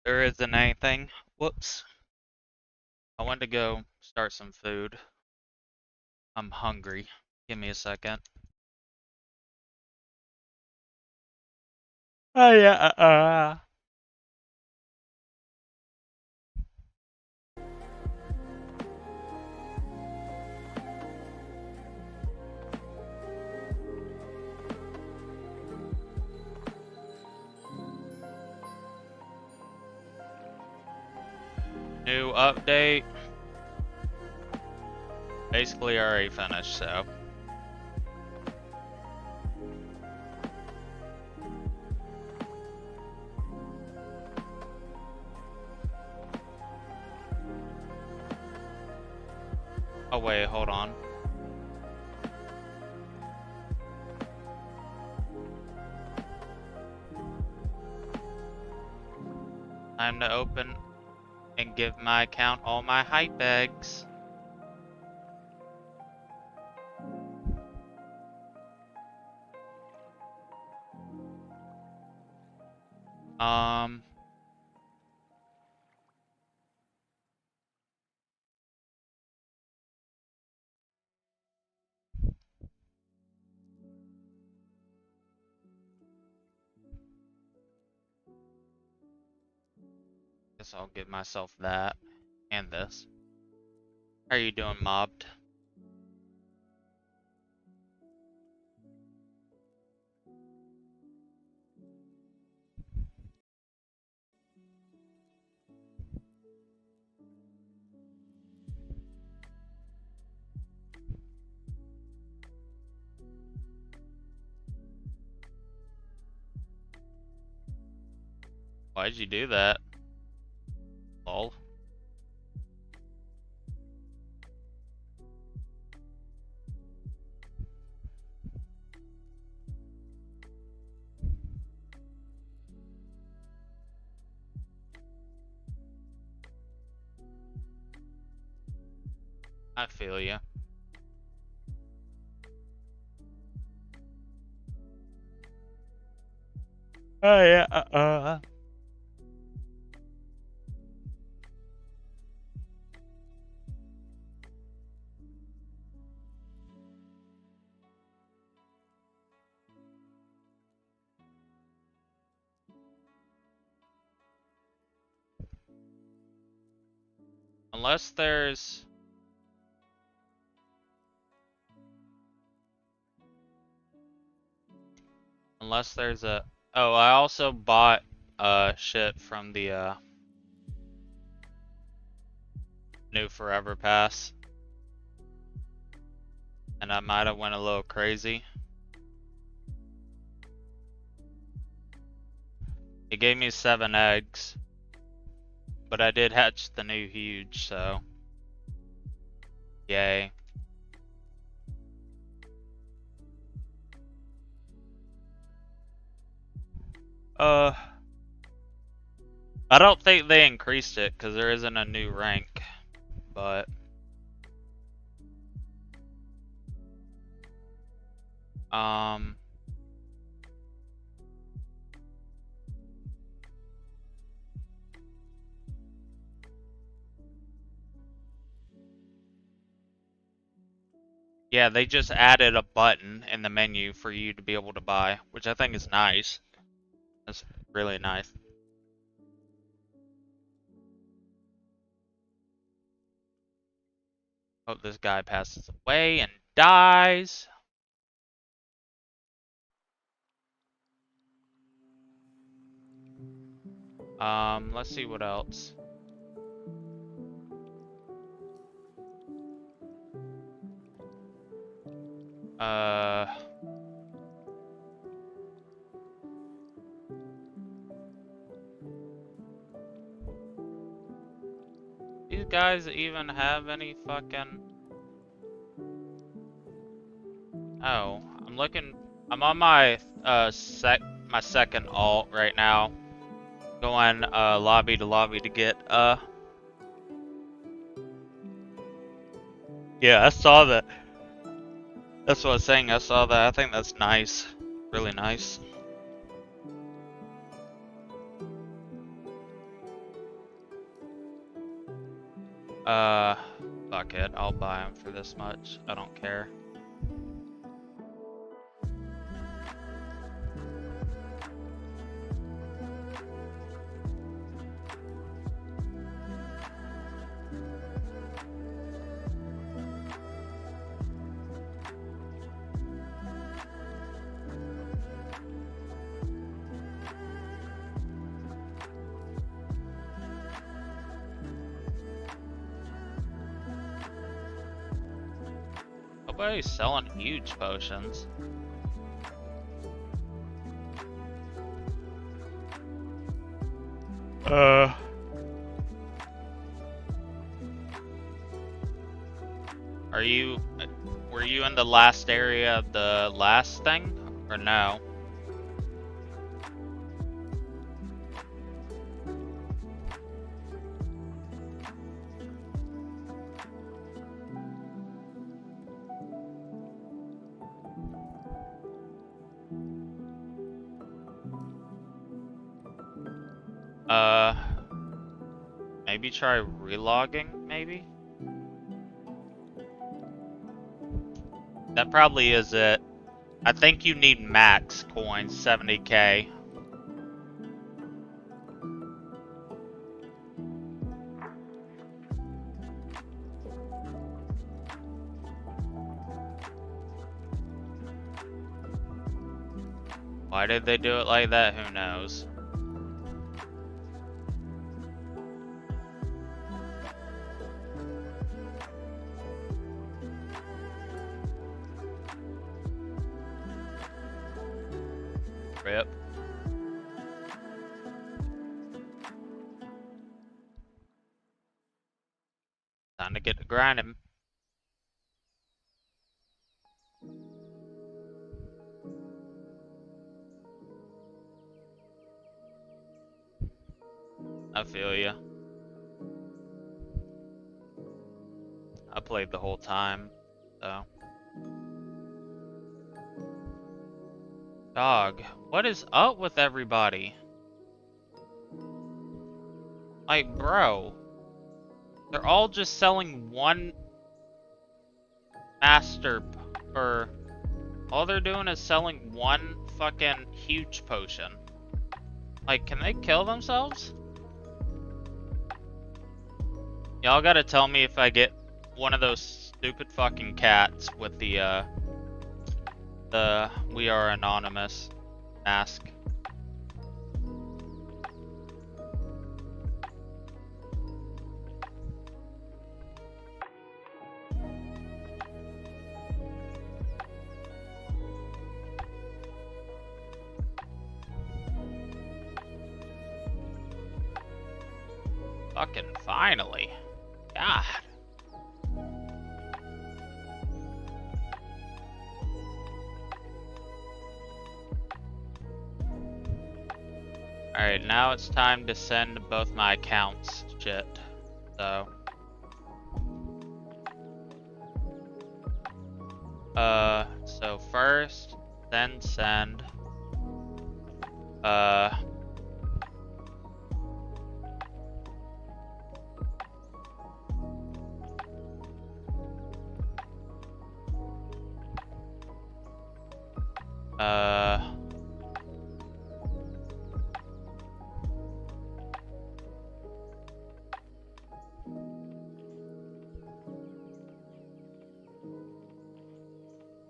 There isn't anything. Whoops. I went to go start some food. I'm hungry. Give me a second. Oh yeah. New update. Basically already finished, so. Oh wait, hold on. Time to open and give my account all my hype eggs. Um, guess I'll give myself that and this. How are you doing, mobbed? Why'd you do that? Lol. I feel you. Oh yeah. Unless there's a oh, I also bought shit from the new Forever Pass. And I might have went a little crazy. It gave me 7 eggs. But I did hatch the new huge, so yay. I don't think they increased it because there isn't a new rank, but yeah, they just added a button in the menu for you to be able to buy, which I think is nice. That's really nice. Hope this guy passes away and dies. Let's see what else. These guys even have any fucking... Oh, I'm on my second alt right now. Going lobby to lobby to get yeah, I saw that. That's what I was saying, I saw that. I think that's nice. Really nice. Fuck it, I'll buy them for this much. I don't care. Nobody's selling huge potions. Were you in the last area of the last thing, or no? Maybe try relogging, maybe? That probably is it. I think you need max coins, 70k. Why did they do it like that? Who knows? Rip. Time to get to grinding. I feel ya. I played the whole time, so. Dog, what is up with everybody? Like, bro. They're all just selling one master, or all they're doing is selling one fucking huge potion. Like, can they kill themselves? Y'all gotta tell me if I get one of those stupid fucking cats with the We Are Anonymous mask. Fucking finally. God. Alright, now it's time to send both my accounts shit. So. So first, then send.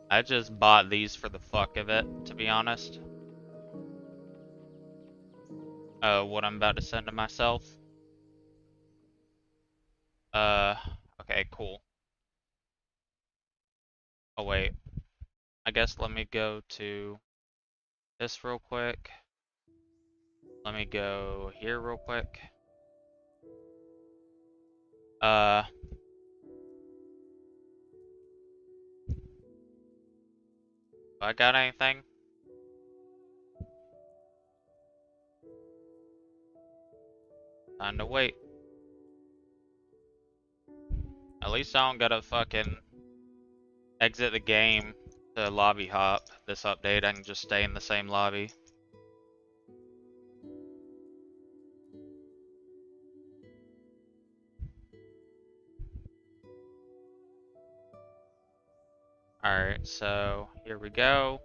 I just bought these for the fuck of it, to be honest. What I'm about to send to myself. Okay, cool. Oh wait. I guess let me go to this real quick. Let me go here real quick. I got anything? Time to wait. At least I don't gotta fucking exit the game to lobby hop this update. I can just stay in the same lobby. Alright, so here we go.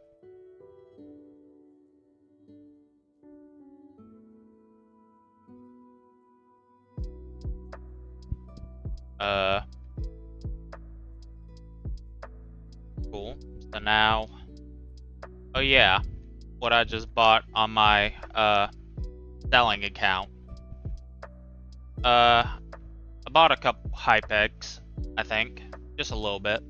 Cool. So now, oh yeah, what I just bought on my selling account. I bought a couple hype eggs, I think, just a little bit.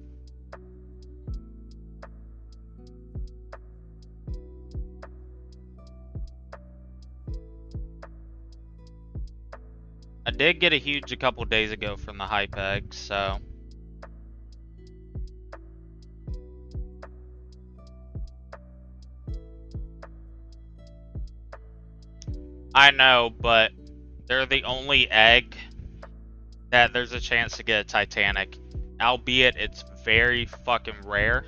I did get a huge a couple days ago from the hype eggs, so. I know, but they're the only egg that there's a chance to get a Titanic. Albeit it's very fucking rare.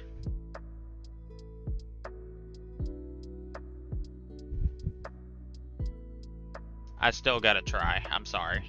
I still gotta try, I'm sorry.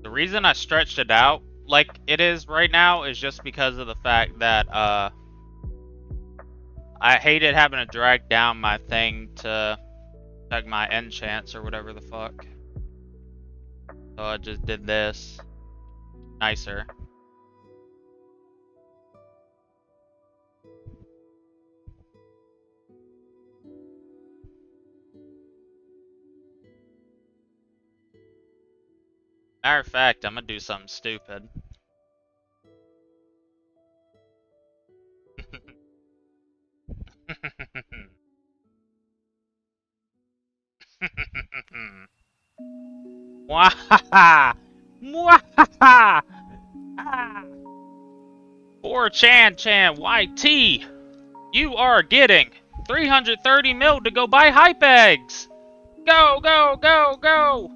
The reason I stretched it out like it is right now is just because of the fact that I hated having to drag down my thing to check my enchants or whatever the fuck. So I just did this. Nicer. Matter of fact, I'm gonna do something stupid. Mwahaha! Mwahaha! Ah! For Chan YT, you are getting 330 mil to go buy hype eggs! Go, go, go, go!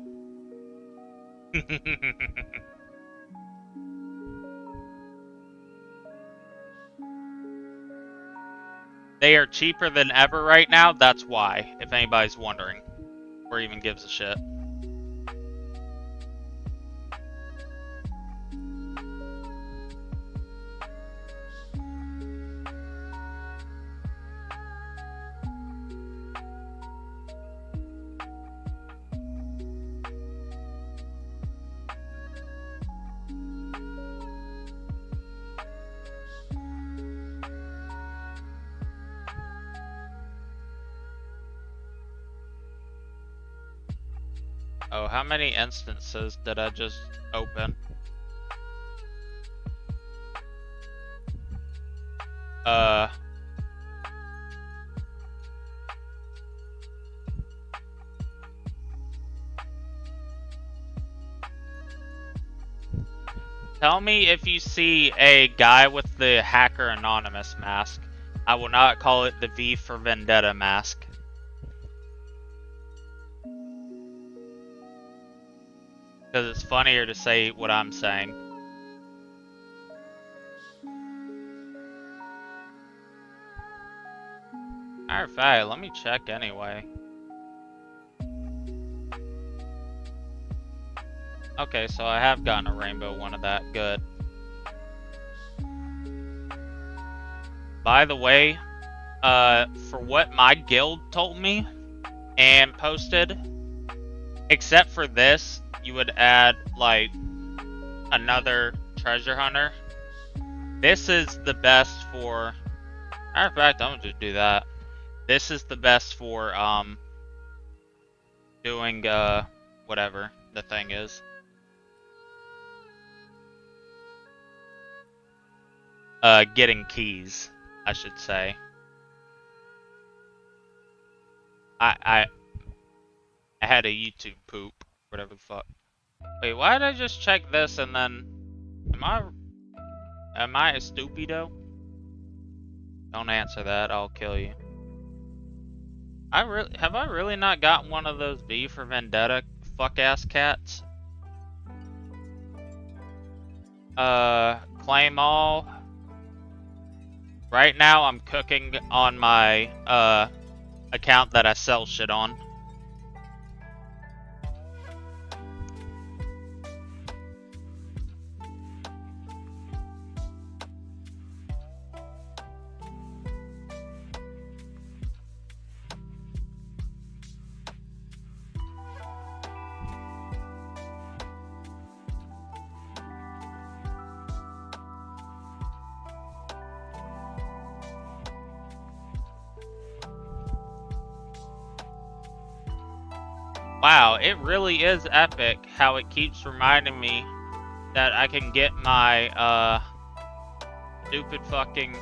They are cheaper than ever right now, that's why, if anybody's wondering. Or even gives a shit. Oh, how many instances did I just open? Tell me if you see a guy with the Hacker Anonymous mask. I will not call it the V for Vendetta mask. Because it's funnier to say what I'm saying. Matter of fact, let me check anyway. Okay, so I have gotten a rainbow one of that. Good. By the way, for what my guild told me and posted, except for this, you would add, like, another treasure hunter. This is the best for... Matter of fact, I'm gonna just do that. This is the best for, doing, whatever the thing is. Getting keys, I should say. I had a YouTube poop, whatever the fuck. Wait, why did I just check this and then... Am I a stupido? Don't answer that, I'll kill you. Have I really not gotten one of those V for Vendetta fuck-ass cats? Claim all. Right now, I'm cooking on my, account that I sell shit on. Wow, it really is epic how it keeps reminding me that I can get my, stupid fucking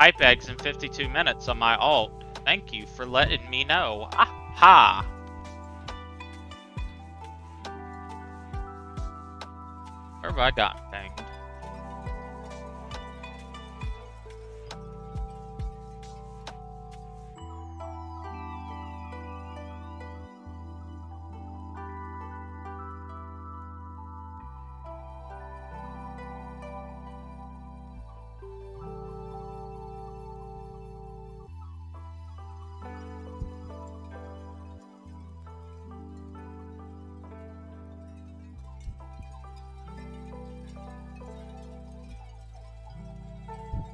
hype eggs in 52 minutes on my alt. Thank you for letting me know. Aha! Where have I gotten pinged?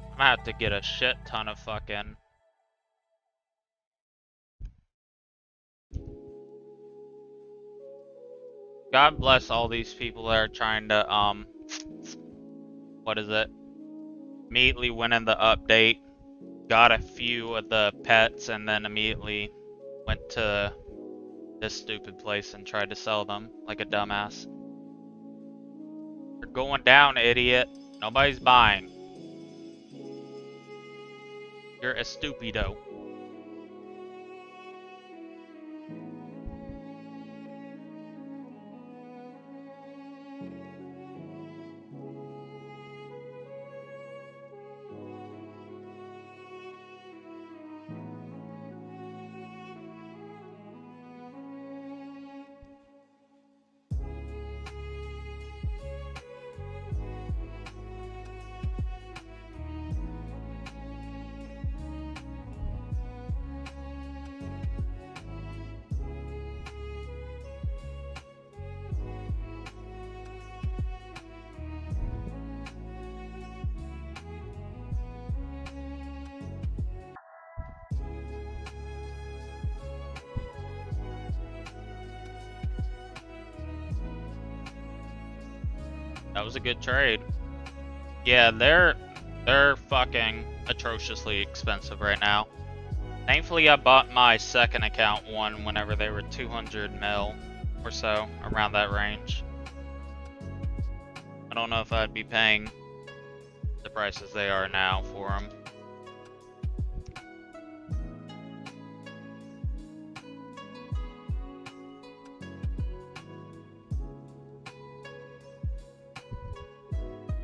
I'm gonna have to get a shit ton of fucking... God bless all these people that are trying to, what is it? Immediately went in the update, got a few of the pets, and then immediately went to this stupid place and tried to sell them like a dumbass. They're going down, idiot. Nobody's buying. You're a stupido. That was a good trade. Yeah, they're fucking atrociously expensive right now. Thankfully, I bought my second account one whenever they were 200 mil or so, around that range. I don't know if I'd be paying the prices they are now for them.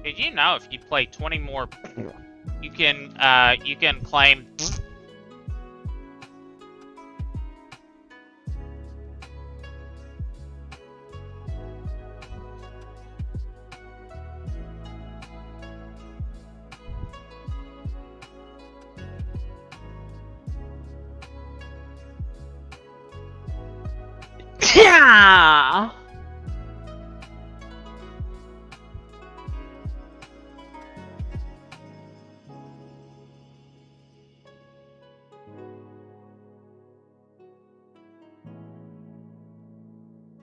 Did you know if you play 20 more, you can claim. Yeah.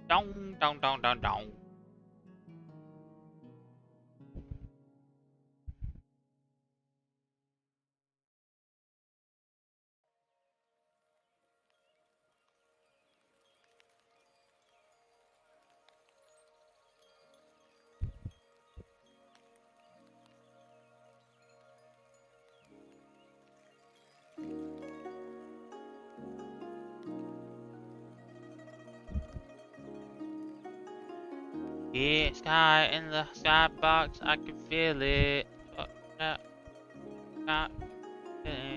Dong, dong, dong, dong, dong. Yeah, sky in the skybox, I can feel it. Fuck that. Got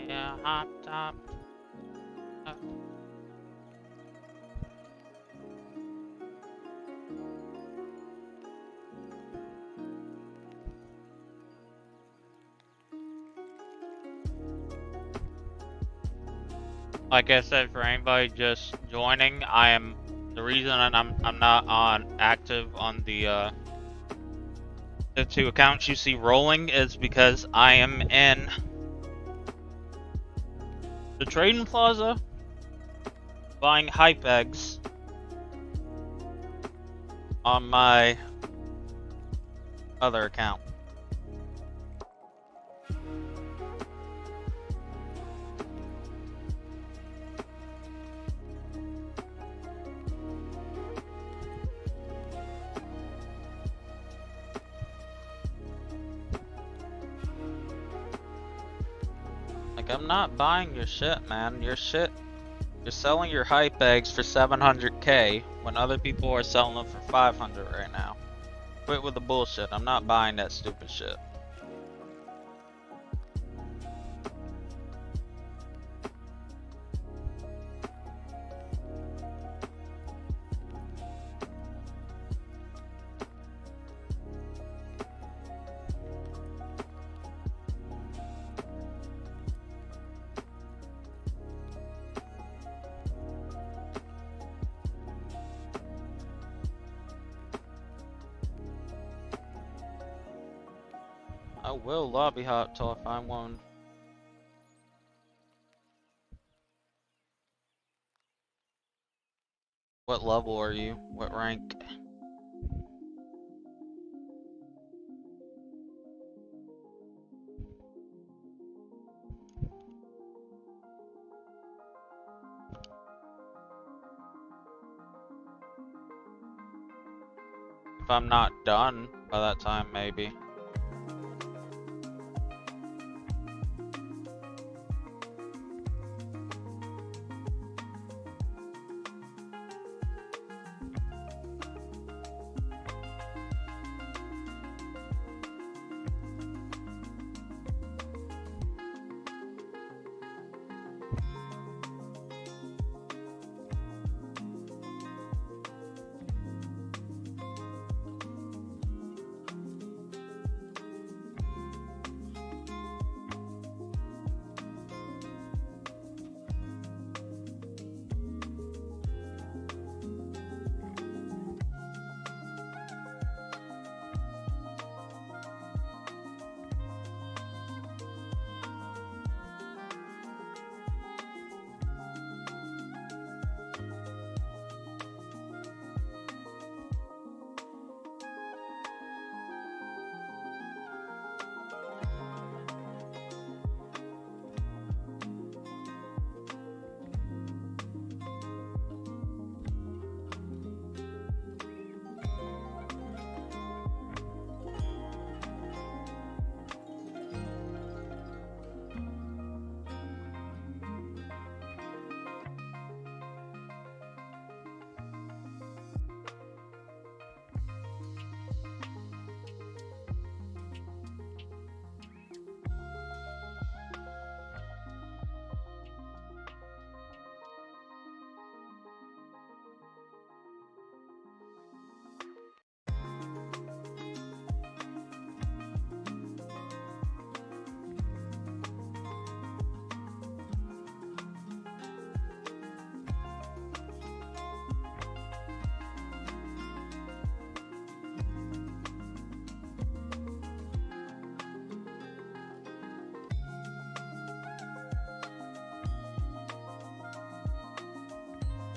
yeah, hot top. Like I said, for anybody just joining, the reason I'm not on active on the two accounts you see rolling is because I am in the trading plaza buying hype eggs on my other account. Like, I'm not buying your shit, man. Your shit, you're selling your hype eggs for 700k when other people are selling them for 500 right now. Quit with the bullshit. I'm not buying that stupid shit. I will lobby hop till I find one. What level are you? What rank? if I'm not done by that time, maybe.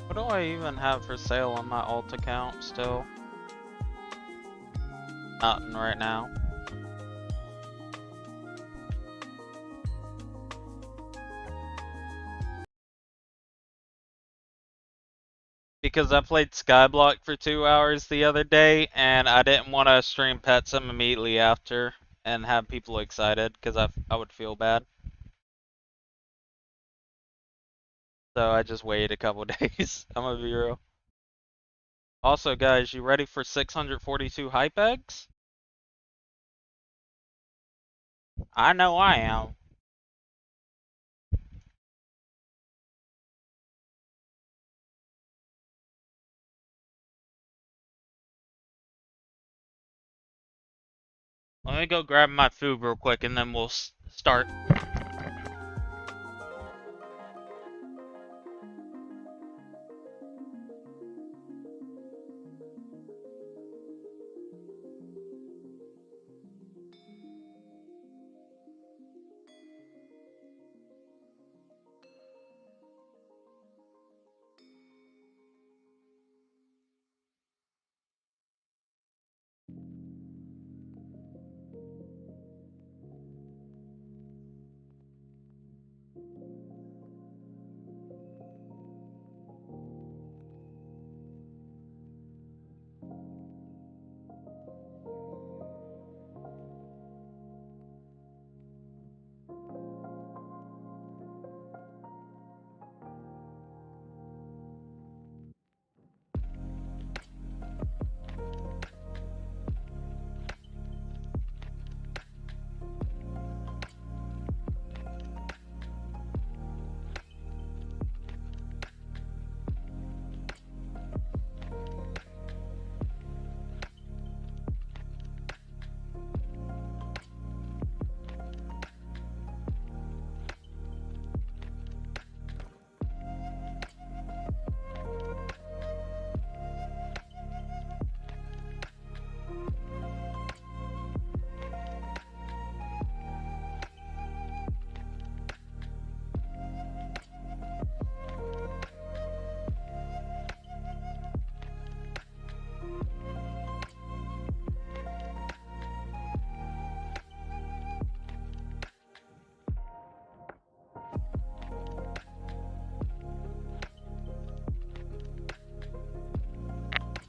What do I even have for sale on my alt account still? Nothing right now. Because I played Skyblock for 2 hours the other day, and I didn't want to stream Pet Sim immediately after and have people excited, because I would feel bad. So I just waited a couple days. I'm gonna be real. Also, guys, you ready for 642 hype eggs? I know I am. Let me go grab my food real quick, and then we'll start.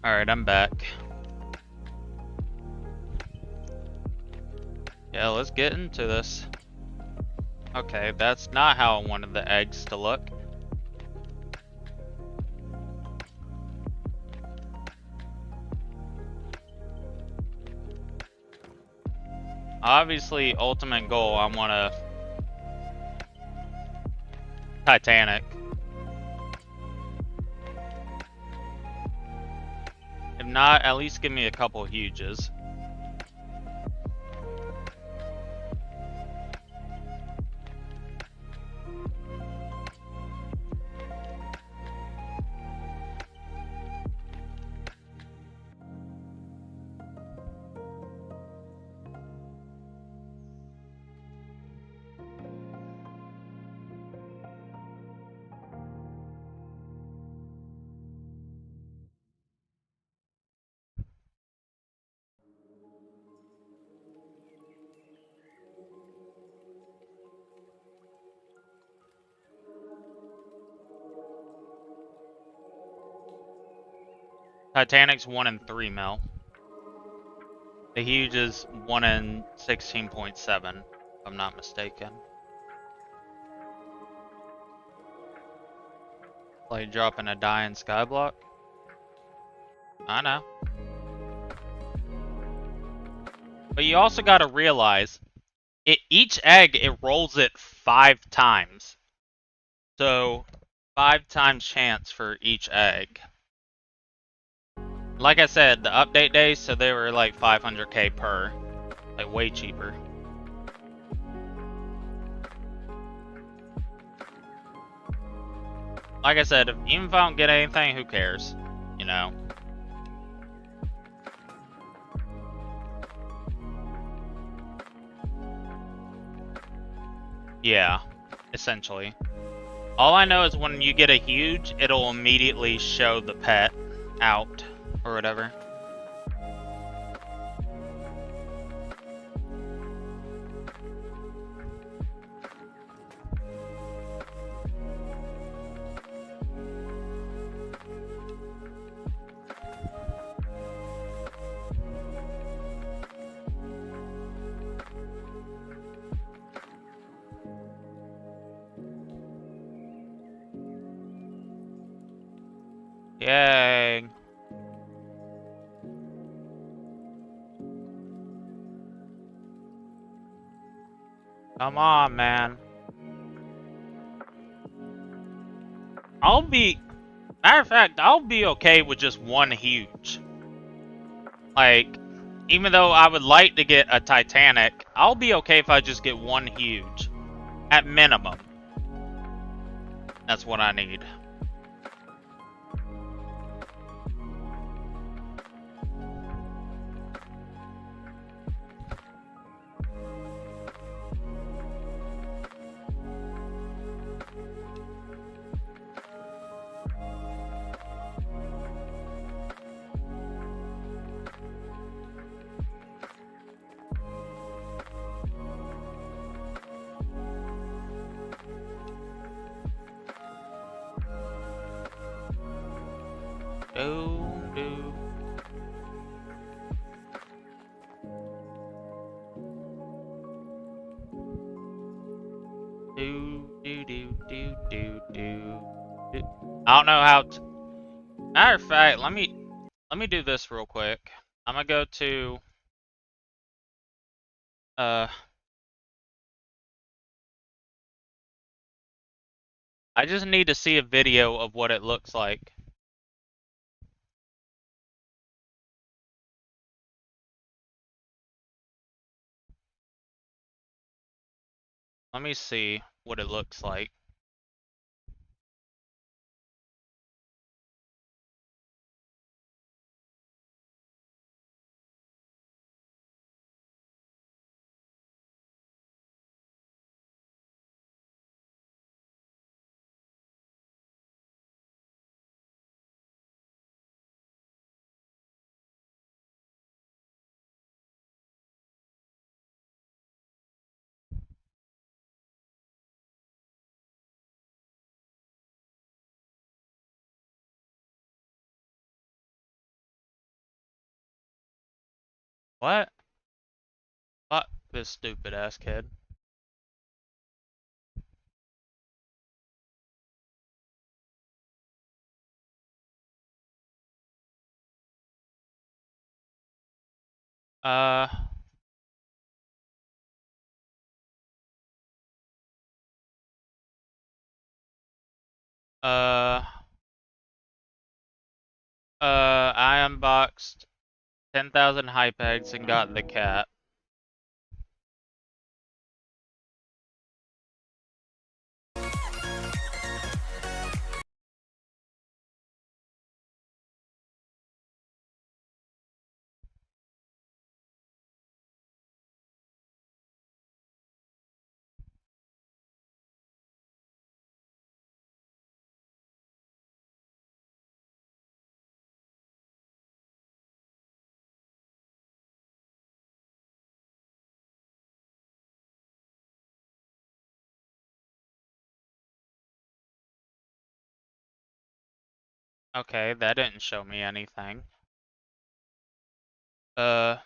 Alright, I'm back. Yeah, let's get into this. Okay, that's not how I wanted the eggs to look. Obviously, ultimate goal, I want a Titanic. If not, at least give me a couple huges. Titanic's 1 in 3 mil. The huge is 1 in 16.7, if I'm not mistaken. Like dropping a die in Skyblock. I know. But you also gotta realize, each egg, it rolls it 5 times. So, 5 times chance for each egg. Like I said, the update days, so they were like 500k per. Like, way cheaper. Like I said, even if I don't get anything, who cares? You know? Yeah, essentially. All I know is when you get a huge, it'll immediately show the pet out, or whatever. Yay. Come on, man. Matter of fact, I'll be okay with just one huge. Like, even though I would like to get a Titanic, I'll be okay if I just get one huge. At minimum. That's what I need. I don't know how to... Matter of fact, let me do this real quick. I'm gonna go to... I just need to see a video of what it looks like. Let me see what it looks like. What? What? this stupid ass kid. Uh, uh, I unboxed 10,000 hype eggs and got the cat. Okay, that didn't show me anything. Uh,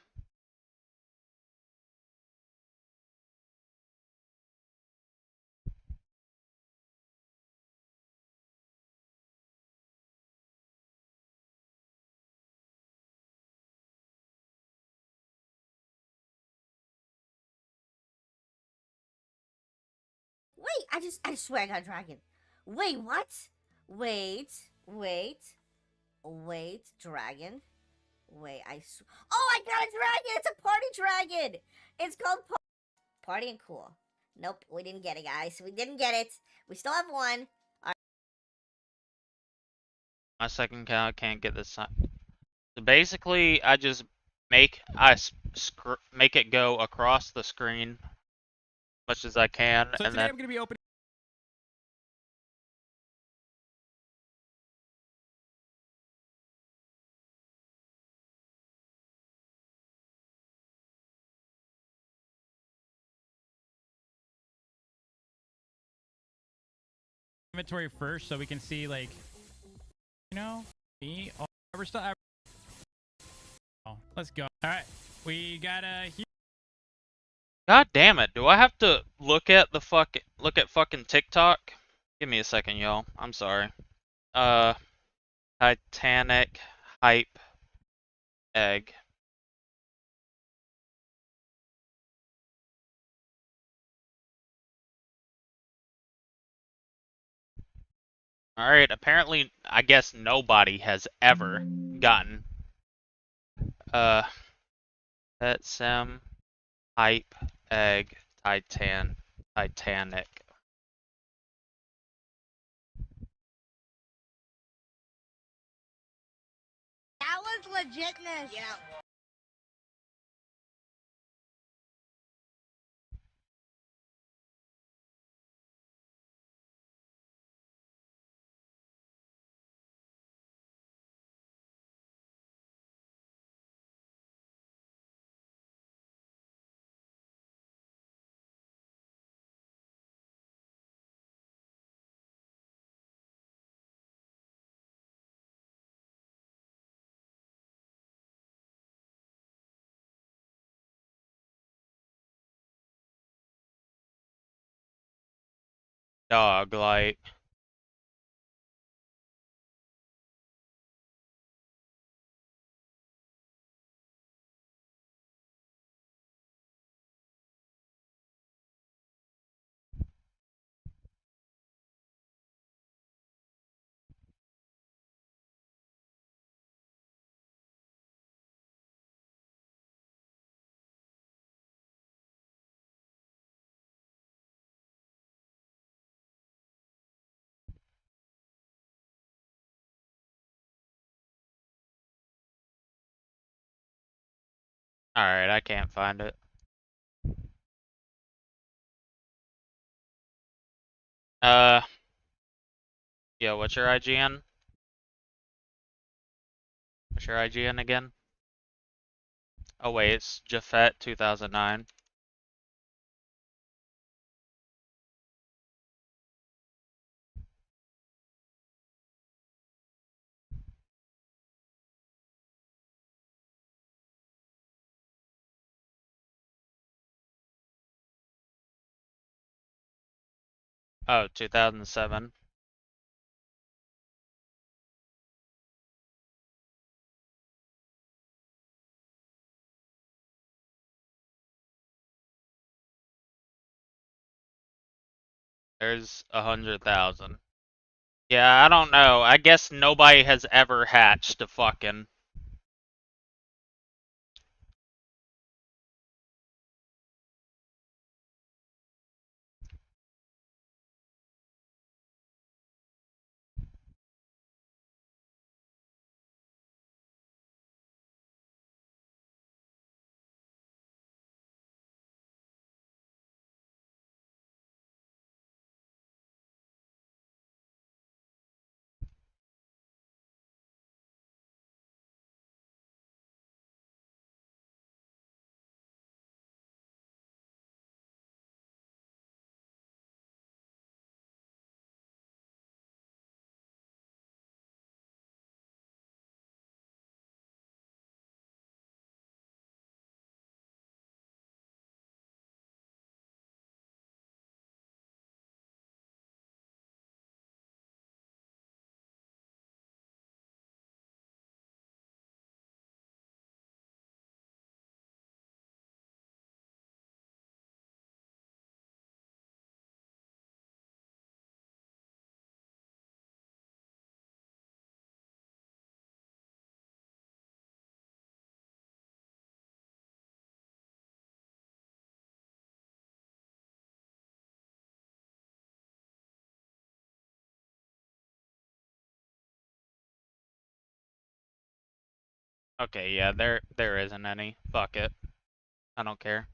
Wait, I swear I got a dragon. Wait, what? Wait, dragon. Wait, oh, I got a dragon! It's a party dragon! It's called Party and Cool. Nope, we didn't get it, guys. We didn't get it. We still have one. my second account can't get this. So basically, I just make it go across the screen much as I can, So and today then I'm going to be opening inventory first so we can see, like, you know, me, all ever stuff. Oh, let's go. All right, we got a. God damn it! Do I have to look at fucking TikTok? Give me a second, y'all. I'm sorry. Titanic hype egg. All right. Apparently, I guess nobody has ever gotten uh that sim hype egg Titanic. That was legitness. Yeah. Dog like. All right, I can't find it. Yeah, what's your IGN? What's your IGN again? Oh wait, it's Jafet 2009. Oh, 2007. There's 100,000. Yeah, I don't know. I guess nobody has ever hatched a fucking. Okay, yeah, there isn't any. Fuck it. I don't care.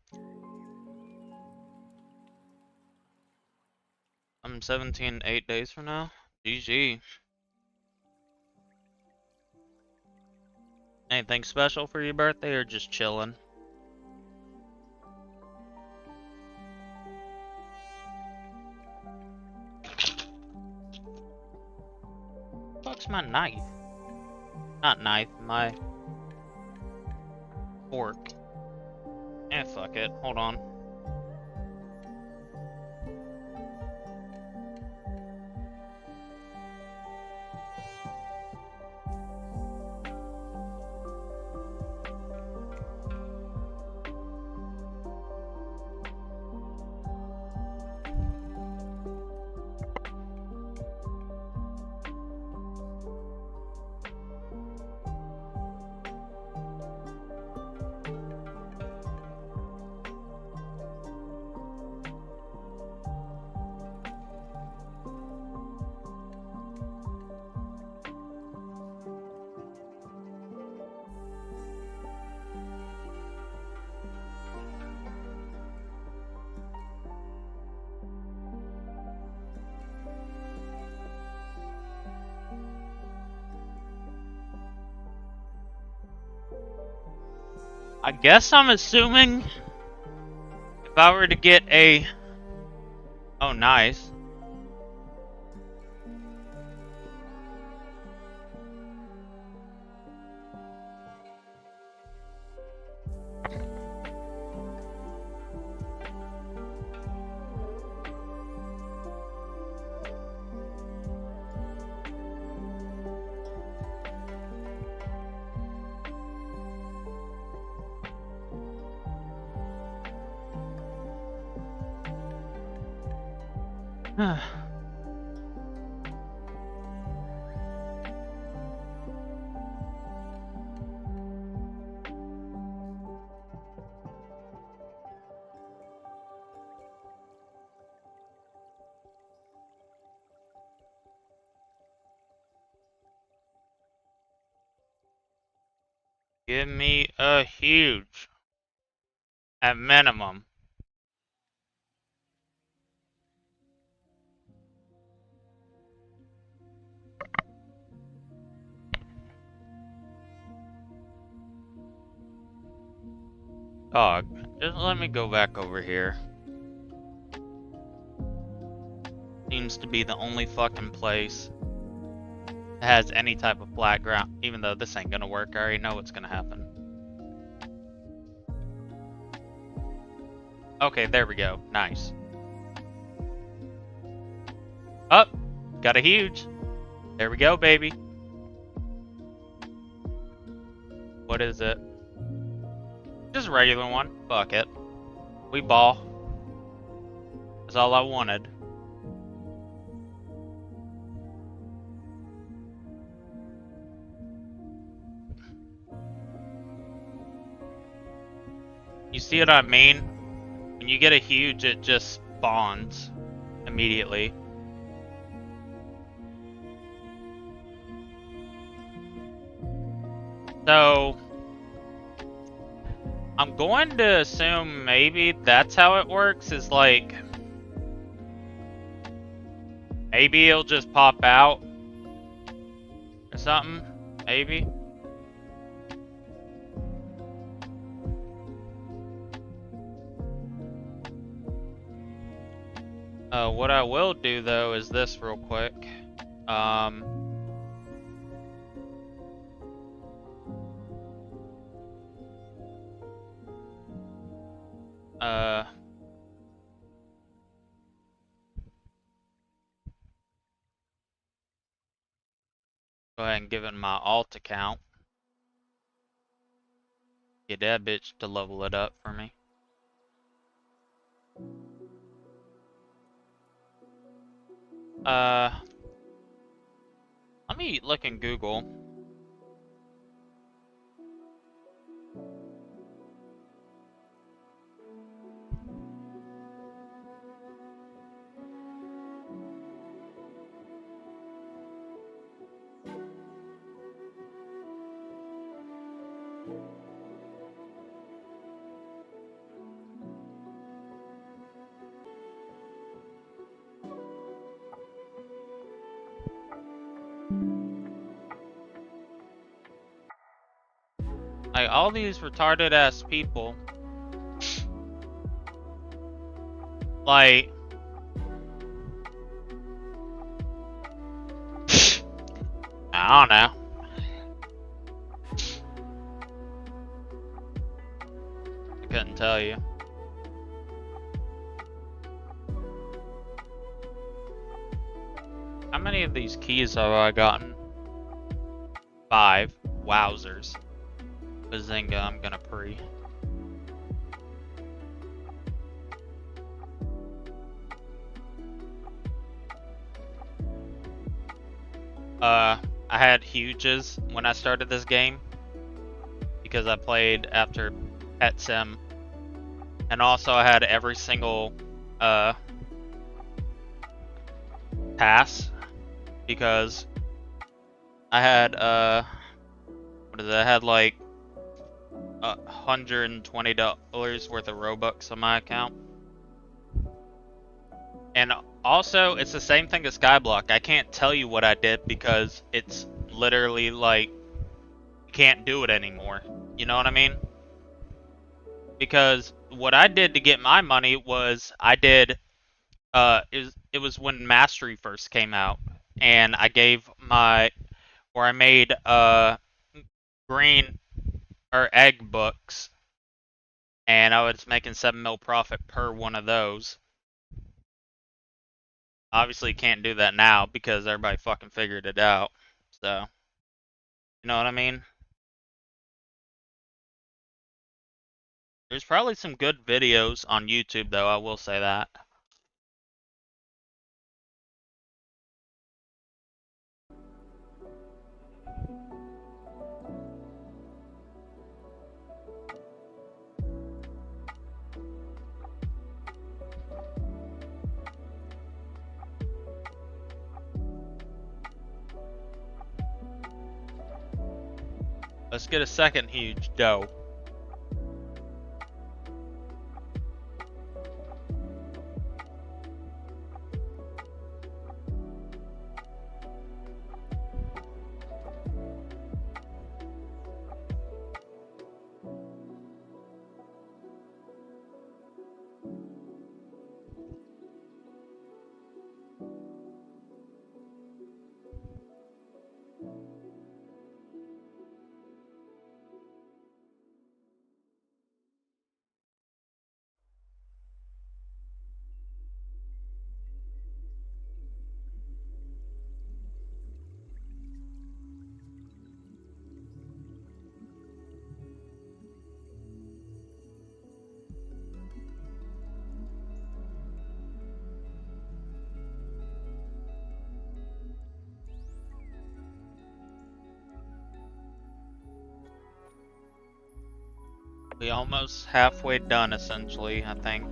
I'm 17, 8 days from now. GG. Anything special for your birthday or just chilling? Fuck's my knife? Not knife, my fork. Eh, fuck it. Hold on. I guess I'm assuming if I were to get a... Oh, nice. Give me a huge. At minimum. Dog, just let me go back over here. Seems to be the only fucking place that has any type of flat ground. Even though this ain't gonna work, I already know what's gonna happen. Okay, there we go. Nice. Up, got a huge. There we go, baby. What is it? Just a regular one. Fuck it. We ball. That's all I wanted. You see what I mean? When you get a huge, it just spawns immediately. So, I'm going to assume maybe that's how it works, is like, maybe it'll just pop out or something, maybe. What I will do though is this real quick. Go ahead and give it my alt account. Get that bitch to level it up for me. Let me look in Google. Like, all these retarded ass people. Like, I don't know. I couldn't tell you. How many of these keys have I gotten? 5. Wowzers. Bazinga, I'm gonna pre. I had huges when I started this game because I played after Pet Sim, and also I had every single pass because I had what is it? I had like $120 worth of Robux on my account. And also, it's the same thing as Skyblock. I can't tell you what I did because it's literally like, you can't do it anymore. You know what I mean? Because what I did to get my money was, I did, it was when Mastery first came out. And I gave my, or I made, green, or egg books. And I was making 7 mil profit per one of those. Obviously can't do that now because everybody fucking figured it out. So, you know what I mean? There's probably some good videos on YouTube though, I will say that. Let's get a second huge dough. We almost halfway done, essentially, I think.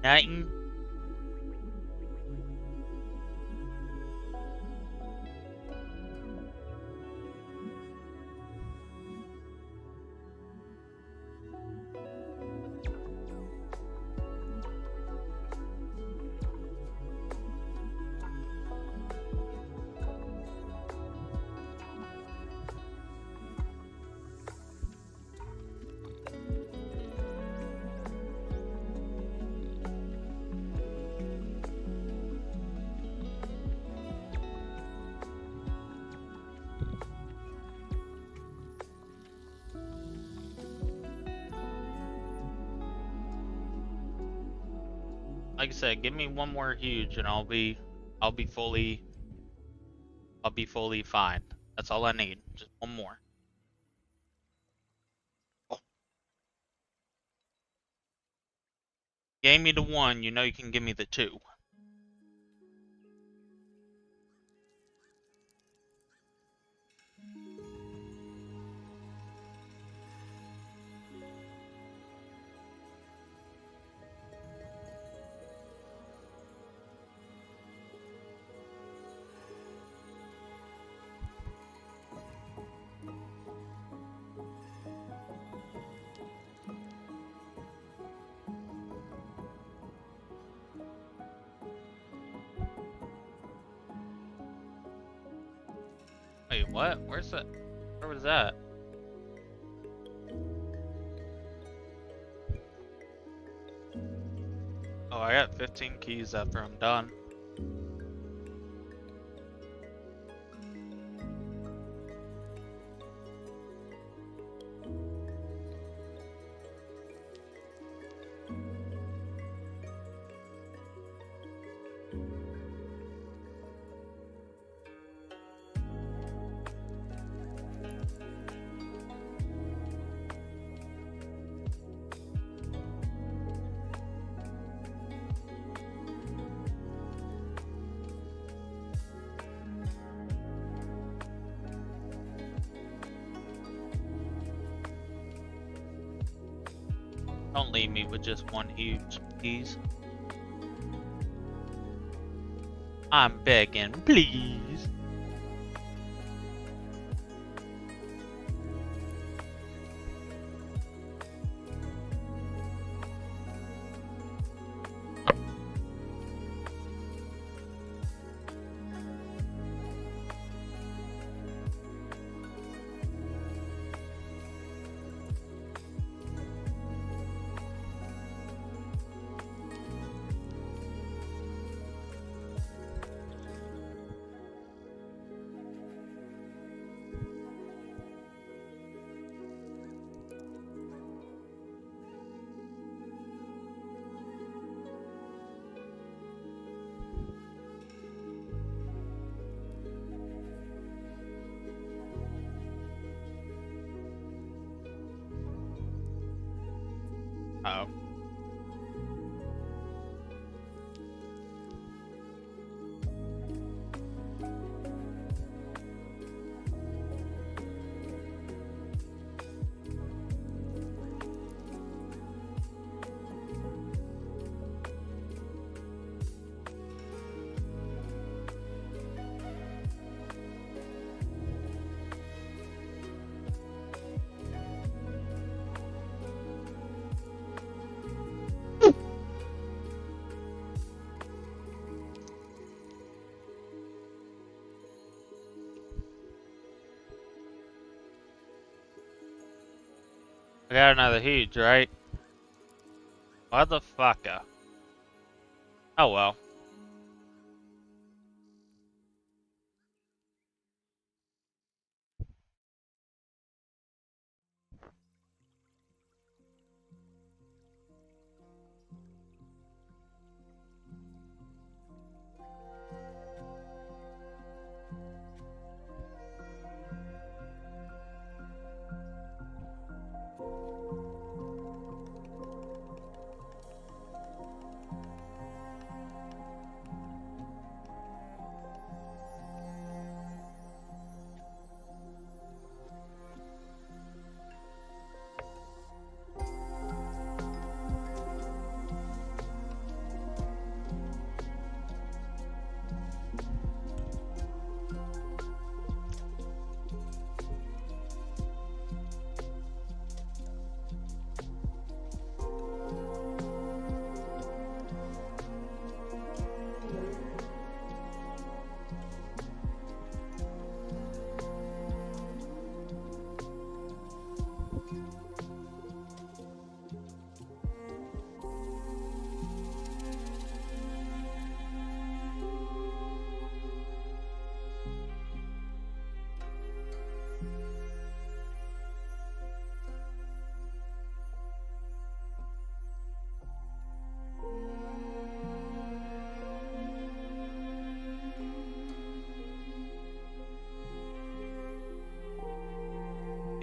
Nothing. Like I said, give me one more huge and I'll be fully fine. That's all I need. Just one more. Oh. Gave me the one, you know you can give me the two. Wait, what? Where's that? Where was that? Oh, I got 15 keys after I'm done. Don't leave me with just one huge, please. I'm begging, please. Uh-oh. I got another huge, right? Motherfucker. Oh well.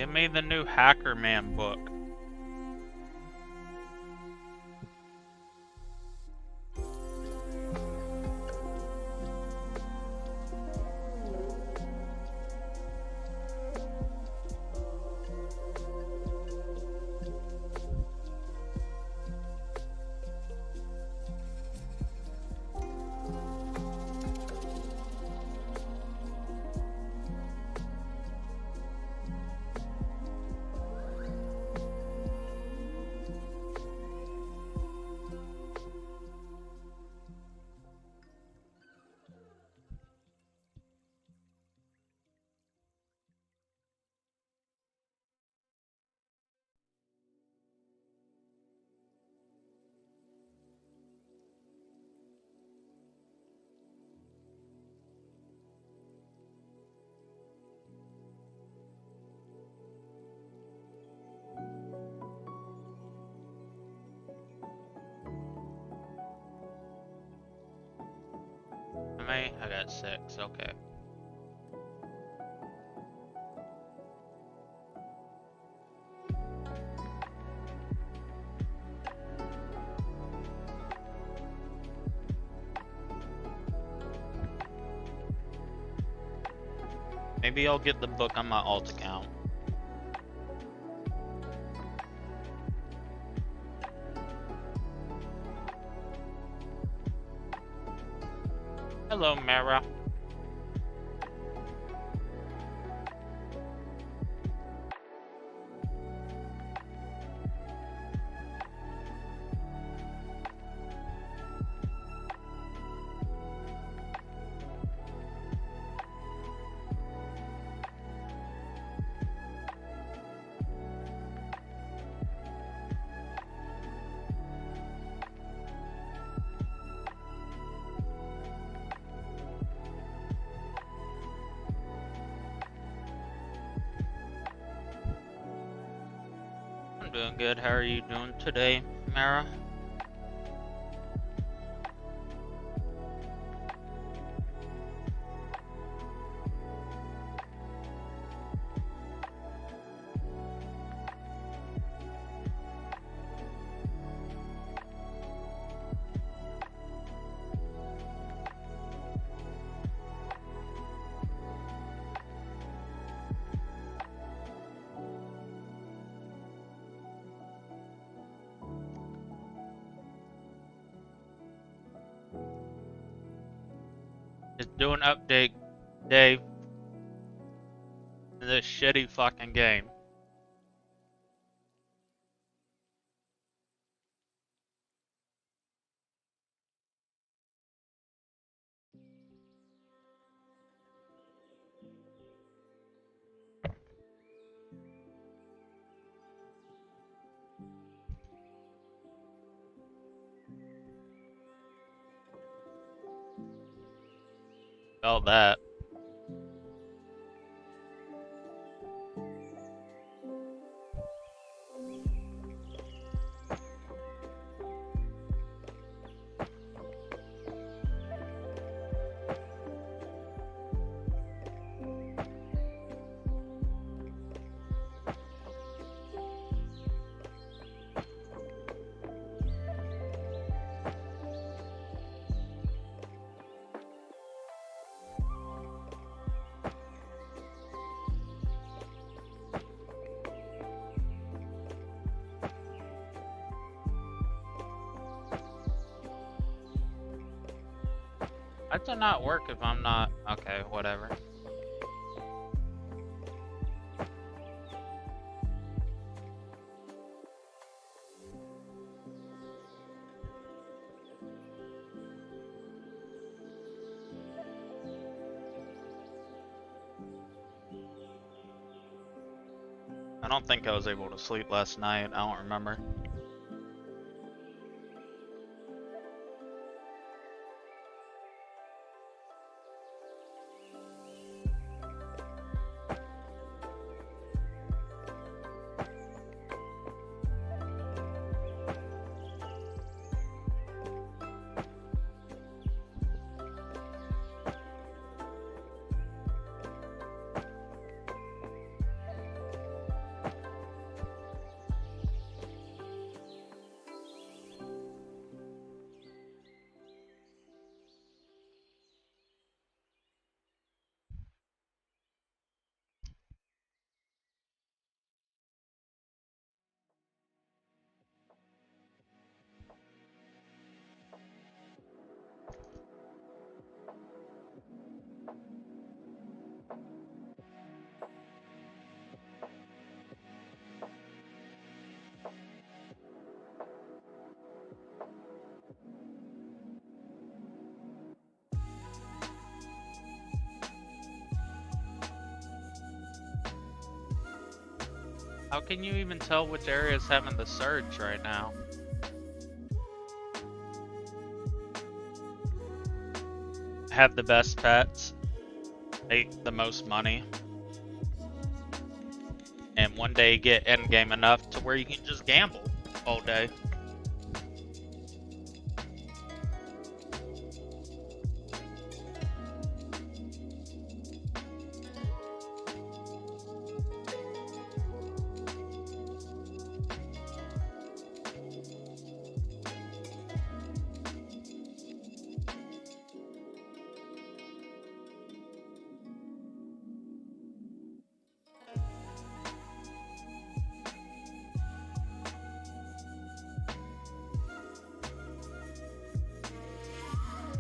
Give me the new Hacker Man book. How many? I got 6, okay. Maybe I'll get the book on my alt account. Hello, Mara. I'm doing good. How are you doing today, Mara? Just do an update, Dave. To this shitty fucking game. Felt that. That did not work if I'm not... Okay, whatever. I don't think I was able to sleep last night. I don't remember. How can you even tell which area is having the surge right now? Have the best pets, make the most money, and one day get endgame enough to where you can just gamble all day.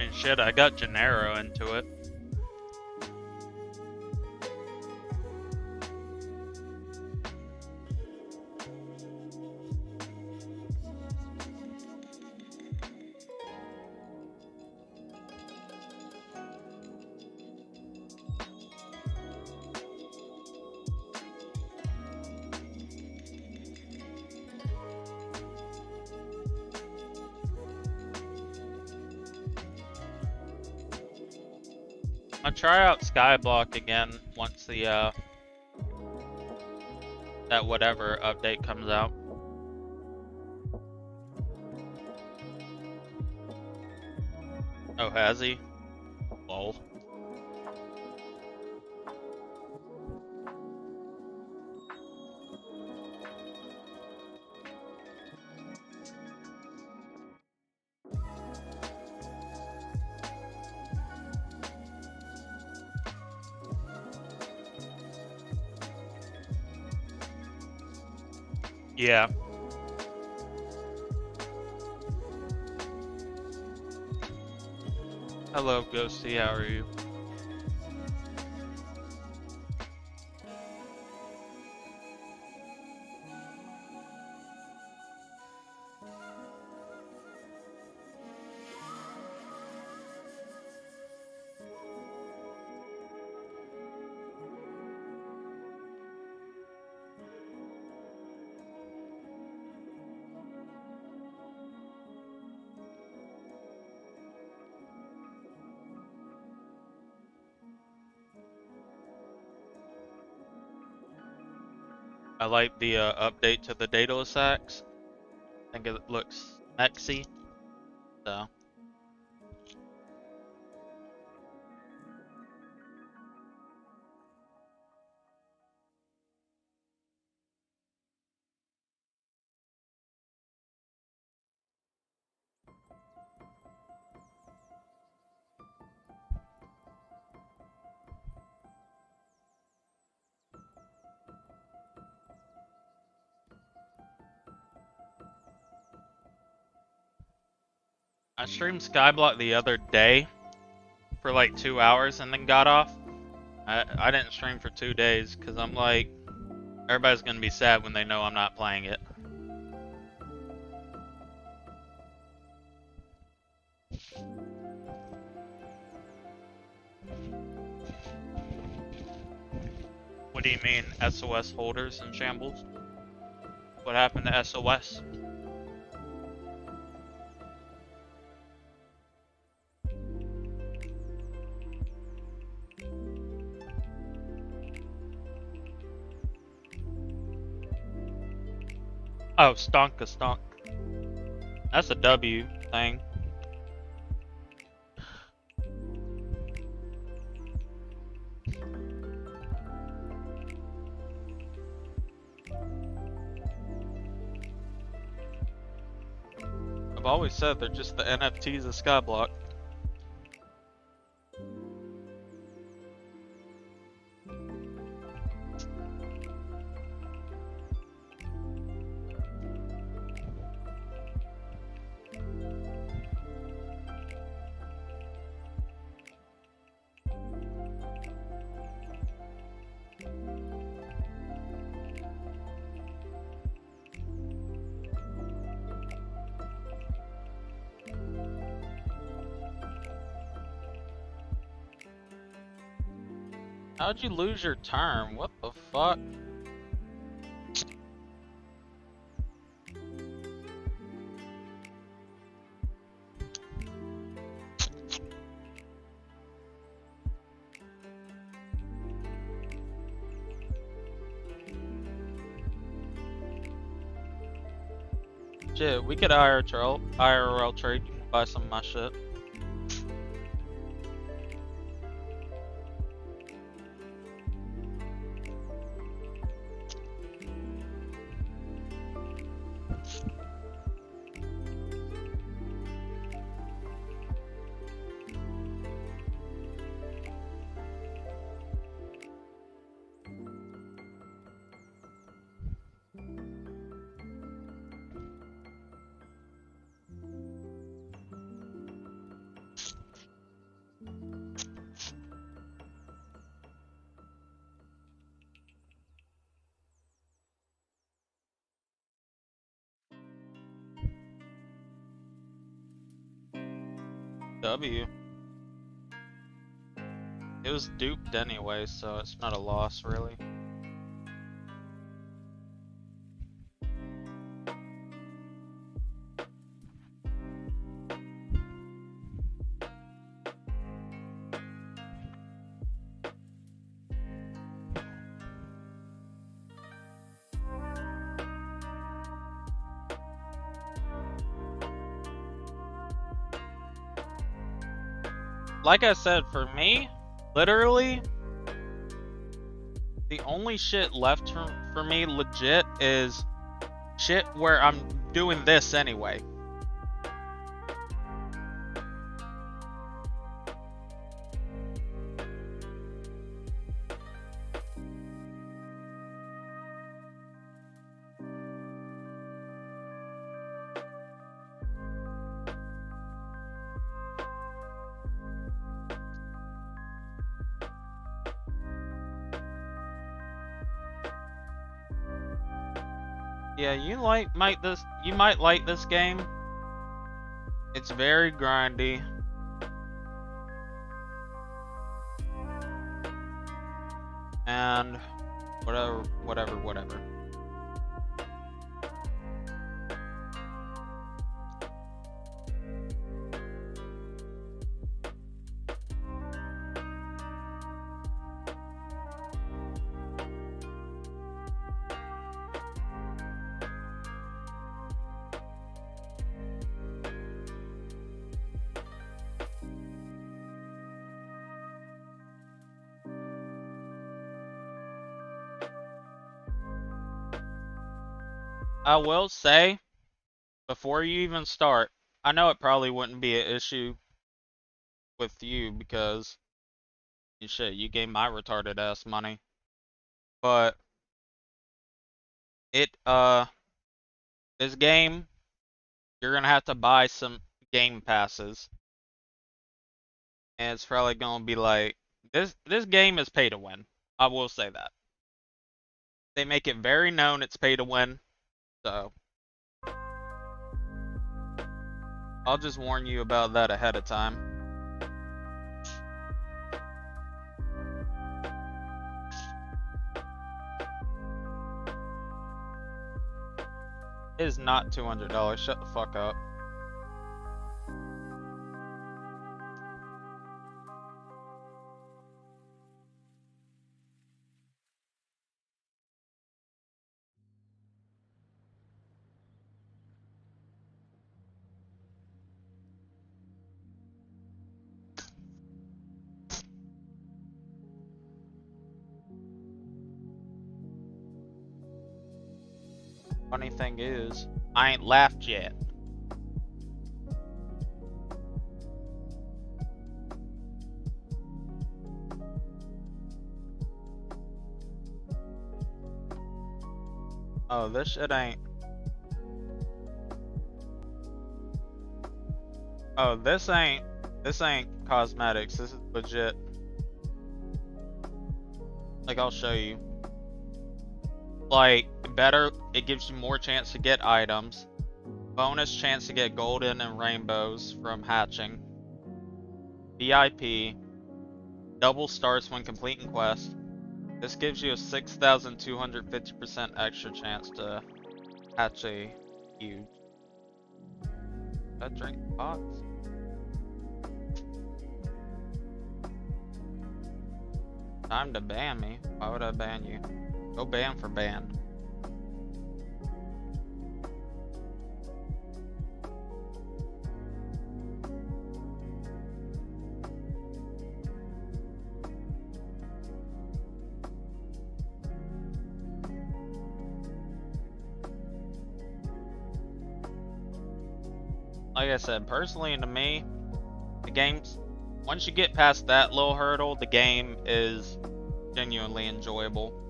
And shit, I got Gennaro into it. I'll try out Skyblock again once the that whatever update comes out. Oh, has he? Lol. Yeah. Hello, Ghosty, how are you? I like the update to the Daedalus axe. I think it looks mexy, so. I streamed Skyblock the other day for like 2 hours and then got off. I didn't stream for 2 days because I'm like, everybody's gonna be sad when they know I'm not playing it. What do you mean, SOS holders in shambles? What happened to SOS? Oh, Stonka Stonk. That's a W thing. I've always said they're just the NFTs of Skyblock. How'd you lose your term? What the fuck? Shit, we could IRL trade. You can buy some of my shit. W. It was duped anyway, so it's not a loss, really. Like I said, for me, literally, the only shit left for me legit is shit where I'm doing this anyway. Yeah, you might like this game. It's very grindy. And whatever. I will say, before you even start, I know it probably wouldn't be an issue with you because shit, you gave my retarded ass money. But this game, you're gonna have to buy some game passes. And it's probably gonna be like this game is pay to win. I will say that. They make it very known it's pay to win. So I'll just warn you about that ahead of time. It is not $200. Shut the fuck up. Funny thing is, I ain't laughed yet. Oh, this shit ain't. Oh, this ain't cosmetics. This is legit. Like, I'll show you. Like, it gives you more chance to get items. Bonus chance to get golden and rainbows from hatching. VIP. Double stars when completing quests. This gives you a 6,250% extra chance to hatch a huge. That drink pots. Time to ban me. Why would I ban you? Go ban for banned. like I said, personally to me, the game's, once you get past that little hurdle, the game is genuinely enjoyable.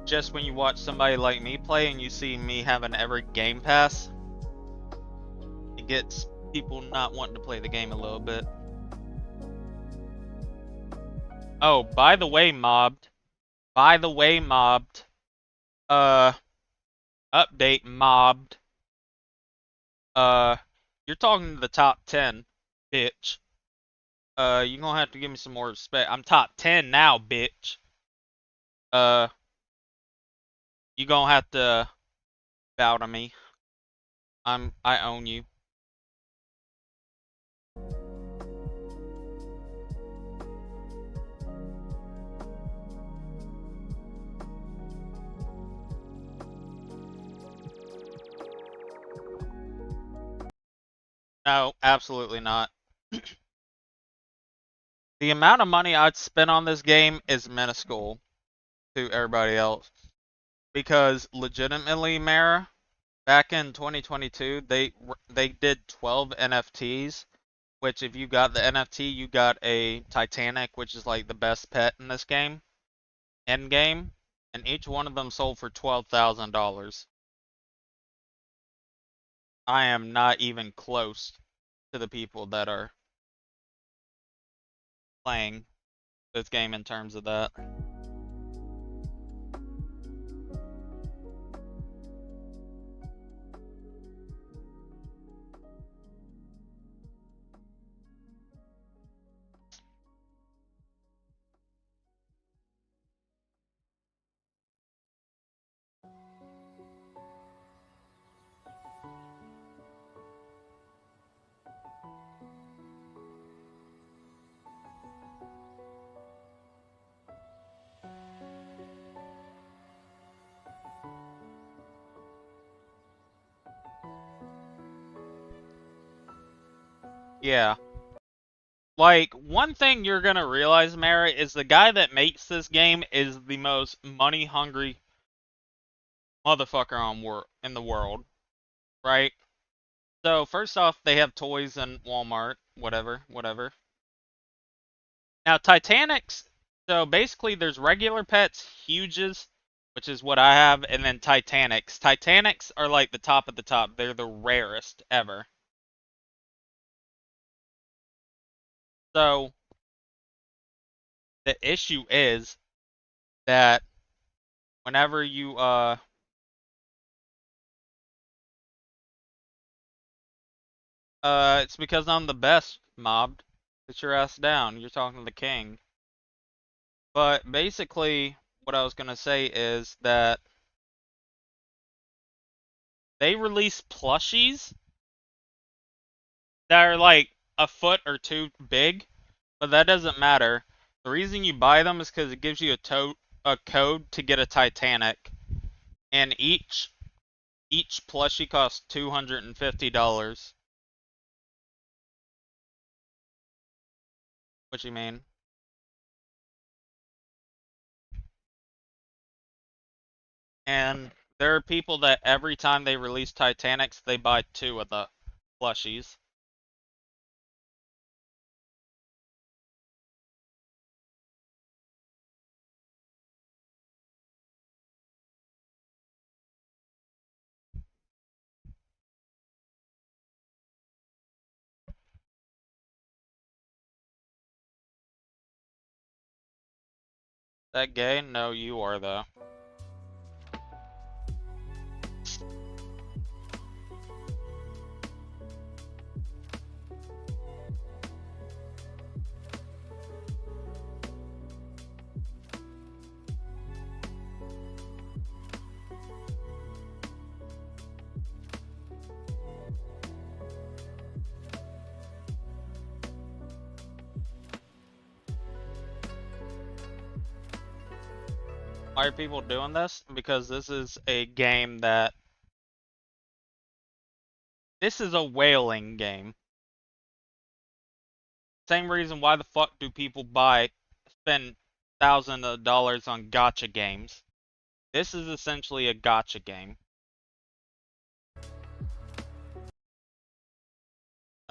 Just when you watch somebody like me play and you see me having every game pass, it gets people not wanting to play the game a little bit. Oh, by the way, mobbed. Update mobbed. You're talking to the top 10, bitch. You're gonna have to give me some more respect. I'm top 10 now, bitch. You gonna have to bow to me. I own you. No, absolutely not. The amount of money I'd spend on this game is minuscule to everybody else. Because legitimately, Mara, back in 2022, they did 12 NFTs, which if you got the NFT, you got a Titanic, which is like the best pet in this game, end game, and each one of them sold for $12,000. I am not even close to the people that are playing this game in terms of that. Yeah. Like, one thing you're gonna realize, Mara, is the guy that makes this game is the most money-hungry motherfucker in the world, right? So, first off, they have toys in Walmart, whatever. Now, Titanics, so basically there's regular pets, huges, which is what I have, and then Titanics. Titanics are like the top of the top. They're the rarest ever. So, the issue is that whenever you, it's because I'm the best, mobbed. Sit your ass down. You're talking to the king. But basically, what I was gonna say is that they release plushies that are like a foot or two big, but that doesn't matter. The reason you buy them is because it gives you a code to get a Titanic, and each plushie costs $250. What you mean? And there are people that every time they release Titanics, they buy 2 of the plushies. That gay? No, you are though. Why are people doing this? Because this is a game that... This is a whaling game. Same reason why the fuck do people spend thousands of dollars on gacha games. This is essentially a gacha game.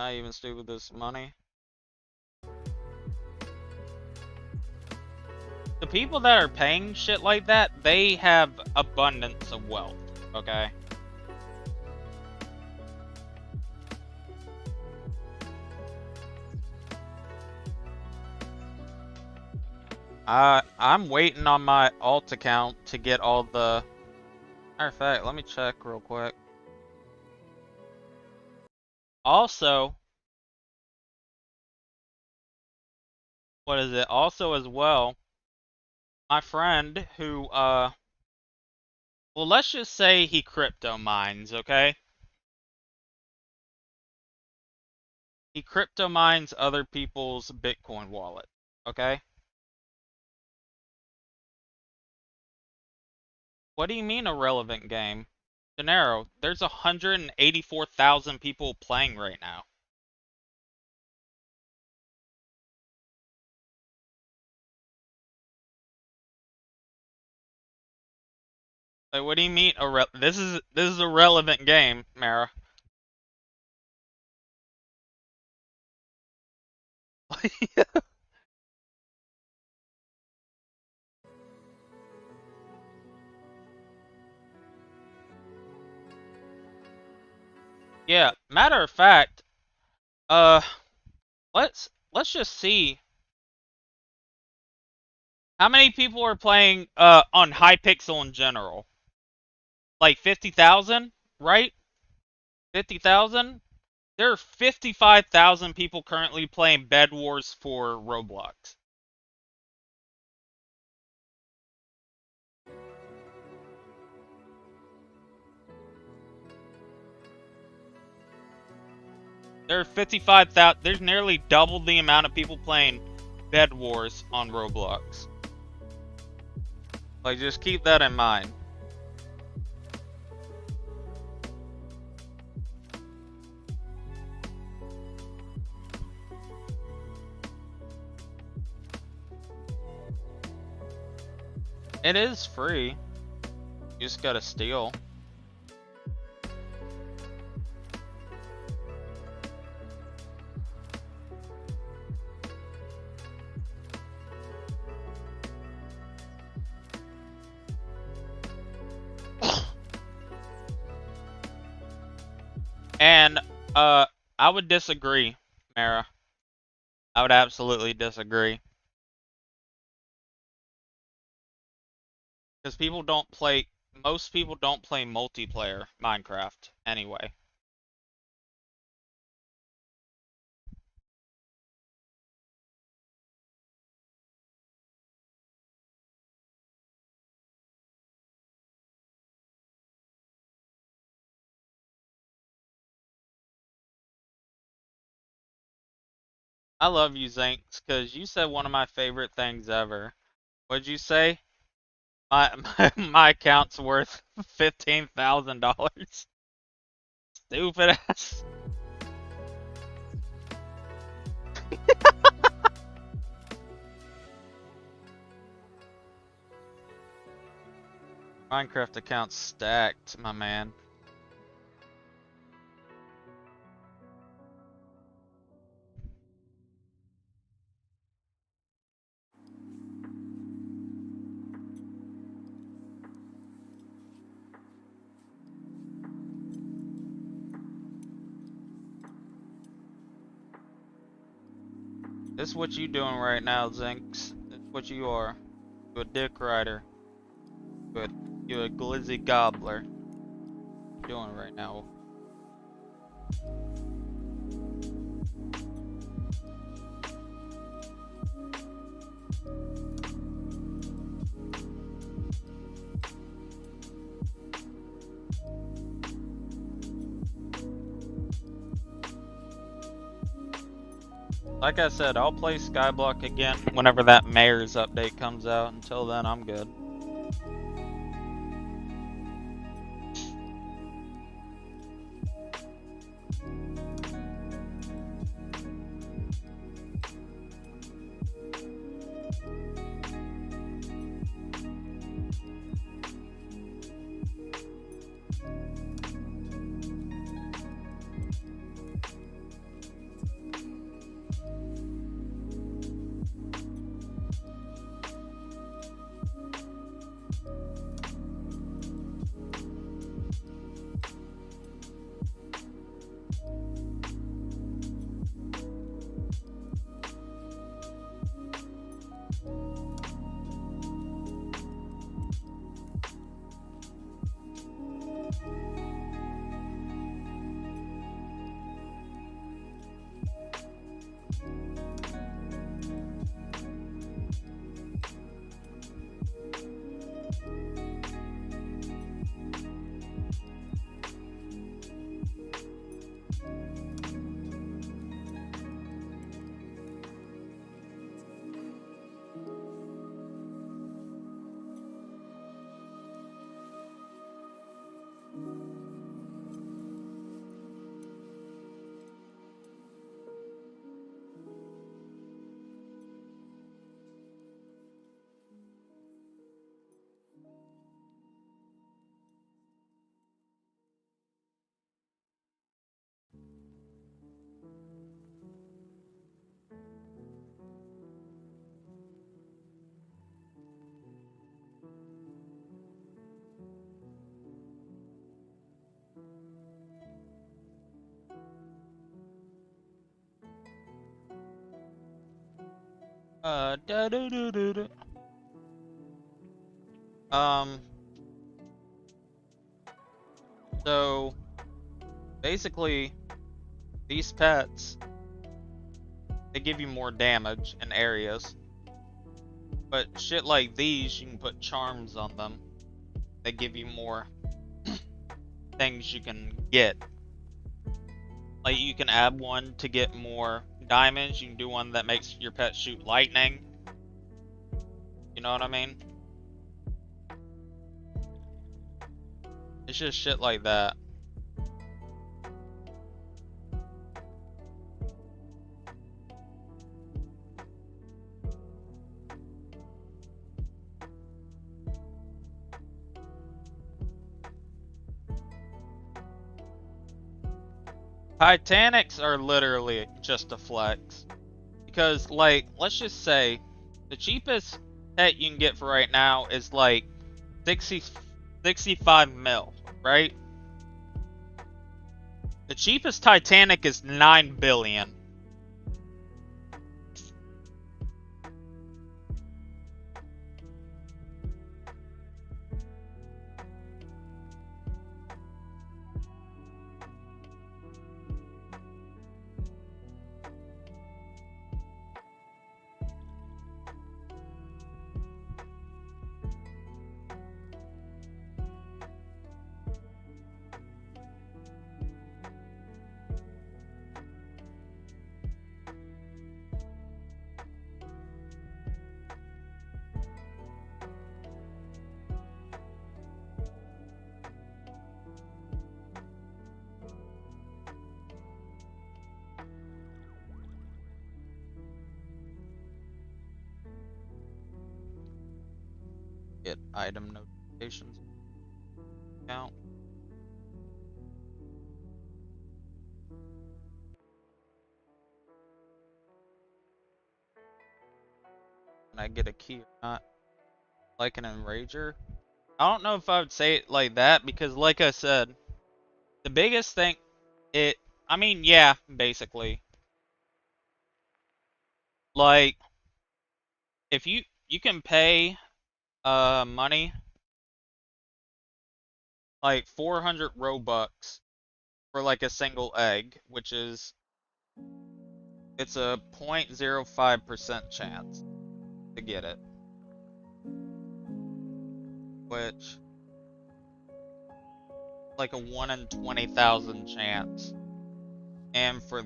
Not even stupid this money. The people that are paying shit like that, they have abundance of wealth, okay? I'm waiting on my alt account to get all the... Matter of fact, let me check real quick. Also, what is it? Also as well, my friend who, well, let's just say he crypto mines, okay? He crypto mines other people's Bitcoin wallet, okay? What do you mean a relevant game? Gennaro, there's 184,000 people playing right now. Like, what do you mean this is a relevant game, Mara. Yeah, matter of fact, let's just see how many people are playing on Hypixel in general. Like 50,000, right? 50,000? There are 55,000 people currently playing Bed Wars for Roblox. There are 55,000. There's nearly double the amount of people playing Bed Wars on Roblox. Like, just keep that in mind. It is free. You just gotta steal. And, I would disagree, Mara. I would absolutely disagree. Because most people don't play multiplayer Minecraft anyway. I love you, Zinks, because you said one of my favorite things ever. What'd you say? My account's worth $15,000. Stupid ass. Minecraft account stacked, my man. This is what you doing right now, Zinks. This is what you are. You a dick rider. You a glizzy gobbler. What you doing right now? Like I said, I'll play Skyblock again whenever that Mayor's update comes out. Until then, I'm good. Da -do -do -do -do. Um, so basically, these pets, they give you more damage in areas. But shit like these, you can put charms on them. They give you more things you can get. Like, you can add one to get more diamonds. You can do one that makes your pet shoot lightning. You know what I mean? It's just shit like that. Titanics are literally just a flex. Because, like, let's just say, the cheapest pet you can get for right now is like 65 mil, right? The cheapest Titanic is 9 billion. Get item notifications account. Can I get a key or not? Like an enrager? I don't know if I would say it like that because, like I said, the biggest thing, I mean, yeah, basically. Like, if you can pay money like 400 Robux for like a single egg, which is it's a 0.05% chance to get it, which like a 1 in 20,000 chance. And for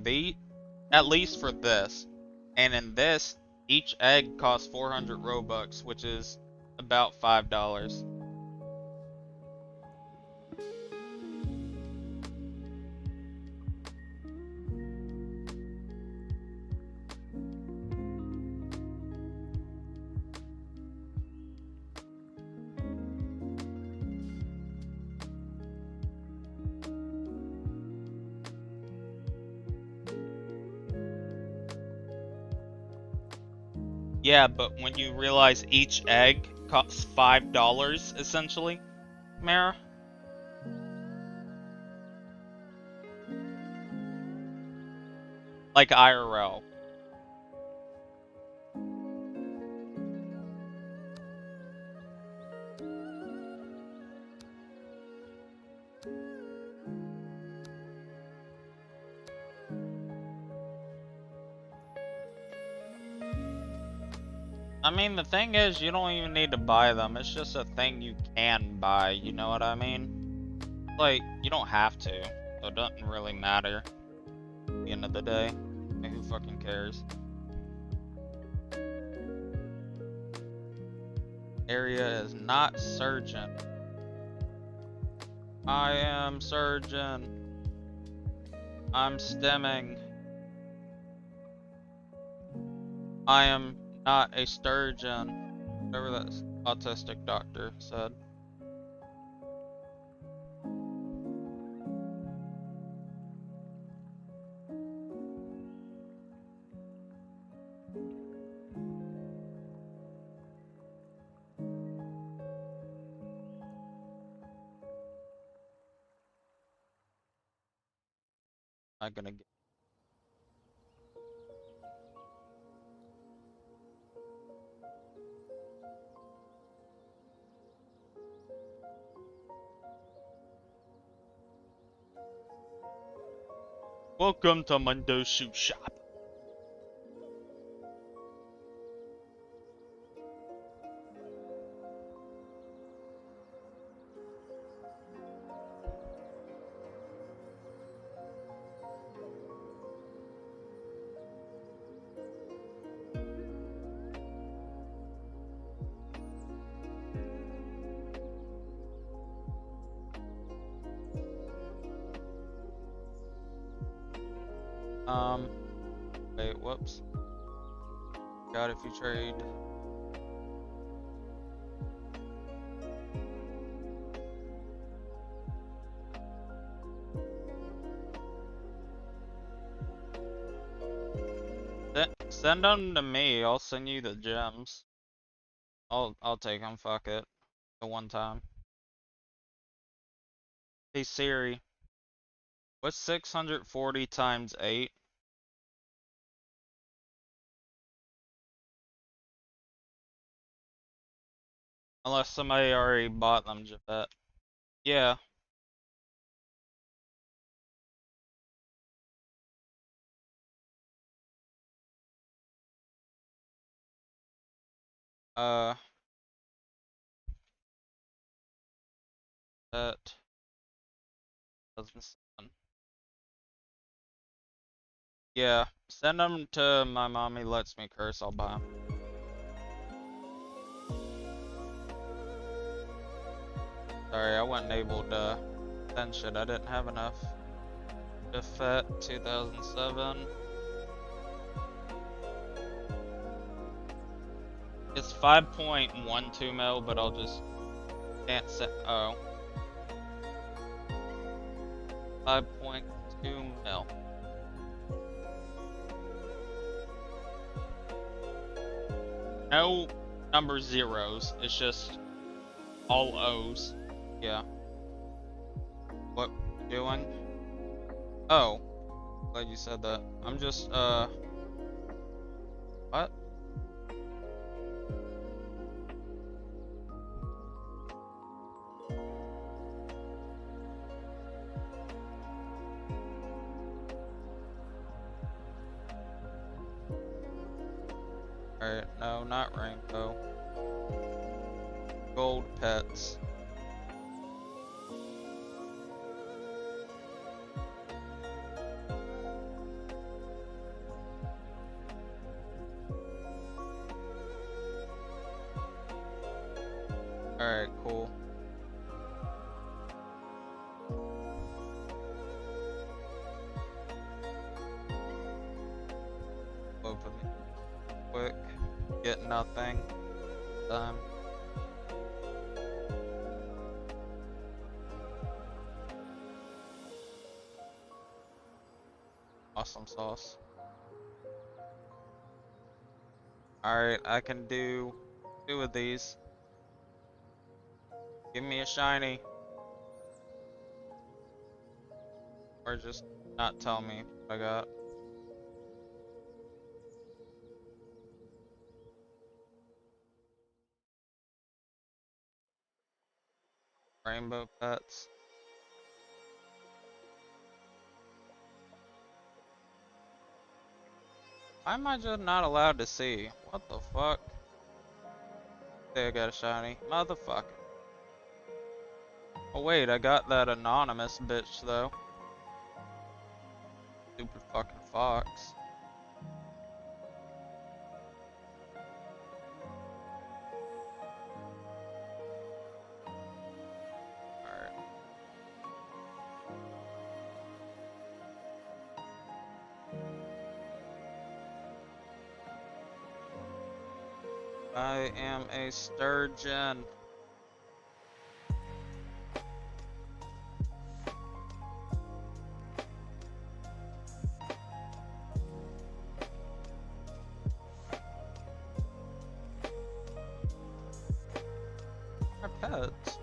at least for this, and in this, each egg costs 400 Robux, which is about $5. Yeah, but when you realize each egg costs $5, essentially, Mara, like IRL. I mean, the thing is, you don't even need to buy them. It's just a thing you can buy, you know what I mean? Like, you don't have to, so it doesn't really matter at the end of the day. Like, who fucking cares? Area is not surgeon. I am surgeon. I'm stemming. I am not a sturgeon. Whatever that autistic doctor said. I'm gonna get. Welcome to Mundo's Shoe Shop. Wait, whoops. God, if you trade. Send them to me. I'll send you the gems. I'll take them. Fuck it. The one time. Hey Siri, what's 640 times 8? Unless somebody already bought them, Javette. Yeah. That 2007. Yeah, send them to my mommy lets me curse, I'll buy them. Sorry, I wasn't able to send shit, I didn't have enough. Defet 2007. It's 5.12 mil, but I'll just can't set. Oh. 5.2 mil. No number zeros, it's just all O's. Yeah. What you doing? Oh. Glad you said that. I'm just, what? Alright, no, not rainbow. Gold pets. Alright, cool. Open quick. Get nothing. Time. Awesome sauce. Alright, I can do 2 of these. Give me a shiny. Or just not tell me what I got. Rainbow pets. Why am I just not allowed to see? What the fuck? Say I got a shiny. Motherfucker. Oh wait, I got that anonymous bitch though. Stupid fucking fox. Alright. I am a sturgeon. Our pets.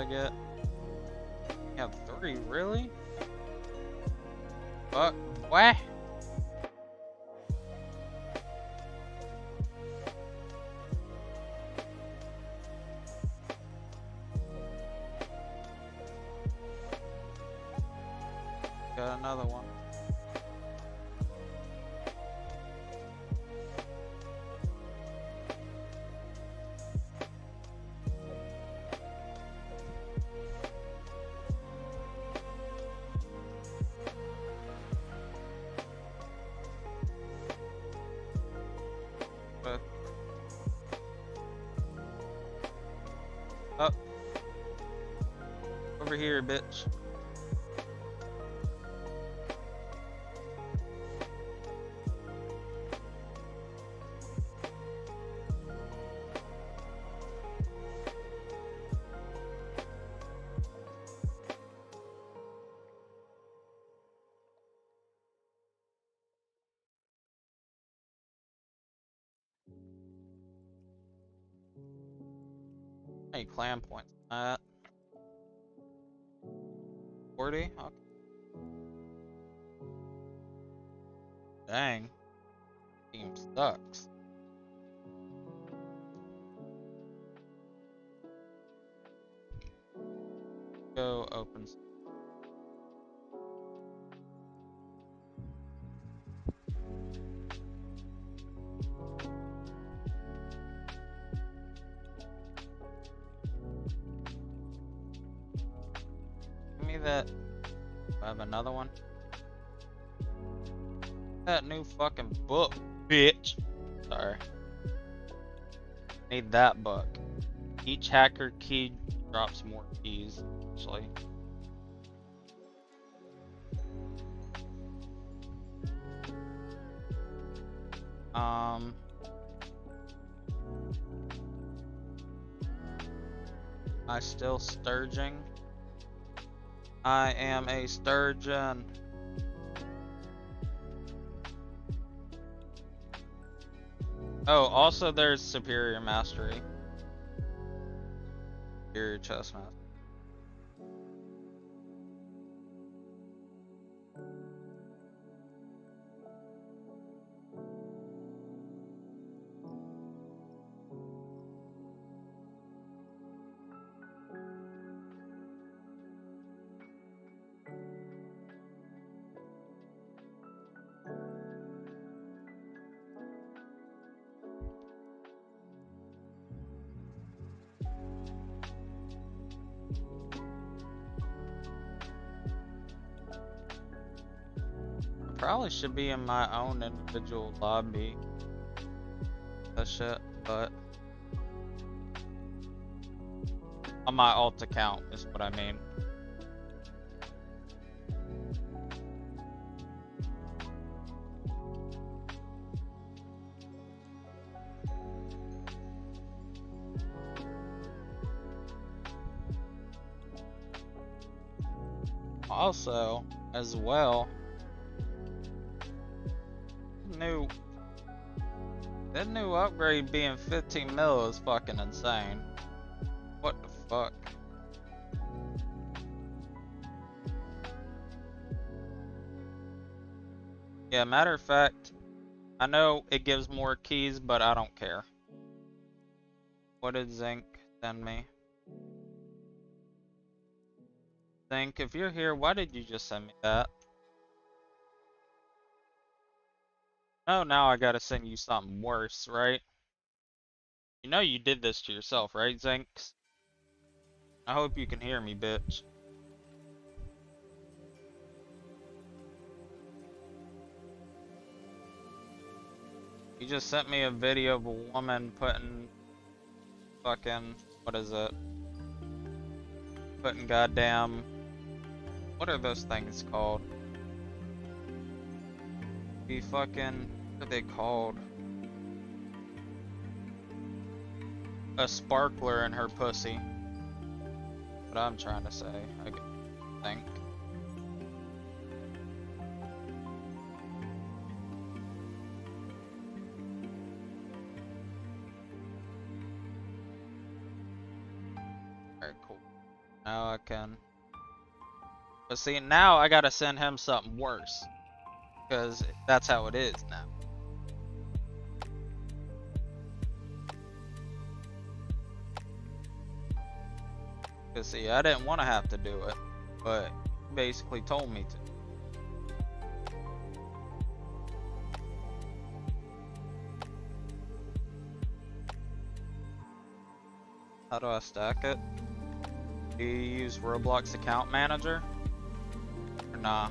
get? You have 3, really? Fuck. What? Got another one. Up. Over here, bitch. How many clan points? 40? Okay. Dang. Team sucks. Go open. Give me that. Do I have another one? That new fucking book, bitch. Sorry. Need that book. Each hacker key drops more keys, actually. I still sturging. I am a sturgeon. Oh, also there's superior mastery. Superior chestnut. Probably should be in my own individual lobby. That shit, but on my alt account is what I mean. Also, as well, that new upgrade being 15 mil is fucking insane. What the fuck? Yeah, matter of fact, I know it gives more keys, but I don't care. What did Zinc send me? Zinc, if you're here, why did you just send me that? Oh, now I gotta send you something worse, right? You know you did this to yourself, right, Zinks? I hope you can hear me, bitch. You just sent me a video of a woman putting fucking, what is it? Putting goddamn, what are those things called? Be fucking, what are they called? A sparkler in her pussy. What I'm trying to say, I think. Alright, cool. Now I can. But see, now I gotta send him something worse. Because that's how it is now. Because see, I didn't want to have to do it. But he basically told me to. How do I stack it? Do you use Roblox account manager? Or nah?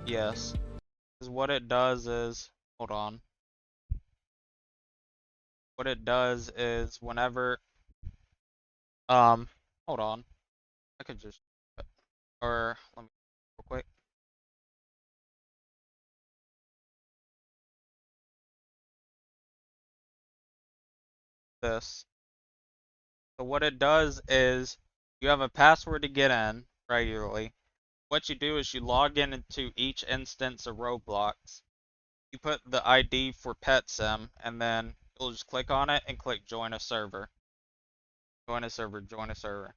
Yes. Because what it does is, hold on. What it does is whenever, hold on. I could just, or let me, real quick. This. So what it does is you have a password to get in regularly. What you do is you log in into each instance of Roblox. You put the ID for PetSim, and then you'll just click on it and click join a server. Join a server, join a server.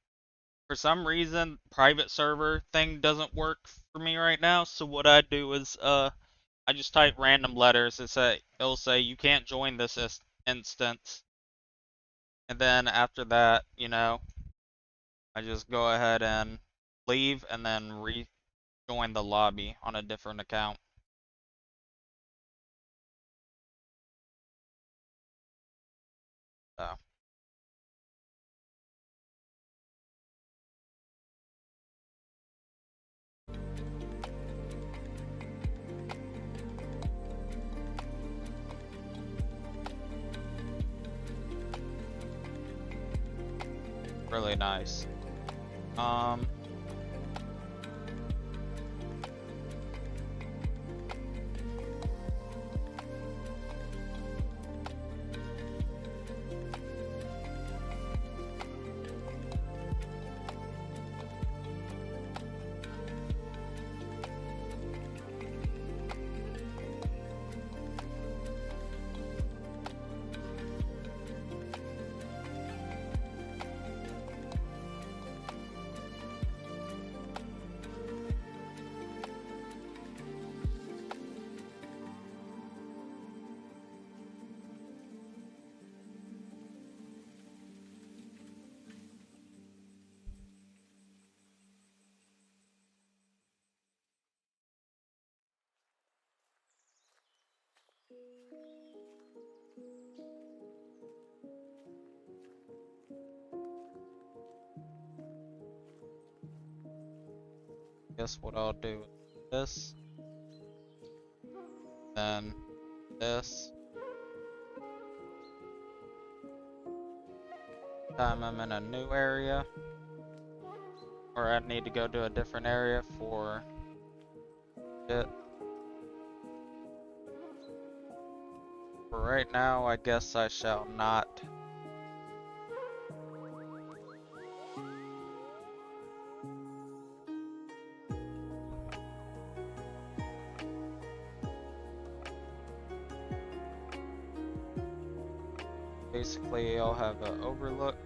For some reason, private server thing doesn't work for me right now, so what I do is I just type random letters. It'll say you can't join this instance. And then after that, you know, I just go ahead and leave and then rejoin the lobby on a different account. So. Really nice. Guess what I'll do is this, then this. Time I'm in a new area, or I need to go to a different area for it. For right now, I guess I shall not. Basically, I'll have an overlook.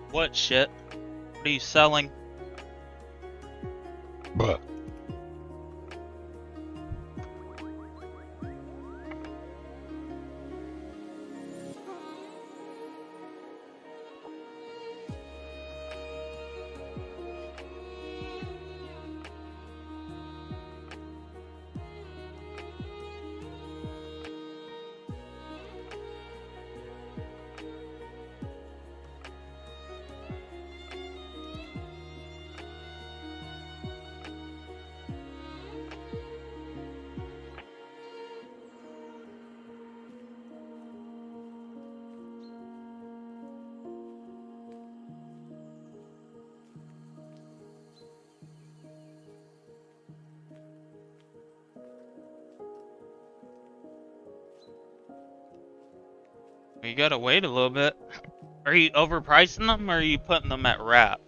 What shit? What are you selling? But. You gotta wait a little bit. Are you overpricing them or are you putting them at wrap?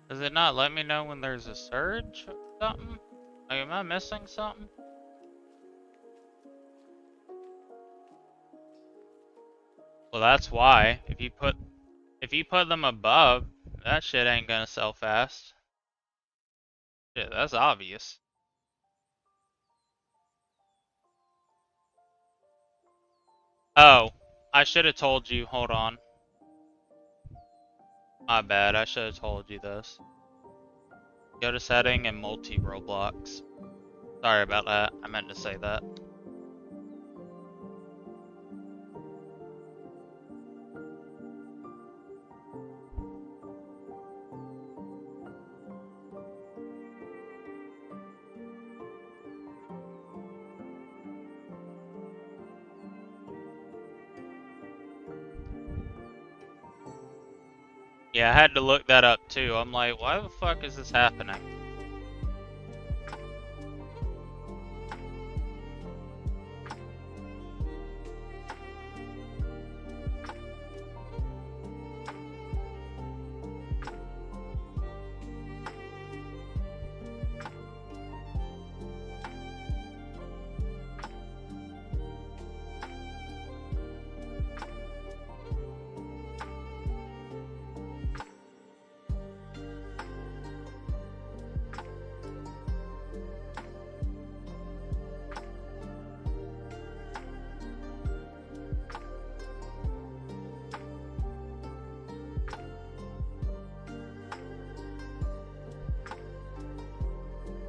Does it not let me know when there's a surge or something? Like, am I missing something? Well, that's why. If you put them above, that shit ain't gonna sell fast. Shit, that's obvious. Oh, I should have told you. Hold on. My bad. I should have told you this. Go to setting and multi Roblox. Sorry about that. I meant to say that. Yeah, I had to look that up too. I'm like, why the fuck is this happening?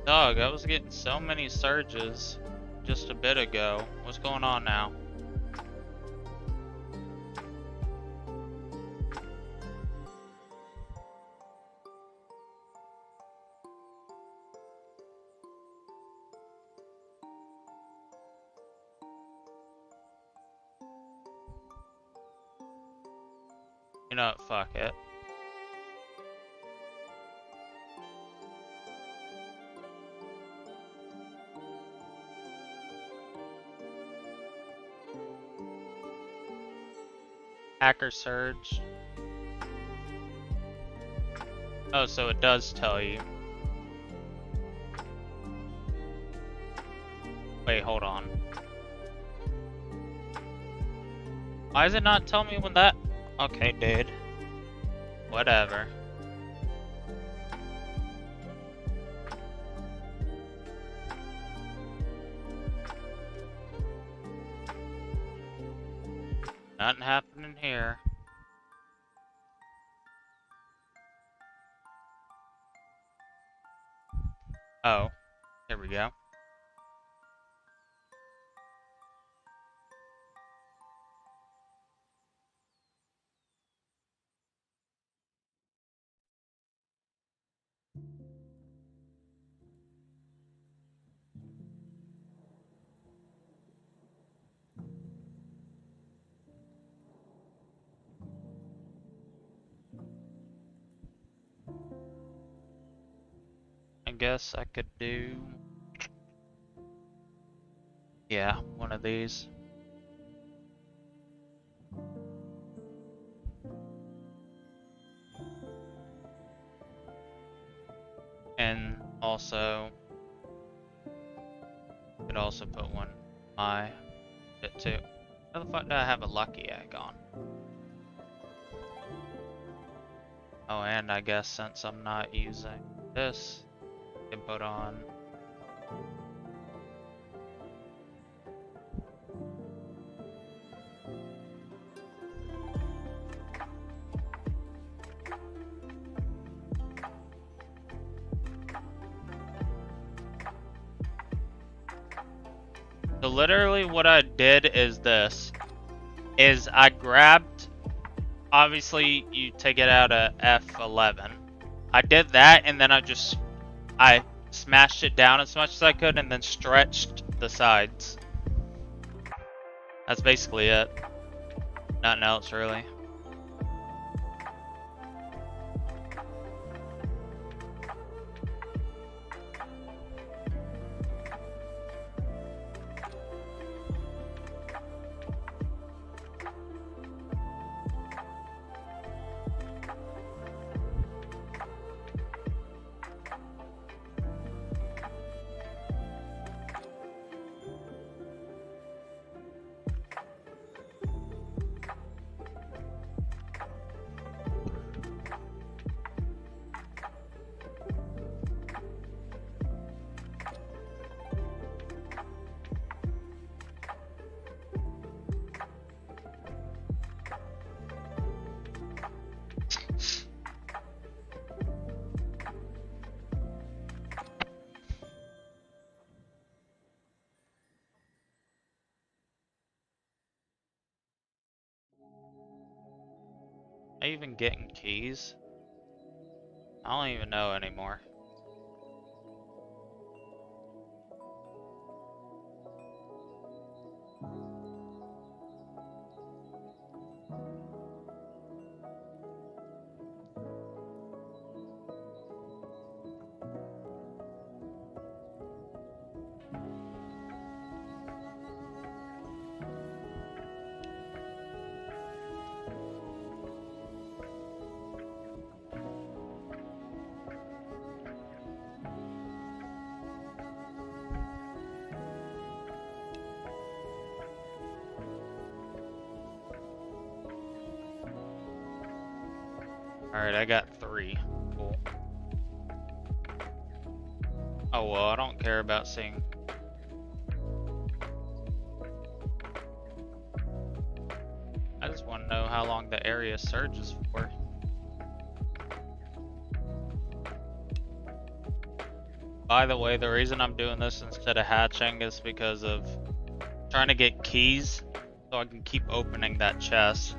Dog, I was getting so many surges just a bit ago. What's going on now? You know what, fuck it. Hacker surge. Oh, so it does tell you. Wait, hold on. Why does it not tell me when that... Okay, dude. Whatever. Nothing happening here. Oh, here we go. I guess I could do... Yeah, one of these. And also, could also put one in my bit too. How the fuck do I have a lucky egg on? Oh, and I guess since I'm not using this, I can put on. So literally what I did is this, is I grabbed, obviously you take it out of F11. I did that and then I smashed it down as much as I could and then stretched the sides. That's basically it. Nothing else really. Am I even getting keys? I don't even know anymore. Alright, I got 3. Cool. Oh well, I don't care about seeing. I just want to know how long the area surges for. By the way, the reason I'm doing this instead of hatching is because of trying to get keys so I can keep opening that chest.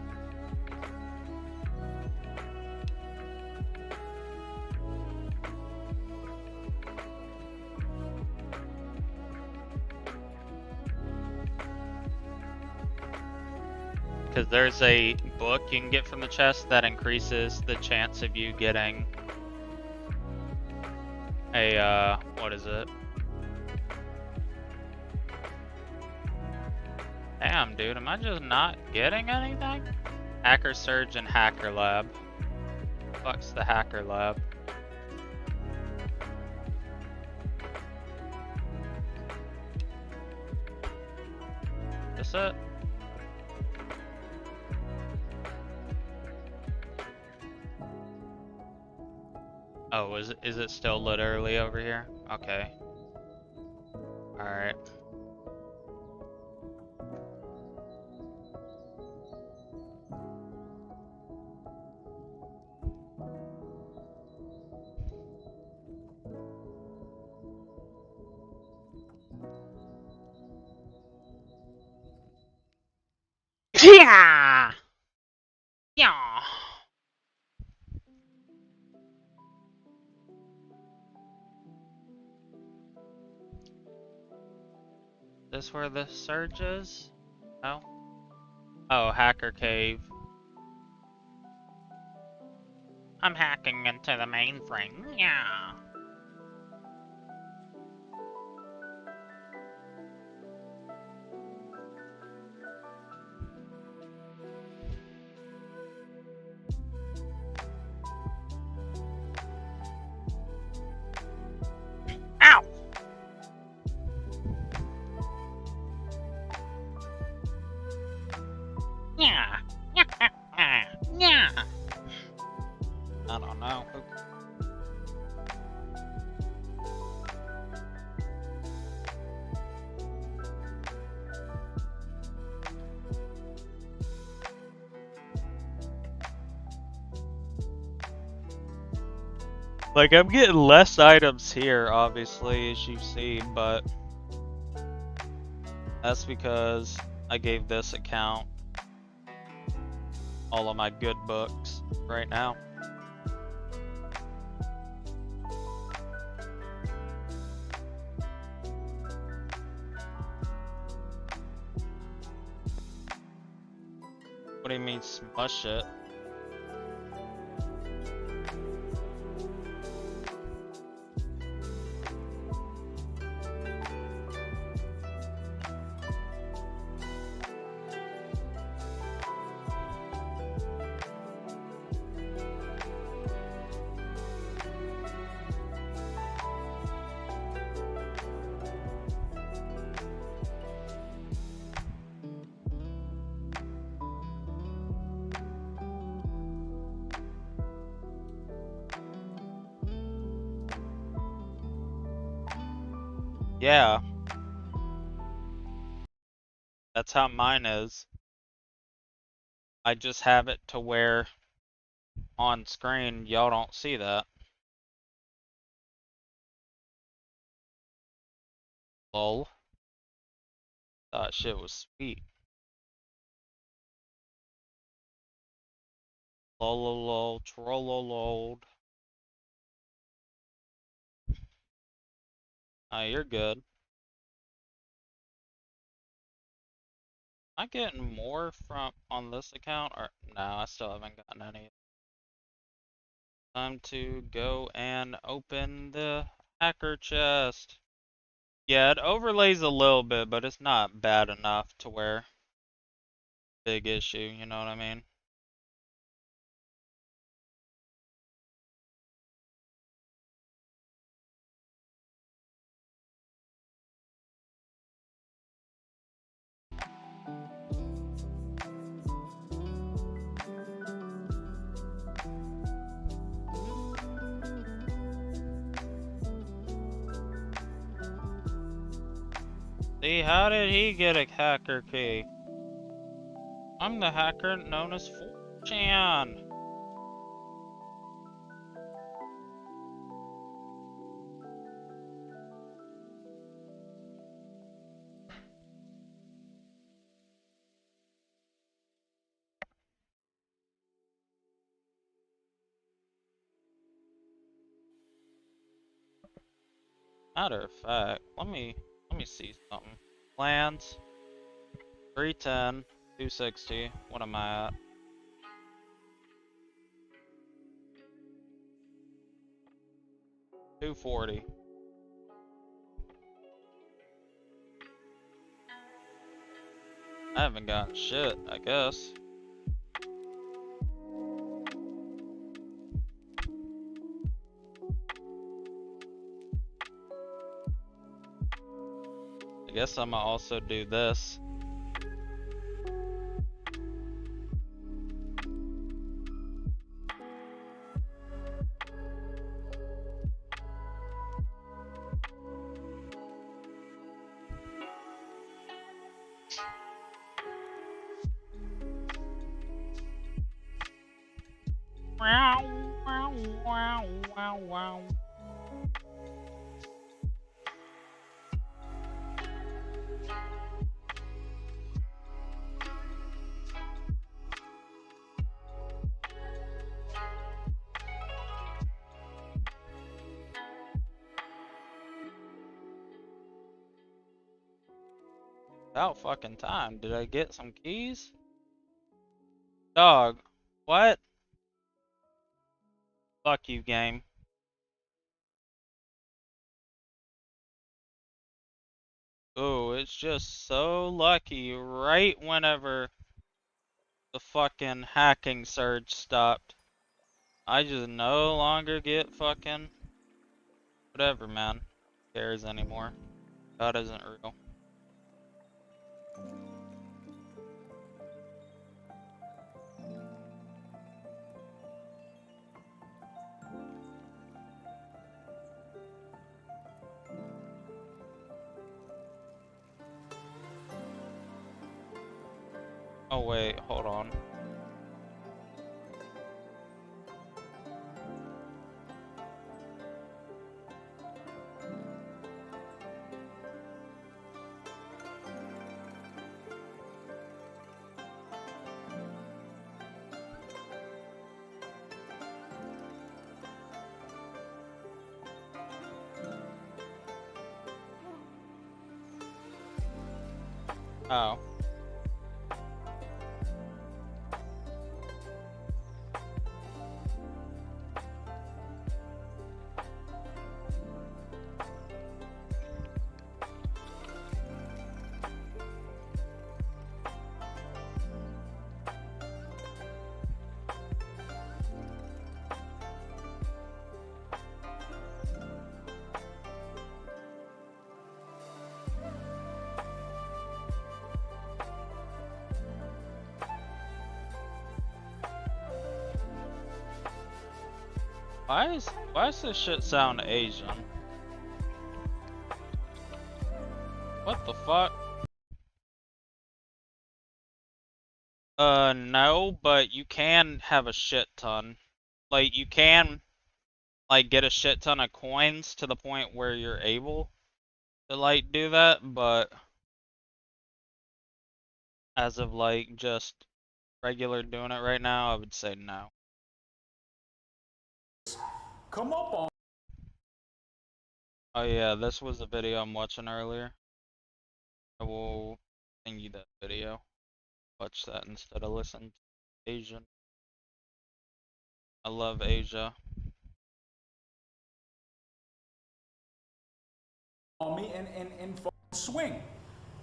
Because there's a book you can get from the chest that increases the chance of you getting a, what is it? Damn, dude, am I just not getting anything? Hacker Surge and Hacker Lab. Fuck's the Hacker Lab? This it? Oh, is it still literally over here? Okay. Alright. Yeah. Yeah. This where the surge is? No? Oh, Hacker Cave. I'm hacking into the mainframe. Yeah. account. Like, I'm getting less items here, obviously, as you see, but that's because I gave this account all of my good books right now. What do you mean smush it? Yeah. That's how mine is. I just have it to where on screen y'all don't see that. Lol. Thought shit was sweet. Lol, trollolol. You're good. Am I getting more from on this account or no? I still haven't gotten any. Time to go and open the hacker chest. Yeah, it overlays a little bit, but it's not bad enough to where big issue, you know what I mean? See, how did he get a hacker key? I'm the hacker known as 4chan. Matter of fact, let me see something. Plans 310, 260. What am I at? 240. I haven't gotten shit, I guess. I guess I'm gonna also do this. Wow, wow, wow, wow, wow. About fucking time. Did I get some keys? Dog. What? Fuck you, game. Oh, it's just so lucky right whenever the fucking hacking surge stopped. I just no longer get fucking whatever, man. Who cares anymore? God isn't real. wait, hold on. Oh. Why does this shit sound Asian? What the fuck? No, but you can have a shit ton. Like, you can, like, get a shit ton of coins to the point where you're able to, like, do that, but as of, like, just regular doing it right now, I would say no. Come up on. Oh yeah, this was the video I'm watching earlier. I will send you that video. Watch that instead of listen to Asian. I love Asia. On me and swing.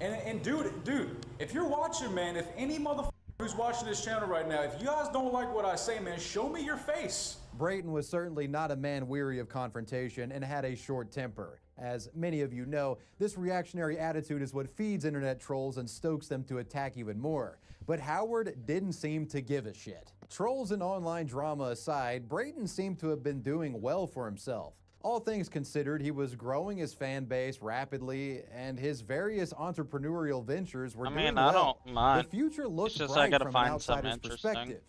And dude, if you're watching, man, if any motherfucker who's watching this channel right now, if you guys don't like what I say, man, show me your face. Brayton was certainly not a man weary of confrontation and had a short temper. As many of you know, this reactionary attitude is what feeds internet trolls and stokes them to attack even more. But Howard didn't seem to give a shit. Trolls and online drama aside, Brayton seemed to have been doing well for himself. All things considered, he was growing his fan base rapidly, and his various entrepreneurial ventures were doing well. I don't mind. The future looked It's just bright I gotta from an find something outsider's interesting. perspective.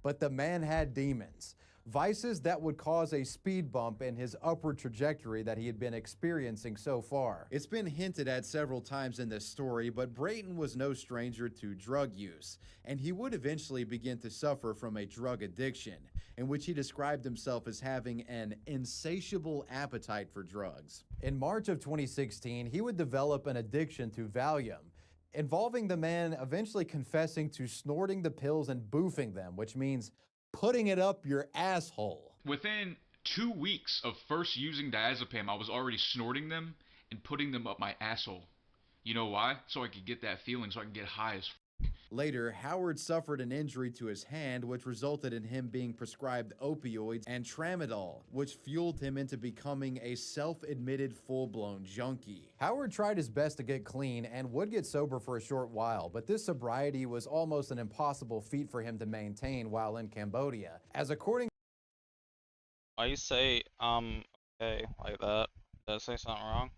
But the man had demons. Vices that would cause a speed bump in his upward trajectory that he had been experiencing so far. It's been hinted at several times in this story, but Brayton was no stranger to drug use, and he would eventually begin to suffer from a drug addiction, in which he described himself as having an insatiable appetite for drugs. In March of 2016, he would develop an addiction to Valium, involving the man eventually confessing to snorting the pills and boofing them, which means putting it up your asshole. Within 2 weeks of first using diazepam, I was already snorting them and putting them up my asshole. You know why? So I could get that feeling, so I could get high as f***. Later, Howard suffered an injury to his hand, which resulted in him being prescribed opioids and tramadol, which fueled him into becoming a self-admitted full-blown junkie. Howard tried his best to get clean and would get sober for a short while, but this sobriety was almost an impossible feat for him to maintain while in Cambodia, as according Why you say, okay, like that? Did I say something wrong?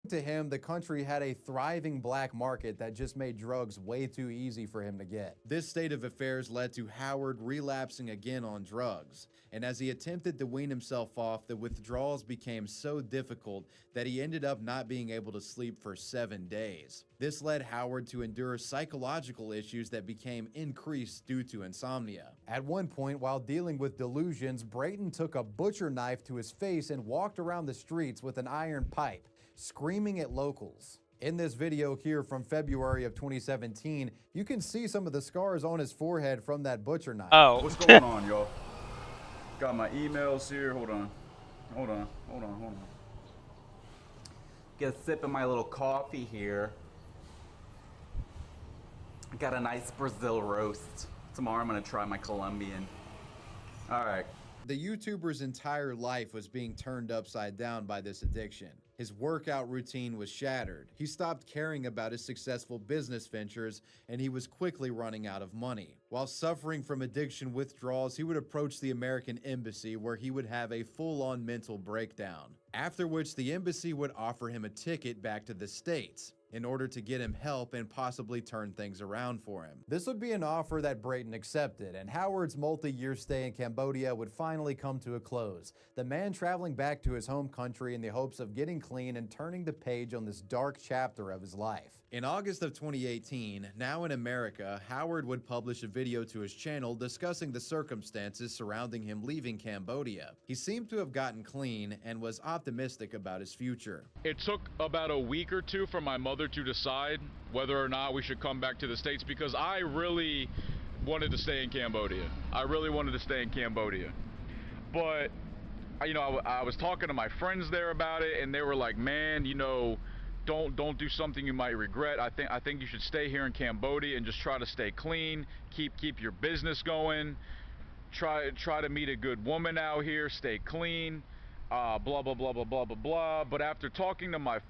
to him, the country had a thriving black market that just made drugs way too easy for him to get. This state of affairs led to Howard relapsing again on drugs, and as he attempted to wean himself off, the withdrawals became so difficult that he ended up not being able to sleep for 7 days. This led Howard to endure psychological issues that became increased due to insomnia. At one point, while dealing with delusions, Brayton took a butcher knife to his face and walked around the streets with an iron pipe, screaming at locals. In this video here from February of 2017, you can see some of the scars on his forehead from that butcher knife. Oh. What's going on, y'all? Got my emails here. Hold on. Get a sip of my little coffee here. I got a nice Brazil roast. Tomorrow I'm gonna try my Colombian. All right. The YouTuber's entire life was being turned upside down by this addiction. His workout routine was shattered. He stopped caring about his successful business ventures, and he was quickly running out of money. While suffering from addiction withdrawals, he would approach the American embassy where he would have a full-on mental breakdown, after which the embassy would offer him a ticket back to the States. in order to get him help and possibly turn things around for him. This would be an offer that Brayton accepted, and Howard's multi-year stay in Cambodia would finally come to a close. The man traveling back to his home country in the hopes of getting clean and turning the page on this dark chapter of his life. In August of 2018, now in America, Howard would publish a video to his channel discussing the circumstances surrounding him leaving Cambodia. He seemed to have gotten clean and was optimistic about his future. It took about a week or two for my mother to decide whether or not we should come back to the States, because I really wanted to stay in Cambodia. I really wanted to stay in Cambodia. But, you know, I was talking to my friends there about it, and they were like, man, you know, don't do something you might regret. I think you should stay here in Cambodia and just try to stay clean, keep your business going, try to meet a good woman out here, stay clean, blah blah blah blah blah blah blah. But after talking to my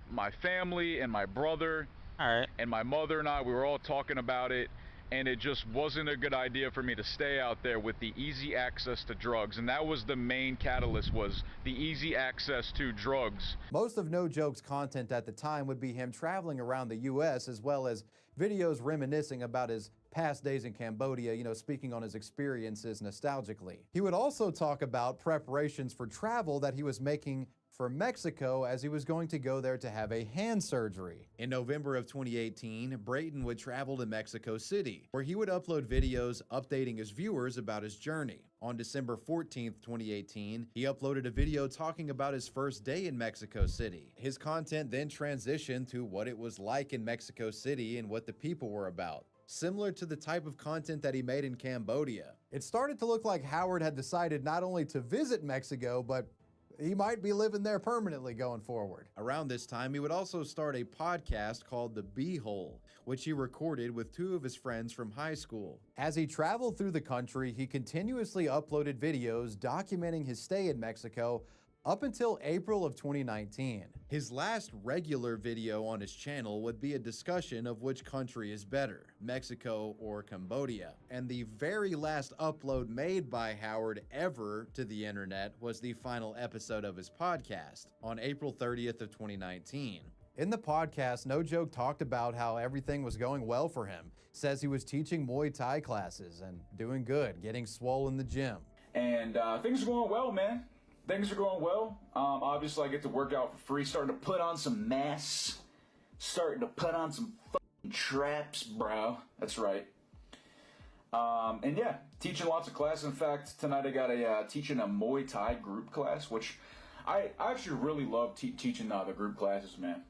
family and my brother, and my mother and I, we were all talking about it, and it just wasn't a good idea for me to stay out there with the easy access to drugs. And that was the main catalyst, was the easy access to drugs. Most of No Joke's content at the time would be him traveling around the US, as well as videos reminiscing about his past days in Cambodia, you know, speaking on his experiences nostalgically. He would also talk about preparations for travel that he was making for Mexico, as he was going to go there to have a hand surgery. In November of 2018, Brayton would travel to Mexico City, where he would upload videos updating his viewers about his journey. On December 14th, 2018, he uploaded a video talking about his first day in Mexico City. His content then transitioned to what it was like in Mexico City and what the people were about, similar to the type of content that he made in Cambodia. It started to look like Howard had decided not only to visit Mexico, but he might be living there permanently going forward. Around this time, he would also start a podcast called The B-Hole, which he recorded with two of his friends from high school. As he traveled through the country, he continuously uploaded videos documenting his stay in Mexico up until April of 2019. His last regular video on his channel would be a discussion of which country is better, Mexico or Cambodia. And the very last upload made by Howard ever to the internet was the final episode of his podcast on April 30th of 2019. In the podcast, No Joke talked about how everything was going well for him. Says he was teaching Muay Thai classes and doing good, getting swole in the gym. And things are going well, man. Things are going well. Obviously, I get to work out for free, starting to put on some mass, starting to put on some fucking traps, bro. That's right. And yeah, teaching lots of classes. In fact, tonight I got teaching a Muay Thai group class, which I actually really love teaching the group classes, man.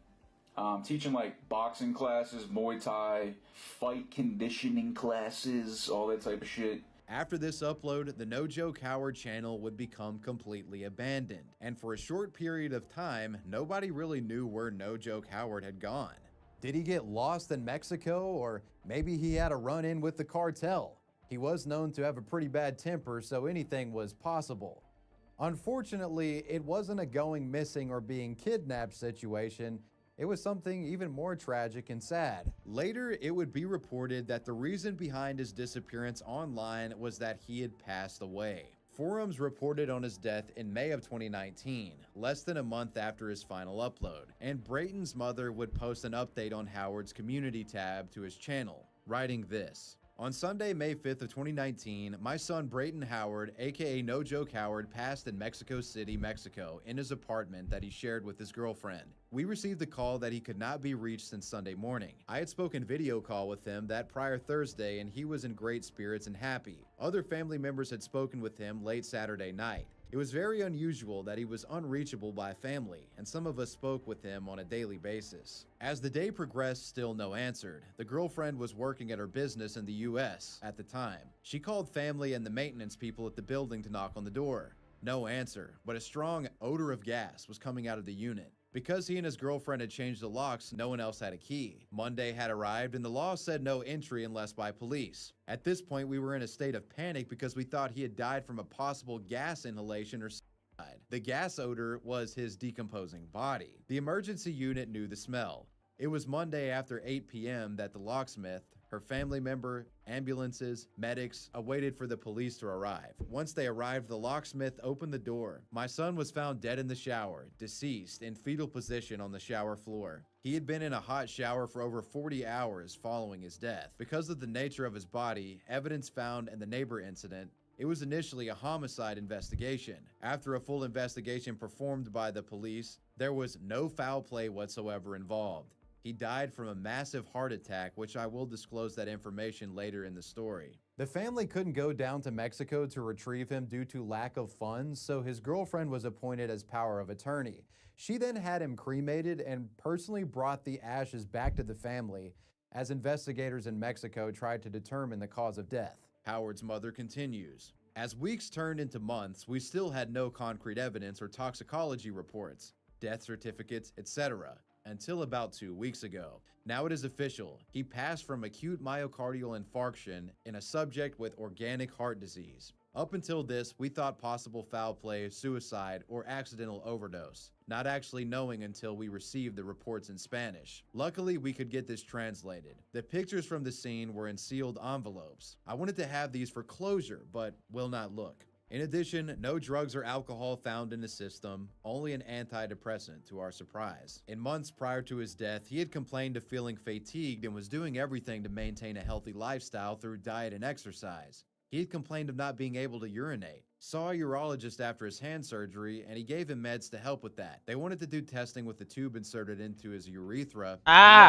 Teaching like boxing classes, Muay Thai, fight conditioning classes, all that type of shit. After this upload, the No Joke Howard channel would become completely abandoned, and for a short period of time, nobody really knew where No Joke Howard had gone. Did he get lost in Mexico, or maybe he had a run-in with the cartel? He was known to have a pretty bad temper, so anything was possible. Unfortunately, it wasn't a going missing or being kidnapped situation. It was something even more tragic and sad. Later, it would be reported that the reason behind his disappearance online was that he had passed away. Forums reported on his death in May of 2019, less than a month after his final upload, and Brayton's mother would post an update on Howard's community tab to his channel, writing this: "On Sunday, May 5th of 2019, my son Brayton Howard, aka No Joke Howard, passed in Mexico City, Mexico, in his apartment that he shared with his girlfriend. We received a call that he could not be reached since Sunday morning. I had spoken video call with him that prior Thursday, and he was in great spirits and happy. Other family members had spoken with him late Saturday night. It was very unusual that he was unreachable by family, and some of us spoke with him on a daily basis. As the day progressed, still no answered. The girlfriend was working at her business in the US at the time. She called family and the maintenance people at the building to knock on the door. No answer, but a strong odor of gas was coming out of the unit. Because he and his girlfriend had changed the locks, no one else had a key. Monday had arrived and the law said no entry unless by police. At this point, we were in a state of panic because we thought he had died from a possible gas inhalation or suicide. The gas odor was his decomposing body. The emergency unit knew the smell. It was Monday after 8 p.m. that the locksmith, Her family member, ambulances, medics awaited for the police to arrive. Once they arrived, the locksmith opened the door. My son was found dead in the shower, deceased, in fetal position on the shower floor. He had been in a hot shower for over 40 hours following his death. Because of the nature of his body, evidence found in the neighbor incident, it was initially a homicide investigation. After a full investigation performed by the police, there was no foul play whatsoever involved. He died from a massive heart attack, which I will disclose that information later in the story. The family couldn't go down to Mexico to retrieve him due to lack of funds, so his girlfriend was appointed as power of attorney. She then had him cremated and personally brought the ashes back to the family as investigators in Mexico tried to determine the cause of death. Howard's mother continues. As weeks turned into months, we still had no concrete evidence or toxicology reports, death certificates, etc. until about 2 weeks ago. Now it is official. He passed from acute myocardial infarction in a subject with organic heart disease. Up until this, we thought possible foul play, suicide, or accidental overdose, not actually knowing until we received the reports in Spanish. Luckily, we could get this translated. The pictures from the scene were in sealed envelopes. I wanted to have these for closure, but will not look. In addition, no drugs or alcohol found in the system, only an antidepressant to our surprise. In months prior to his death, he had complained of feeling fatigued and was doing everything to maintain a healthy lifestyle through diet and exercise. He had complained of not being able to urinate. Saw a urologist after his hand surgery, and he gave him meds to help with that. They wanted to do testing with the tube inserted into his urethra,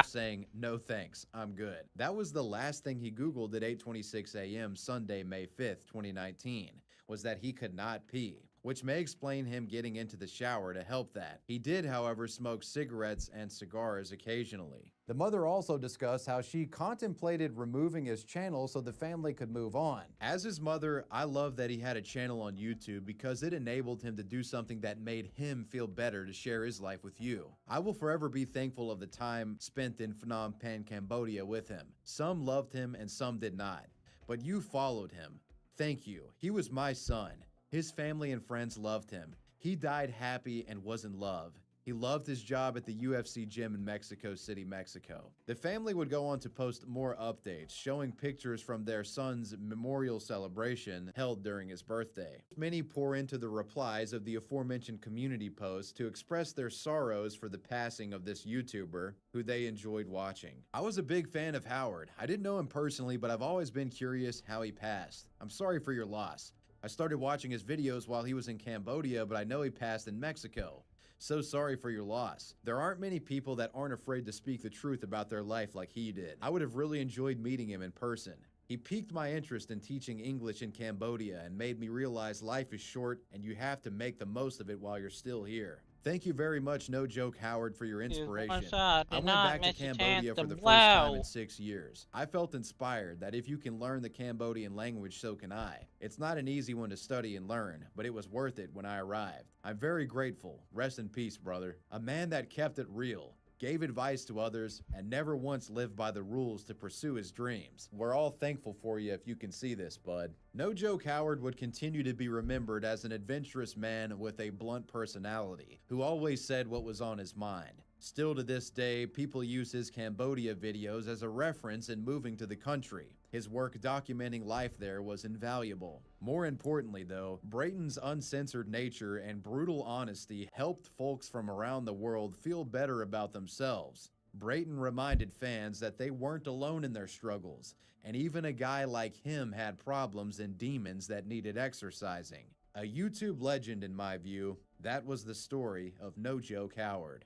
saying, "No thanks, I'm good." That was the last thing he Googled at 8:26 a.m. Sunday, May 5th, 2019, was that he could not pee, which may explain him getting into the shower to help that. He did, however, smoke cigarettes and cigars occasionally. The mother also discussed how she contemplated removing his channel so the family could move on. As his mother, I love that he had a channel on YouTube because it enabled him to do something that made him feel better to share his life with you. I will forever be thankful of the time spent in Phnom Penh, Cambodia with him. Some loved him and some did not, but you followed him. Thank you. He was my son. His family and friends loved him. He died happy and was in love. He loved his job at the UFC gym in Mexico City, Mexico. The family would go on to post more updates, showing pictures from their son's memorial celebration held during his birthday. Many pour into the replies of the aforementioned community posts to express their sorrows for the passing of this YouTuber, who they enjoyed watching. I was a big fan of Howard. I didn't know him personally, but I've always been curious how he passed. I'm sorry for your loss. I started watching his videos while he was in Cambodia, but I know he passed in Mexico. So sorry for your loss. There aren't many people that aren't afraid to speak the truth about their life like he did. I would have really enjoyed meeting him in person. He piqued my interest in teaching English in Cambodia and made me realize life is short and you have to make the most of it while you're still here. Thank you very much, No Joke Howard, for your inspiration. I went back to Cambodia for the first time in 6 years. I felt inspired that if you can learn the Cambodian language, so can I. It's not an easy one to study and learn, but it was worth it when I arrived. I'm very grateful. Rest in peace, brother. A man that kept it real, gave advice to others, and never once lived by the rules to pursue his dreams. We're all thankful for you if you can see this, bud. No Joke Howard would continue to be remembered as an adventurous man with a blunt personality, who always said what was on his mind. Still to this day, people use his Cambodia videos as a reference in moving to the country. His work documenting life there was invaluable. More importantly though, Brayton's uncensored nature and brutal honesty helped folks from around the world feel better about themselves. Brayton reminded fans that they weren't alone in their struggles, and even a guy like him had problems and demons that needed exorcising. A YouTube legend in my view. That was the story of No Joke Howard.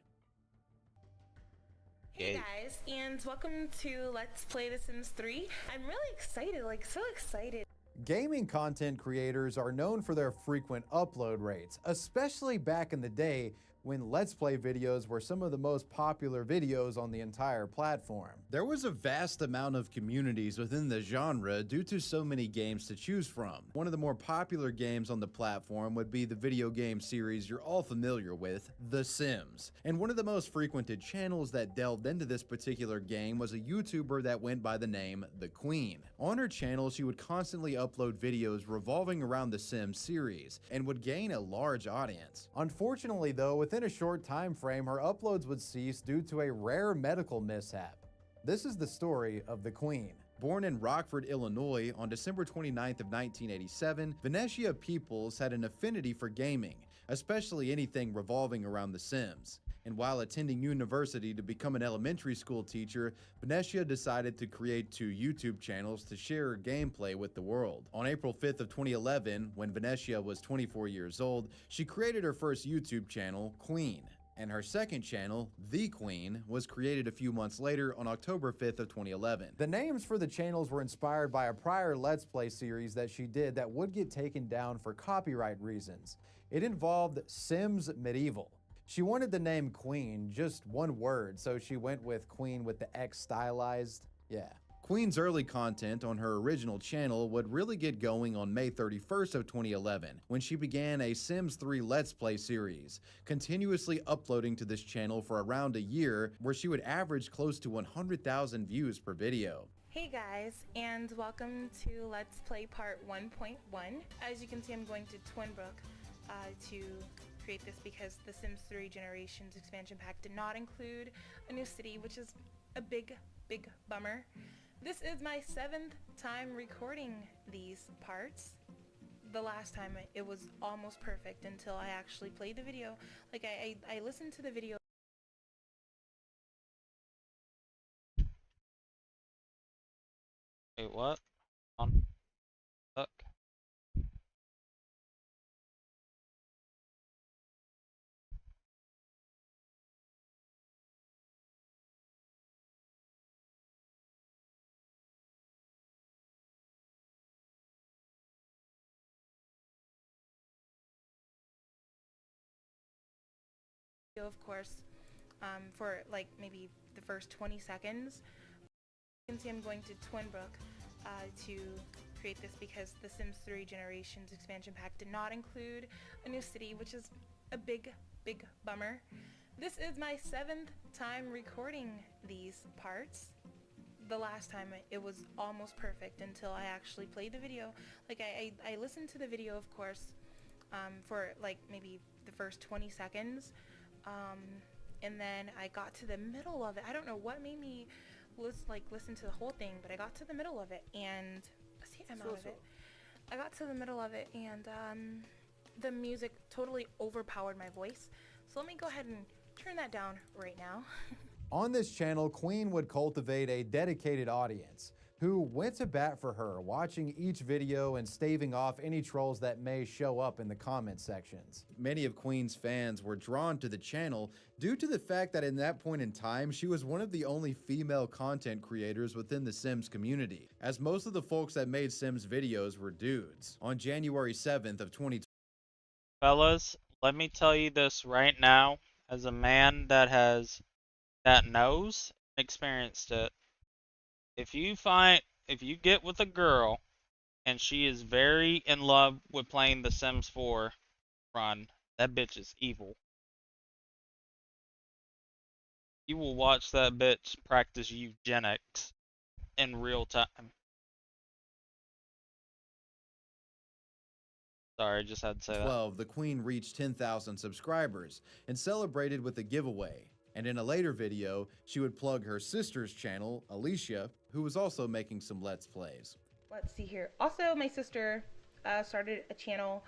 Hey guys, and welcome to Let's Play The Sims 3. I'm really excited, like so excited. Gaming content creators are known for their frequent upload rates, especially back in the day when Let's Play videos were some of the most popular videos on the entire platform. There was a vast amount of communities within the genre due to so many games to choose from. One of the more popular games on the platform would be the video game series you're all familiar with, The Sims. And one of the most frequented channels that delved into this particular game was a YouTuber that went by the name The Queen. On her channel, she would constantly upload videos revolving around the Sims series and would gain a large audience. Unfortunately though, within a short time frame, her uploads would cease due to a rare medical mishap. This is the story of The Queen. Born in Rockford, Illinois on December 29th of 1987, Venetia Peoples had an affinity for gaming, especially anything revolving around The Sims. And while attending university to become an elementary school teacher, Venetia decided to create 2 YouTube channels to share her gameplay with the world. On April 5th of 2011, when Venetia was 24 years old, she created her first YouTube channel, Queen. And her second channel, The Queen, was created a few months later on October 5th of 2011. The names for the channels were inspired by a prior Let's Play series that she did that would get taken down for copyright reasons. It involved Sims Medieval. She wanted the name Queen, just one word, so she went with Queen with the X stylized. Yeah. Queen's early content on her original channel would really get going on May 31st of 2011, when she began a Sims 3 Let's Play series, continuously uploading to this channel for around a year, where she would average close to 100,000 views per video. Hey guys, and welcome to Let's Play Part 1.1. As you can see, I'm going to Twinbrook to create this because the Sims 3 Generations expansion pack did not include a new city, which is a big bummer. This is my 7th time recording these parts. The last time it was almost perfect until I actually played the video. Like I listened to the video. Wait, what? On. Look. Of course, for like maybe the first 20 seconds. You can see I'm going to Twinbrook to create this because the Sims 3 Generations expansion pack did not include a new city, which is a big bummer. This is my 7th time recording these parts. The last time it was almost perfect until I actually played the video. Like I listened to the video, of course, for like maybe the first 20 seconds. And then I got to the middle of it. I don't know what made me listen to the whole thing, but I got to the middle of it, and see, I'm out of it. I got to the middle of it, and the music totally overpowered my voice. So let me go ahead and turn that down right now. On this channel, Queen would cultivate a dedicated audience who went to bat for her, watching each video and staving off any trolls that may show up in the comment sections. Many of Queen's fans were drawn to the channel due to the fact that in that point in time, she was one of the only female content creators within the Sims community, as most of the folks that made Sims videos were dudes. On January 7th of 2020, Fellas, let me tell you this right now, as a man that knows and experienced it. If you get with a girl and she is very in love with playing The Sims 4 run, that bitch is evil. You will watch that bitch practice eugenics in real time. Sorry, I just had to say that. 12, the Queen reached 10,000 subscribers and celebrated with a giveaway. And in a later video, she would plug her sister's channel, Alicia, who was also making some Let's Plays. Let's see here. Also, my sister started a channel.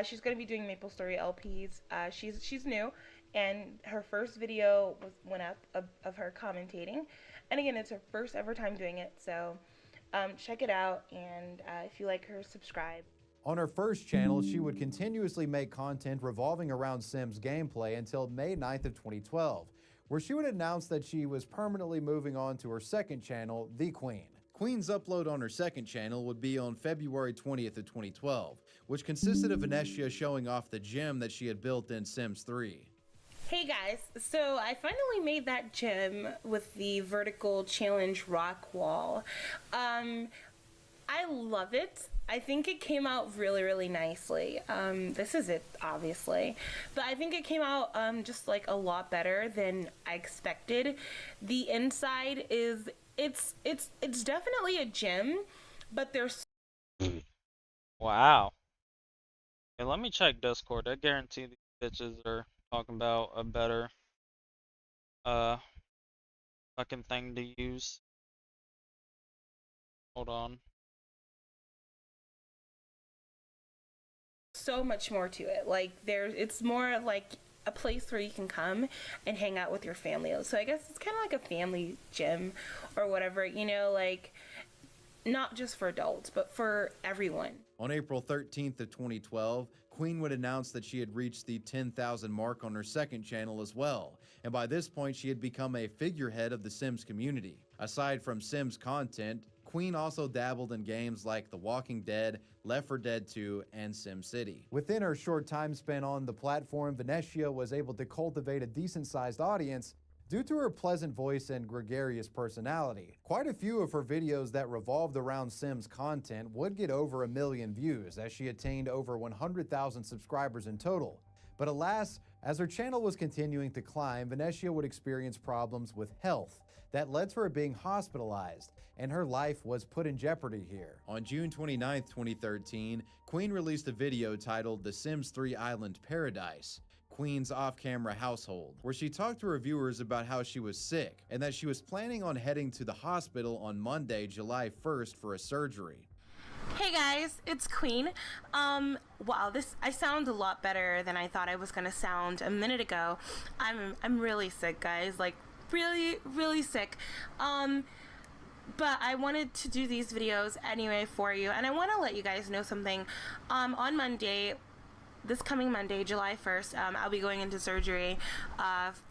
She's going to be doing MapleStory LPs. She's new, and her first video went up of her commentating. And again, it's her first ever time doing it, so check it out, and if you like her, subscribe. On her first channel, she would continuously make content revolving around Sims gameplay until May 9th of 2012, where she would announce that she was permanently moving on to her second channel, The Queen. Queen's upload on her second channel would be on February 20th of 2012, which consisted of Venetia showing off the gym that she had built in Sims 3. Hey guys, so I finally made that gym with the vertical challenge rock wall. I love it. I think it came out really nicely. This is it, obviously, but I think it came out just like a lot better than I expected. The inside is it's definitely a gym, but there's Wow. Hey, let me check Discord. I guarantee these bitches are talking about a better fucking thing to use. Hold on. So much more to it. Like it's more like a place where you can come and hang out with your family. So I guess it's kind of like a family gym or whatever, you know, like not just for adults, but for everyone. On April 13th of 2012, Queen would announce that she had reached the 10,000 mark on her second channel as well, and by this point she had become a figurehead of the Sims community. Aside from Sims content, Queen also dabbled in games like The Walking Dead, Left 4 Dead 2, and SimCity. Within her short time spent on the platform, Venetia was able to cultivate a decent-sized audience due to her pleasant voice and gregarious personality. Quite a few of her videos that revolved around Sims content would get over 1 million views, as she attained over 100,000 subscribers in total. But alas, as her channel was continuing to climb, Venetia would experience problems with health that led to her being hospitalized, and her life was put in jeopardy here. On June 29, 2013, Queen released a video titled The Sims 3 Island Paradise, Queen's off-camera household, where she talked to her viewers about how she was sick and that she was planning on heading to the hospital on Monday, July 1st for a surgery. Hey guys, it's Queen. Wow, I sound a lot better than I thought I was gonna sound a minute ago. I'm really sick, guys, like really sick. But I wanted to do these videos anyway for you, and I want to let you guys know something. On Monday, this coming Monday, July 1st, I'll be going into surgery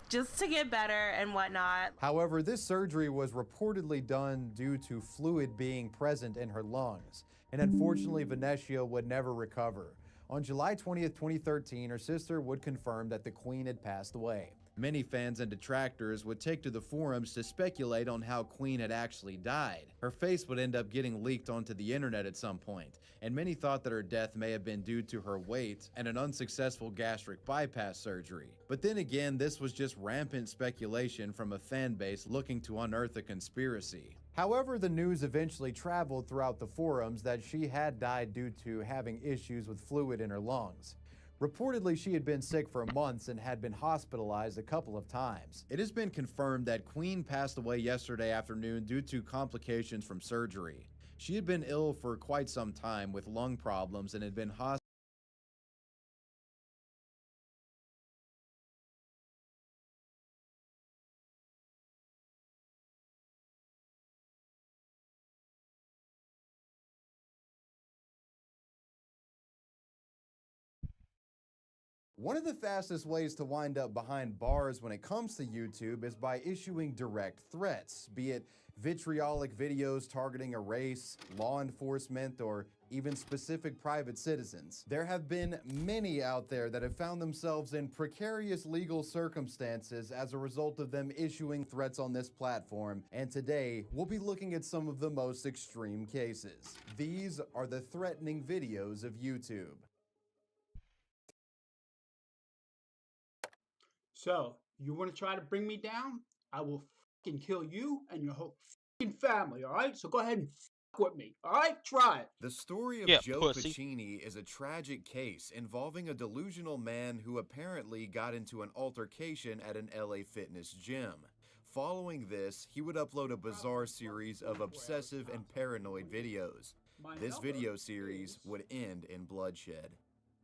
just to get better and whatnot. However, this surgery was reportedly done due to fluid being present in her lungs, and unfortunately, Venetia would never recover. On July 20th, 2013, her sister would confirm that the Queen had passed away. Many fans and detractors would take to the forums to speculate on how Queen had actually died. Her face would end up getting leaked onto the internet at some point, and many thought that her death may have been due to her weight and an unsuccessful gastric bypass surgery. But then again, this was just rampant speculation from a fan base looking to unearth a conspiracy. However, the news eventually traveled throughout the forums that she had died due to having issues with fluid in her lungs. Reportedly, she had been sick for months and had been hospitalized a couple of times. It has been confirmed that Queen passed away yesterday afternoon due to complications from surgery. She had been ill for quite some time with lung problems and had been hospitalized. One of the fastest ways to wind up behind bars when it comes to YouTube is by issuing direct threats, be it vitriolic videos targeting a race, law enforcement, or even specific private citizens. There have been many out there that have found themselves in precarious legal circumstances as a result of them issuing threats on this platform, and today we'll be looking at some of the most extreme cases. These are the threatening videos of YouTube. So, you want to try to bring me down? I will fucking kill you and your whole fucking family, alright? So go ahead and fuck with me, alright? Try it. The story of Yeah, Joe pussy. Pacini is a tragic case involving a delusional man who apparently got into an altercation at an LA fitness gym. Following this, he would upload a bizarre series of obsessive and paranoid videos. This video series would end in bloodshed.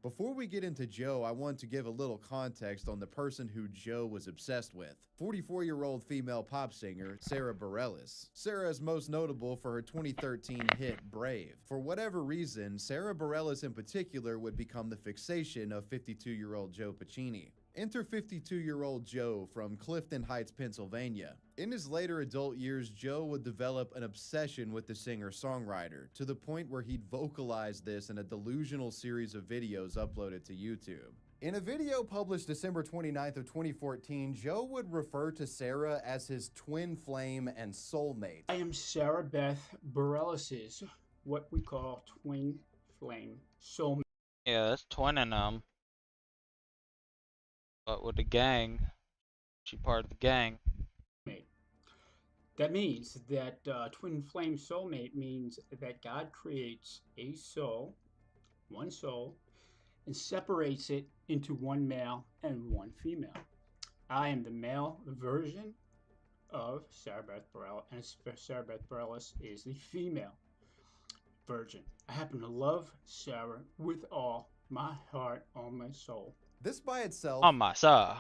Before we get into Joe, I want to give a little context on the person who Joe was obsessed with. 44-year-old female pop singer, Sarah Bareilles. Sarah is most notable for her 2013 hit, Brave. For whatever reason, Sarah Bareilles in particular would become the fixation of 52-year-old Joe Pacini. Enter 52-year-old Joe from Clifton Heights, Pennsylvania. In his later adult years, Joe would develop an obsession with the singer-songwriter, to the point where he'd vocalize this in a delusional series of videos uploaded to YouTube. In a video published December 29th of 2014, Joe would refer to Sarah as his twin flame and soulmate. I am Sarah Beth Bareilles', what we call twin flame soulmate. Yeah, that's twinning them. But with the gang, she part of the gang. That means that twin flame soulmate means that God creates a soul, one soul, and separates it into one male and one female. I am the male version of Sarah Beth Bareilles, and Sarah Beth Bareilles is the female virgin. I happen to love Sarah with all my heart, all my soul. This by itself On my side.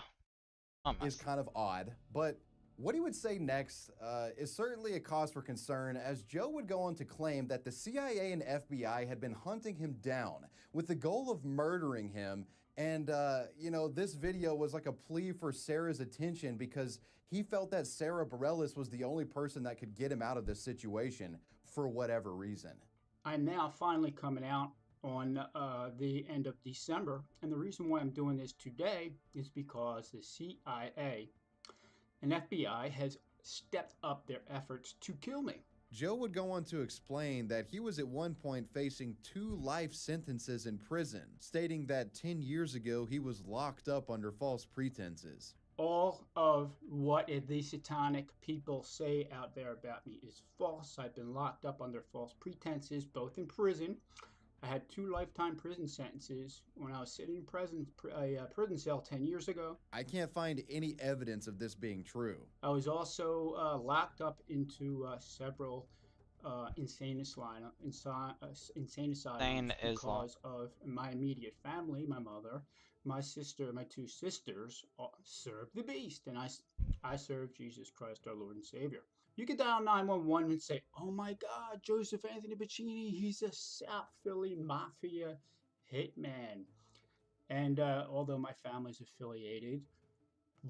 is kind of odd, but what he would say next is certainly a cause for concern, as Joe would go on to claim that the CIA and FBI had been hunting him down with the goal of murdering him. And, you know, this video was like a plea for Sarah's attention because he felt that Sarah Bareilles was the only person that could get him out of this situation for whatever reason. I'm now finally coming out on the end of December, and the reason why I'm doing this today is because the CIA and FBI has stepped up their efforts to kill me. Joe would go on to explain that he was at one point facing 2 life sentences in prison, stating that 10 years ago he was locked up under false pretenses. All of what the satanic people say out there about me is false. I've been locked up under false pretenses, both in prison. I had 2 lifetime prison sentences when I was sitting in a prison cell 10 years ago. I can't find any evidence of this being true. I was also locked up into several insane asylums because of my immediate family, my mother, my sister, my 2 sisters served the beast, and I serve Jesus Christ, our Lord and Savior. You can dial 911 and say, "Oh my God, Joseph Anthony Pacini, he's a South Philly Mafia hitman." And although my family's affiliated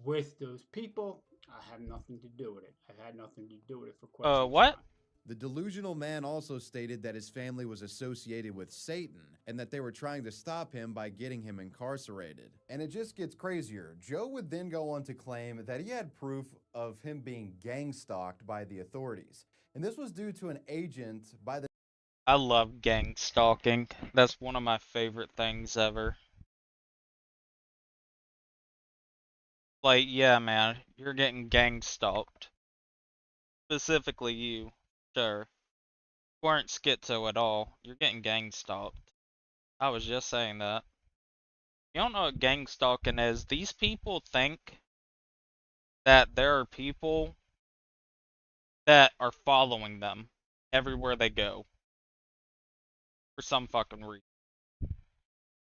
with those people, I have nothing to do with it. I've had nothing to do with it for quite some what? time. The delusional man also stated that his family was associated with Satan and that they were trying to stop him by getting him incarcerated. And it just gets crazier. Joe would then go on to claim that he had proof of him being gang stalked by the authorities. And this was due to an agent by the... I love gang stalking. That's one of my favorite things ever. Like, yeah, man, you're getting gang stalked. Specifically you. Sure. You weren't schizo at all. You're getting gang stalked. I was just saying that. You don't know what gang stalking is. These people think that there are people that are following them everywhere they go. For some fucking reason.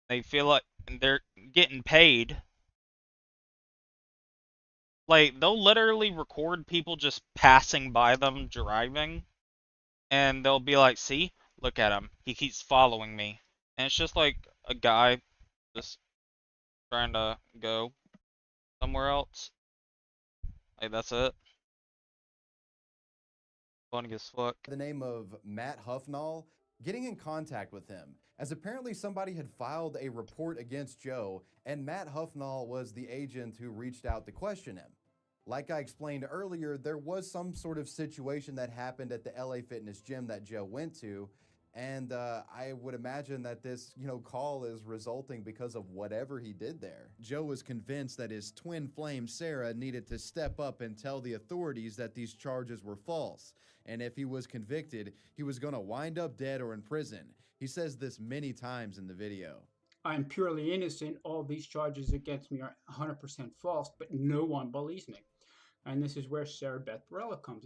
They feel like they're getting paid. Like, they'll literally record people just passing by them driving. And they'll be like, see? Look at him. He keeps following me. And it's just like a guy just trying to go somewhere else. Like, that's it. Funny as fuck. The name of Matt Huffnall, getting in contact with him, as apparently somebody had filed a report against Joe, and Matt Huffnall was the agent who reached out to question him. Like I explained earlier, there was some sort of situation that happened at the LA Fitness gym that Joe went to, and I would imagine that this, call is resulting because of whatever he did there. Joe was convinced that his twin flame Sarah needed to step up and tell the authorities that these charges were false, and if he was convicted, he was going to wind up dead or in prison. He says this many times in the video. I'm purely innocent. All these charges against me are 100% false, but no one believes me. And this is where Sarah Beth Bareilles comes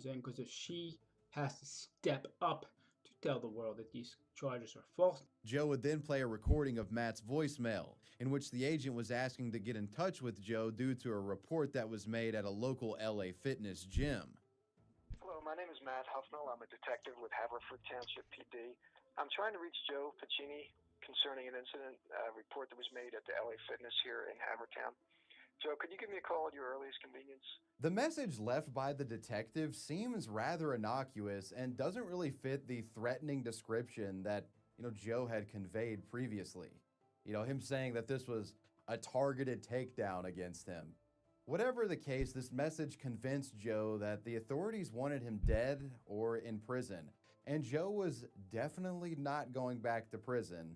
in, because if she has to step up to tell the world that these charges are false. Joe would then play a recording of Matt's voicemail, in which the agent was asking to get in touch with Joe due to a report that was made at a local LA Fitness gym. Hello, my name is Matt Huffnall. I'm a detective with Haverford Township PD. I'm trying to reach Joe Pacini concerning an incident report that was made at the LA Fitness here in Havertown. Joe, could you give me a call at your earliest convenience? The message left by the detective seems rather innocuous and doesn't really fit the threatening description that, Joe had conveyed previously. Him saying that this was a targeted takedown against him. Whatever the case, this message convinced Joe that the authorities wanted him dead or in prison, and Joe was definitely not going back to prison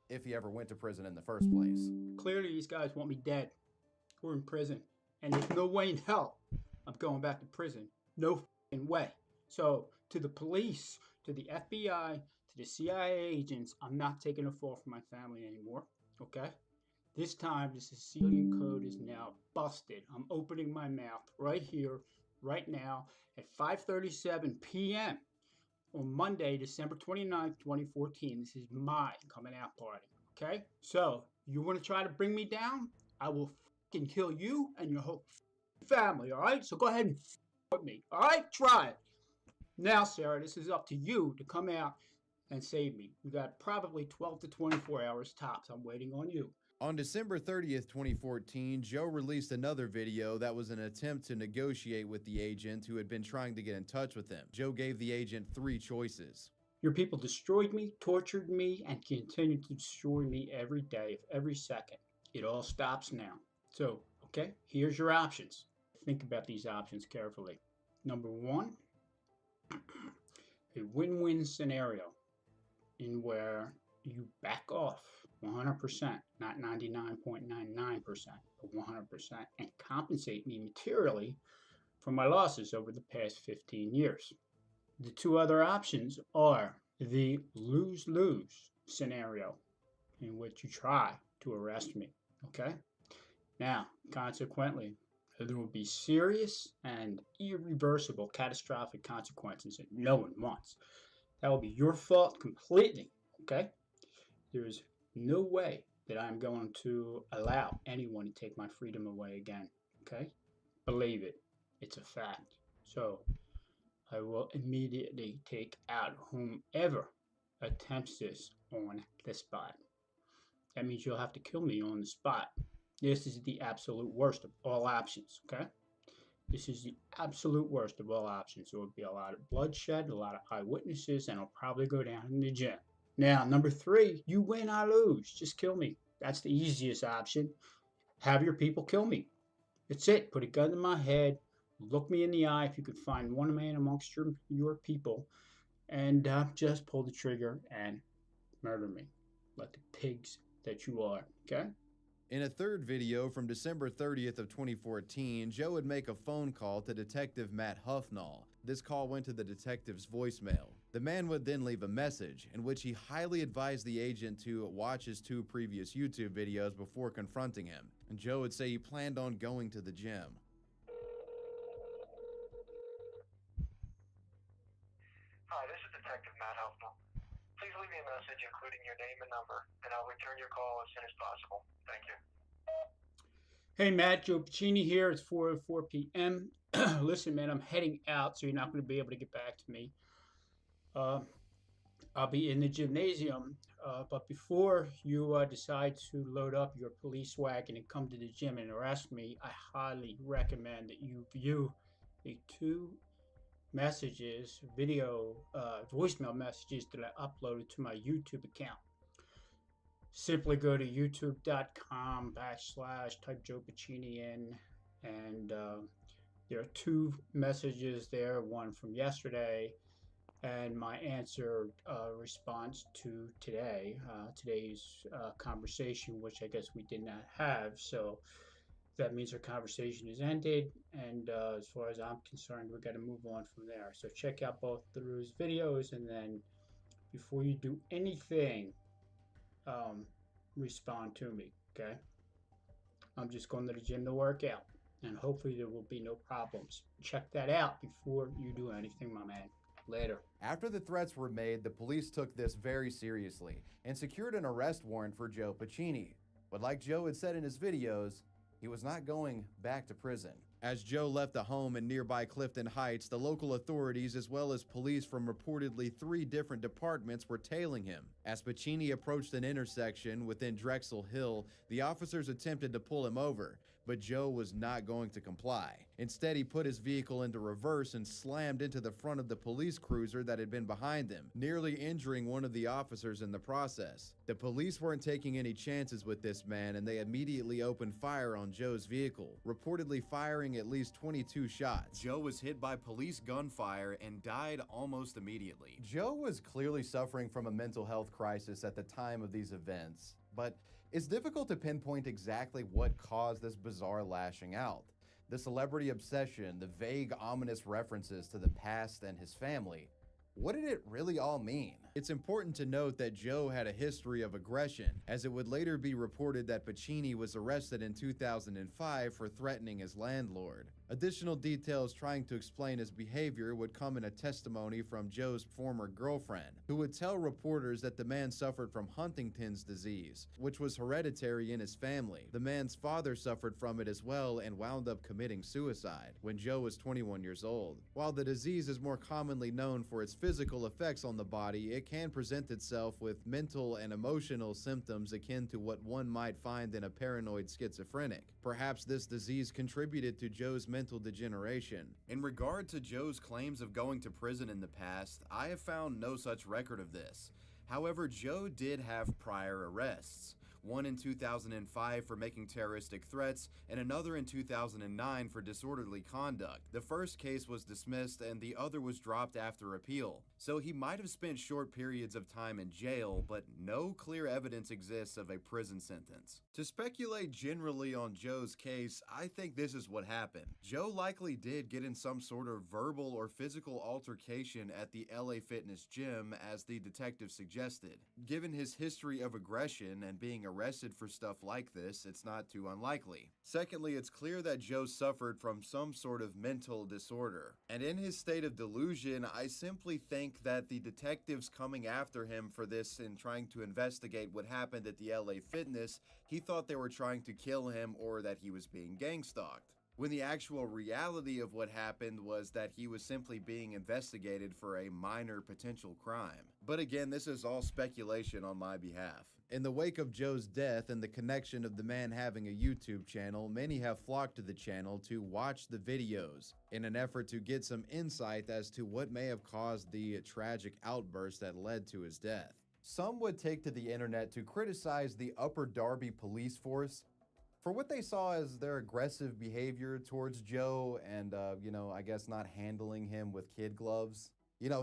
if he ever went to prison in the first place. Clearly, these guys want me dead or in prison, and there's no way in hell I'm going back to prison. No f***ing way. So, to the police, to the FBI, to the CIA agents, I'm not taking a fall for my family anymore, okay? This time, the Sicilian code is now busted. I'm opening my mouth right here, right now, at 5:37 p.m. on Monday, December 29th, 2014. This is my coming out party. Okay? So, you want to try to bring me down? I will fucking kill you and your whole family, alright? So go ahead and with me, alright? Try it. Now, Sarah, this is up to you to come out and save me. We got probably 12 to 24 hours tops. I'm waiting on you. On December 30th, 2014, Joe released another video that was an attempt to negotiate with the agent who had been trying to get in touch with him. Joe gave the agent 3 choices. Your people destroyed me, tortured me, and continue to destroy me every day, every second. It all stops now. So, okay, here's your options. Think about these options carefully. Number 1, a win-win scenario in where you back off 100%, not 99.99%, but 100%, and compensate me materially for my losses over the past 15 years. The 2 other options are the lose-lose scenario in which you try to arrest me, okay? Now, consequently, there will be serious and irreversible catastrophic consequences that no one wants. That will be your fault completely, okay? There is no way that I'm going to allow anyone to take my freedom away again, okay? Believe it. It's a fact. So, I will immediately take out whomever attempts this on the spot. That means you'll have to kill me on the spot. This is the absolute worst of all options, okay? This is the absolute worst of all options. There will be a lot of bloodshed, a lot of eyewitnesses, and I'll probably go down in the gym. Now, number 3, you win, I lose. Just kill me. That's the easiest option. Have your people kill me. That's it. Put a gun in my head. Look me in the eye if you could find one man amongst your people, and just pull the trigger and murder me like the pigs that you are, okay? In a third video from December 30th of 2014, Joe would make a phone call to Detective Matt Huffnall. This call went to the detective's voicemail. The man would then leave a message in which he highly advised the agent to watch his 2 previous YouTube videos before confronting him. And Joe would say he planned on going to the gym. Hi, this is Detective Matt Huffnall. Please leave me a message including your name and number, and I'll return your call as soon as possible. Thank you. Hey, Matt, Joe Piccini here. It's 4:04 p.m. Listen, man, I'm heading out, so you're not going to be able to get back to me. I'll be in the gymnasium, but before you decide to load up your police wagon and come to the gym and arrest me, I highly recommend that you view the 2 messages, voicemail messages that I uploaded to my YouTube account. Simply go to youtube.com/ type Joe Piccini in, and there are 2 messages there, one from yesterday and my answer response to today's conversation, which I guess we did not have. So that means our conversation is ended, and as far as I'm concerned, we're going to move on from there. So check out both those videos, and then before you do anything, respond to me, okay? I'm just going to the gym to work out, and hopefully there will be no problems. Check that out before you do anything, my man. Later. After the threats were made, the police took this very seriously and secured an arrest warrant for Joe Piccini. But like Joe had said in his videos, he was not going back to prison. As Joe left the home in nearby Clifton Heights, the local authorities as well as police from reportedly 3 different departments were tailing him. As Piccini approached an intersection within Drexel Hill, the officers attempted to pull him over, but Joe was not going to comply. Instead, he put his vehicle into reverse and slammed into the front of the police cruiser that had been behind him, nearly injuring one of the officers in the process. The police weren't taking any chances with this man, and they immediately opened fire on Joe's vehicle, reportedly firing at least 22 shots. Joe was hit by police gunfire and died almost immediately. Joe was clearly suffering from a mental health crisis at the time of these events, but it's difficult to pinpoint exactly what caused this bizarre lashing out. The celebrity obsession, the vague, ominous references to the past and his family. What did it really all mean? It's important to note that Joe had a history of aggression, as it would later be reported that Pacini was arrested in 2005 for threatening his landlord. Additional details trying to explain his behavior would come in a testimony from Joe's former girlfriend, who would tell reporters that the man suffered from Huntington's disease, which was hereditary in his family. The man's father suffered from it as well and wound up committing suicide when Joe was 21 years old. While the disease is more commonly known for its physical effects on the body, it can present itself with mental and emotional symptoms akin to what one might find in a paranoid schizophrenic. Perhaps this disease contributed to Joe's mental degeneration. In regard to Joe's claims of going to prison in the past, I have found no such record of this. However, Joe did have prior arrests. One in 2005 for making terroristic threats, and another in 2009 for disorderly conduct. The first case was dismissed and the other was dropped after appeal. So he might have spent short periods of time in jail, but no clear evidence exists of a prison sentence. To speculate generally on Joe's case, I think this is what happened. Joe likely did get in some sort of verbal or physical altercation at the LA Fitness gym, as the detective suggested. Given his history of aggression and being arrested for stuff like this, it's not too unlikely. Secondly, it's clear that Joe suffered from some sort of mental disorder. And in his state of delusion, I simply think that the detectives coming after him for this and trying to investigate what happened at the LA Fitness, he thought they were trying to kill him or that he was being gang stalked, when the actual reality of what happened was that he was simply being investigated for a minor potential crime. But again, this is all speculation on my behalf. In the wake of Joe's death and the connection of the man having a YouTube channel, many have flocked to the channel to watch the videos in an effort to get some insight as to what may have caused the tragic outburst that led to his death. Some would take to the internet to criticize the Upper Darby police force for what they saw as their aggressive behavior towards Joe and, I guess not handling him with kid gloves.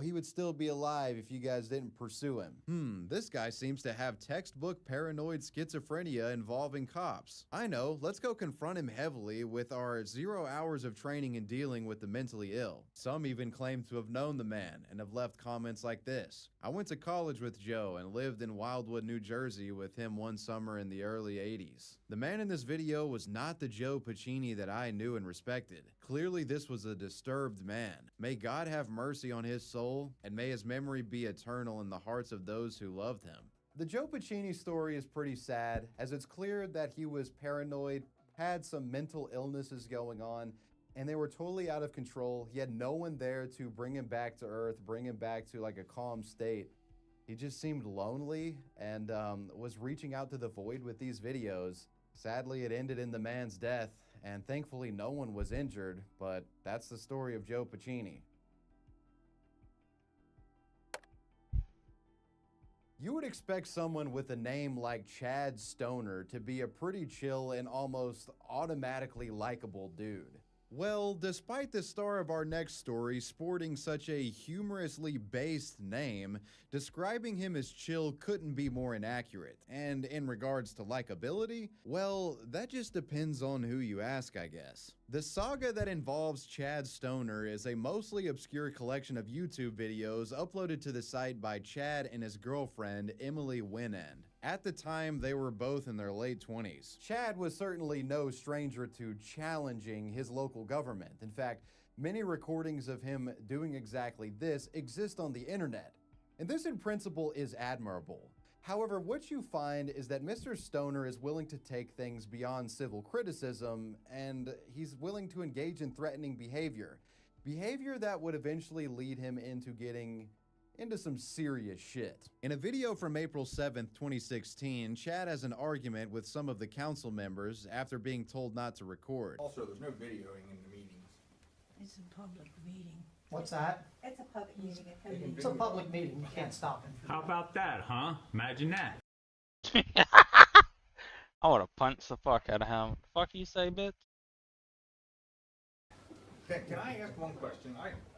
He would still be alive if you guys didn't pursue him. This guy seems to have textbook paranoid schizophrenia involving cops. I know, let's go confront him heavily with our 0 hours of training in dealing with the mentally ill. Some even claim to have known the man and have left comments like this. I went to college with Joe and lived in Wildwood, New Jersey with him one summer in the early 80s. The man in this video was not the Joe Pacini that I knew and respected. Clearly this was a disturbed man. May God have mercy on his soul, and may his memory be eternal in the hearts of those who loved him. The Joe Pacini story is pretty sad, as it's clear that he was paranoid, had some mental illnesses going on, and they were totally out of control. He had no one there to bring him back to earth, bring him back to like a calm state. He just seemed lonely and was reaching out to the void with these videos. Sadly, it ended in the man's death, and thankfully no one was injured, but that's the story of Joe Pacini. You would expect someone with a name like Chad Stoner to be a pretty chill and almost automatically likable dude. Well, despite the star of our next story sporting such a humorously based name, describing him as chill couldn't be more inaccurate. And in regards to likability, well, that just depends on who you ask, I guess. The saga that involves Chad Stoner is a mostly obscure collection of YouTube videos uploaded to the site by Chad and his girlfriend, Emily Winend. At the time, they were both in their late 20s. Chad was certainly no stranger to challenging his local government. In fact, many recordings of him doing exactly this exist on the internet. And this in principle is admirable. However, what you find is that Mr. Stoner is willing to take things beyond civil criticism, and he's willing to engage in threatening behavior. Behavior that would eventually lead him into getting into some serious shit. In a video from April 7th, 2016, Chad has an argument with some of the council members after being told not to record. Also, there's no videoing in the meetings. It's a public meeting. What's that? It's a public meeting. It's a public meeting. You can't stop him. How about that, huh? Imagine that. I would've punched the fuck out of him. Fuck you say, bitch? Can I ask one question?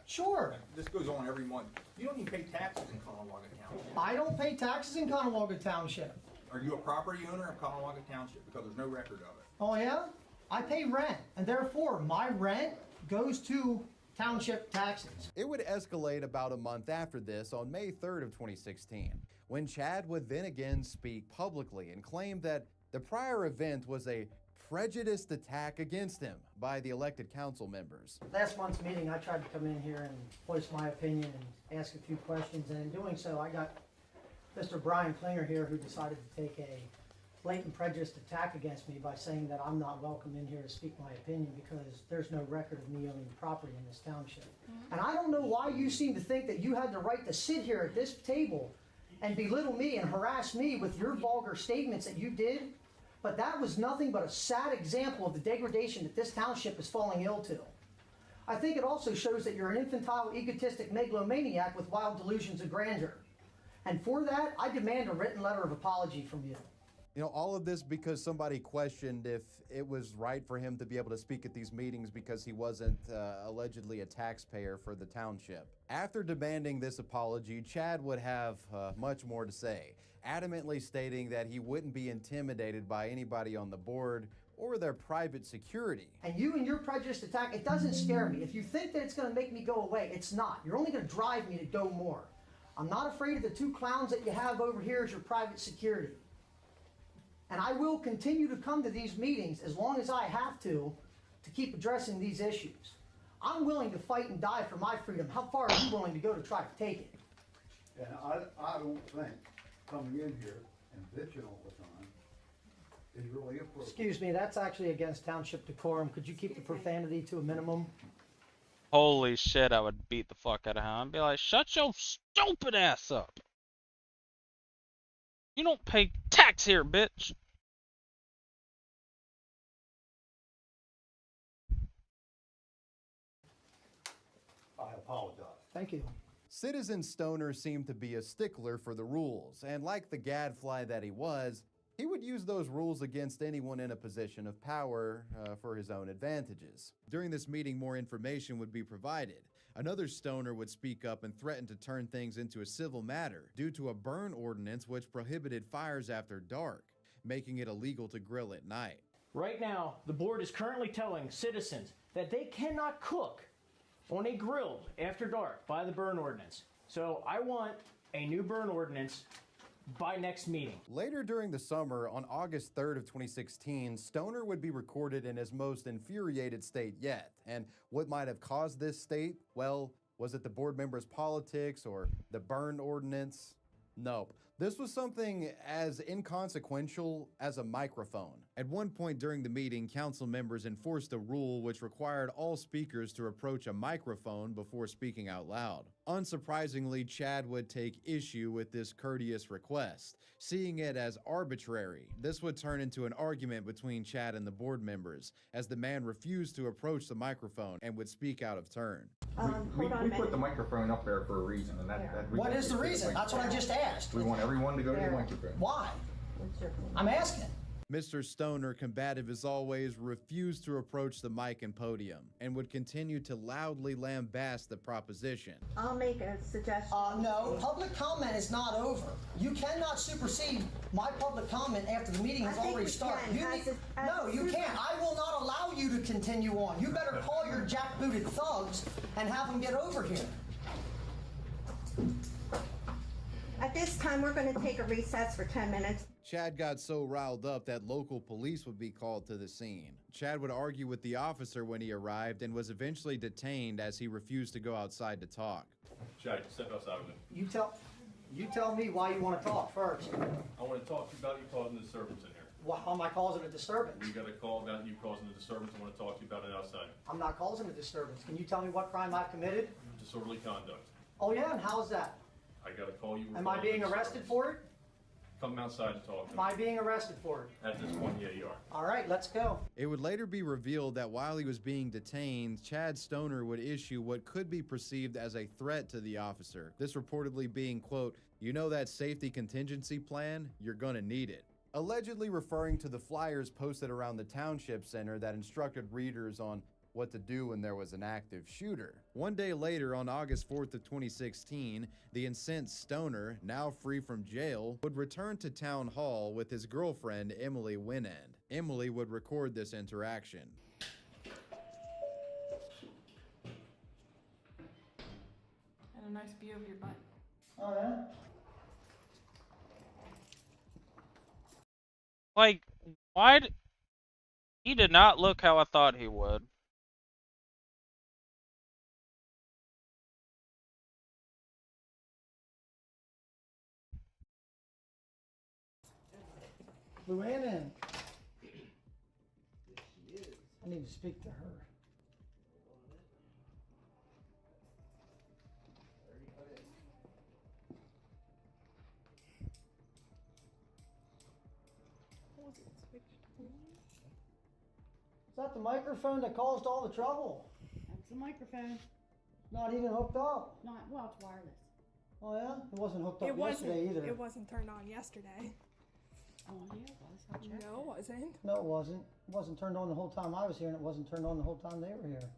Sure. This goes on every month. You don't even pay taxes in Caughnawaga Township. I don't pay taxes in Caughnawaga Township. Are you a property owner of Caughnawaga Township? Because there's no record of it. Oh yeah? I pay rent, and therefore my rent goes to township taxes. It would escalate about a month after this on May 3rd of 2016, when Chad would then again speak publicly and claim that the prior event was a prejudiced attack against him by the elected council members. Last month's meeting, I tried to come in here and voice my opinion and ask a few questions, and in doing so, I got Mr. Brian Klinger here, who decided to take a blatant prejudiced attack against me by saying that I'm not welcome in here to speak my opinion because there's no record of me owning property in this township. And I don't know why you seem to think that you had the right to sit here at this table and belittle me and harass me with your vulgar statements that you did, but that was nothing but a sad example of the degradation that this township is falling ill to. I think it also shows that you're an infantile, egotistic megalomaniac with wild delusions of grandeur. And for that, I demand a written letter of apology from you. You know, all of this because somebody questioned if it was right for him to be able to speak at these meetings because he wasn't allegedly a taxpayer for the township. After demanding this apology, Chad would have much more to say, adamantly stating that he wouldn't be intimidated by anybody on the board or their private security. And you and your prejudiced attack, it doesn't scare me. If you think that it's going to make me go away, it's not. You're only going to drive me to go more. I'm not afraid of the two clowns that you have over here as your private security. And I will continue to come to these meetings as long as I have to keep addressing these issues. I'm willing to fight and die for my freedom. How far are you willing to go to try to take it? And I don't think coming in here and bitching all the time is really appropriate. Excuse me, that's actually against township decorum. Could you keep the profanity to a minimum? Holy shit, I would beat the fuck out of him. I'd be like, shut your stupid ass up. You don't pay tax here, bitch. I apologize. Thank you. Citizen Stoner seemed to be a stickler for the rules, and like the gadfly that he was, he would use those rules against anyone in a position of power for his own advantages. During this meeting, more information would be provided. Another stoner would speak up and threaten to turn things into a civil matter due to a burn ordinance which prohibited fires after dark, making it illegal to grill at night. Right now, the board is currently telling citizens that they cannot cook on a grill after dark by the burn ordinance. So I want a new burn ordinance by next meeting. Later during the summer, on August 3rd of 2016, Stoner would be recorded in his most infuriated state yet. And what might have caused this state? Well, was it the board members' politics or the burn ordinance? Nope. This was something as inconsequential as a microphone. At one point during the meeting, council members enforced a rule which required all speakers to approach a microphone before speaking out loud. Unsurprisingly, Chad would take issue with this courteous request, seeing it as arbitrary. This would turn into an argument between Chad and the board members, as the man refused to approach the microphone and would speak out of turn. We put the microphone up there for a reason, and that What is the reason? That's what I just asked. We want everyone to go to the microphone. Why? I'm asking. Mr. Stoner, combative as always, refused to approach the mic and podium and would continue to loudly lambast the proposition. I'll make a suggestion. No, public comment is not over. You cannot supersede my public comment after the meeting has already started. No, you can't. I will not allow you to continue on. You better call your jackbooted thugs and have them get over here. At this time, we're going to take a recess for 10 minutes. Chad got so riled up that local police would be called to the scene. Chad would argue with the officer when he arrived and was eventually detained as he refused to go outside to talk. Chad, step outside with me. You tell me why you want to talk first. I want to talk to you about you causing a disturbance in here. How am I causing a disturbance? We got a call about you causing a disturbance. I want to talk to you about it outside. I'm not causing a disturbance. Can you tell me what crime I've committed? Disorderly conduct. Oh yeah, and how is that? I got a call you. Am I being arrested for it? Come outside and talk. Am I being arrested for it? At this point, yeah, you are. All right, let's go. It would later be revealed that while he was being detained, Chad Stoner would issue what could be perceived as a threat to the officer. This reportedly being, quote, "You know that safety contingency plan? You're gonna need it." Allegedly referring to the flyers posted around the township center that instructed readers on what to do when there was an active shooter. One day later, on August 4th of 2016, the incensed Stoner, now free from jail, would return to town hall with his girlfriend, Emily Winand. Emily would record this interaction. And a nice view of your butt. Oh, yeah? Like, why? He did not look how I thought he would. Luann. I need to speak to her. Is that the microphone that caused all the trouble? That's the microphone. Not even hooked up. Not, well, it's wireless. Oh yeah? It wasn't hooked up It wasn't. yesterday either. It wasn't turned on yesterday. Oh, yeah, it was. I checked No, it wasn't. No, it wasn't. It wasn't turned on the whole time I was here, and it wasn't turned on the whole time they were here.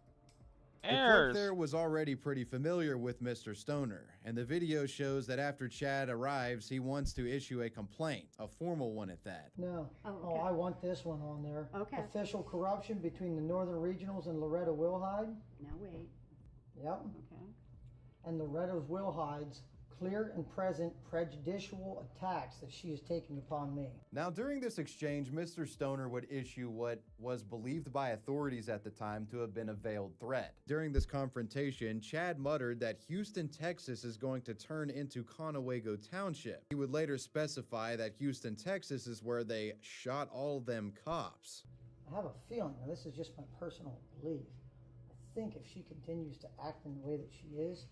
The clerk there was already pretty familiar with Mr. Stoner, and the video shows that after Chad arrives, he wants to issue a complaint, a formal one at that. No. Oh, okay. I want this one on there. Okay. Official corruption between the Northern Regionals and Loretta Wilhide. Now wait. Yep. Okay. And Loretta Wilhide's clear and present prejudicial attacks that she is taking upon me. Now, during this exchange, Mr. Stoner would issue what was believed by authorities at the time to have been a veiled threat. During this confrontation, Chad muttered that Houston, Texas is going to turn into Conewago Township. He would later specify that Houston, Texas is where they shot all them cops. I have a feeling, now this is just my personal belief, I think if she continues to act in the way that she is,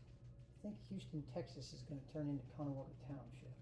I think Houston, Texas is going to turn into Conewago Township.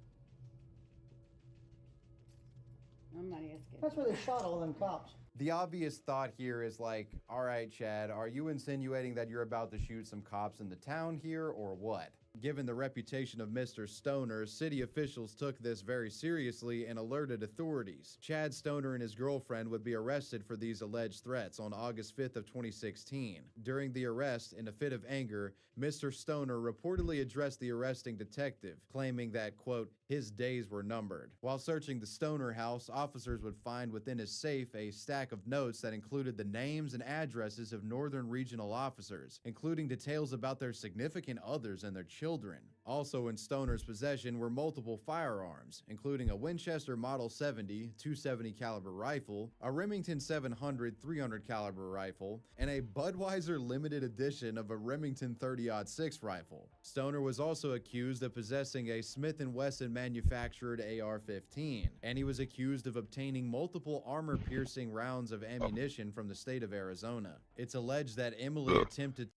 I'm not asking. That's where they shot all them cops. The obvious thought here is like, all right, Chad, are you insinuating that you're about to shoot some cops in the town here or what? Given the reputation of Mr. Stoner, city officials took this very seriously and alerted authorities. Chad Stoner and his girlfriend would be arrested for these alleged threats on August 5th of 2016. During the arrest, in a fit of anger, Mr. Stoner reportedly addressed the arresting detective, claiming that, quote, his days were numbered. While searching the Stoner house, officers would find within his safe a stack of notes that included the names and addresses of Northern Regional officers, including details about their significant others and their children. Also in Stoner's possession were multiple firearms, including a Winchester Model 70 .270 caliber rifle, a Remington 700 .300 caliber rifle, and a Budweiser limited edition of a Remington 30-06 rifle. Stoner was also accused of possessing a Smith & Wesson manufactured AR-15, and he was accused of obtaining multiple armor-piercing rounds of ammunition from the state of Arizona. It's alleged that Emily attempted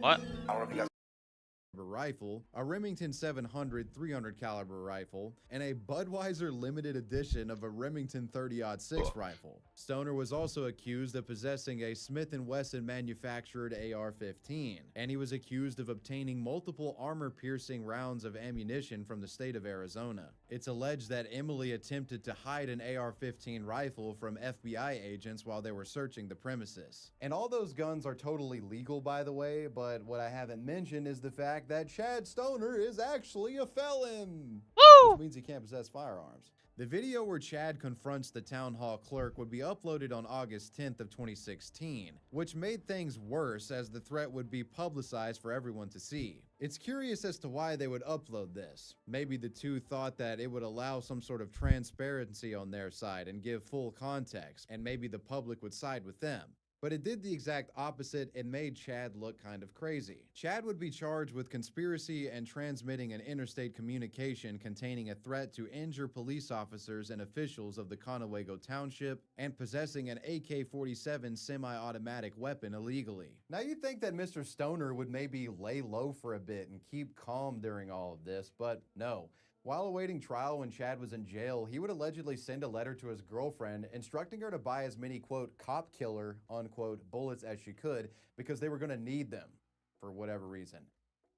What? Rifle, a Remington 700 .300 caliber rifle, and a Budweiser limited edition of a Remington 30-06 rifle. Stoner was also accused of possessing a Smith & Wesson manufactured AR-15, and he was accused of obtaining multiple armor-piercing rounds of ammunition from the state of Arizona. It's alleged that Emily attempted to hide an AR-15 rifle from FBI agents while they were searching the premises. And all those guns are totally legal, by the way, but what I haven't mentioned is the fact that Chad Stoner is actually a felon. Woo! Which means he can't possess firearms. The video where Chad confronts the town hall clerk would be uploaded on August 10th of 2016, which made things worse as the threat would be publicized for everyone to see. It's curious as to why they would upload this. Maybe the two thought that it would allow some sort of transparency on their side and give full context, and maybe the public would side with them. But it did the exact opposite and made Chad look kind of crazy. Chad would be charged with conspiracy and transmitting an interstate communication containing a threat to injure police officers and officials of the Conewago Township and possessing an AK-47 semi-automatic weapon illegally. Now you'd think that Mr. Stoner would maybe lay low for a bit and keep calm during all of this, but no. While awaiting trial when Chad was in jail, he would allegedly send a letter to his girlfriend instructing her to buy as many, quote, cop killer, unquote, bullets as she could because they were going to need them for whatever reason.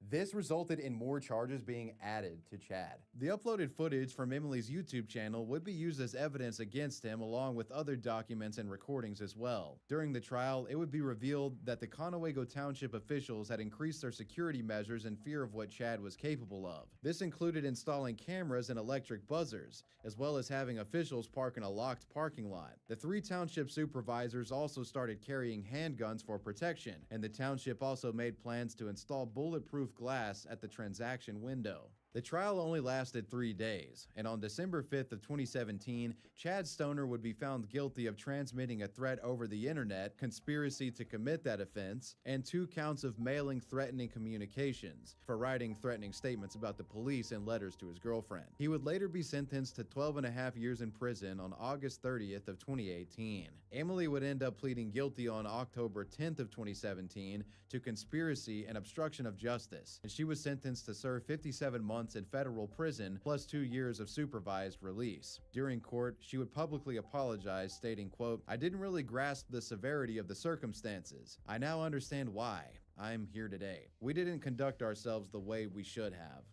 This resulted in more charges being added to Chad. The uploaded footage from Emily's YouTube channel would be used as evidence against him, along with other documents and recordings as well. During the trial, it would be revealed that the Conewago Township officials had increased their security measures in fear of what Chad was capable of. This included installing cameras and electric buzzers, as well as having officials park in a locked parking lot. The 3 township supervisors also started carrying handguns for protection, and the township also made plans to install bulletproof glass at the transaction window. The trial only lasted 3 days, and on December 5th of 2017, Chad Stoner would be found guilty of transmitting a threat over the internet, conspiracy to commit that offense, and 2 counts of mailing threatening communications for writing threatening statements about the police and letters to his girlfriend. He would later be sentenced to 12.5 years in prison on August 30th of 2018. Emily would end up pleading guilty on October 10th of 2017 to conspiracy and obstruction of justice, and she was sentenced to serve 57 months in federal prison plus 2 years of supervised release. During court, she would publicly apologize, stating, quote, "I didn't really grasp the severity of the circumstances. I now understand why I'm here today. We didn't conduct ourselves the way we should have."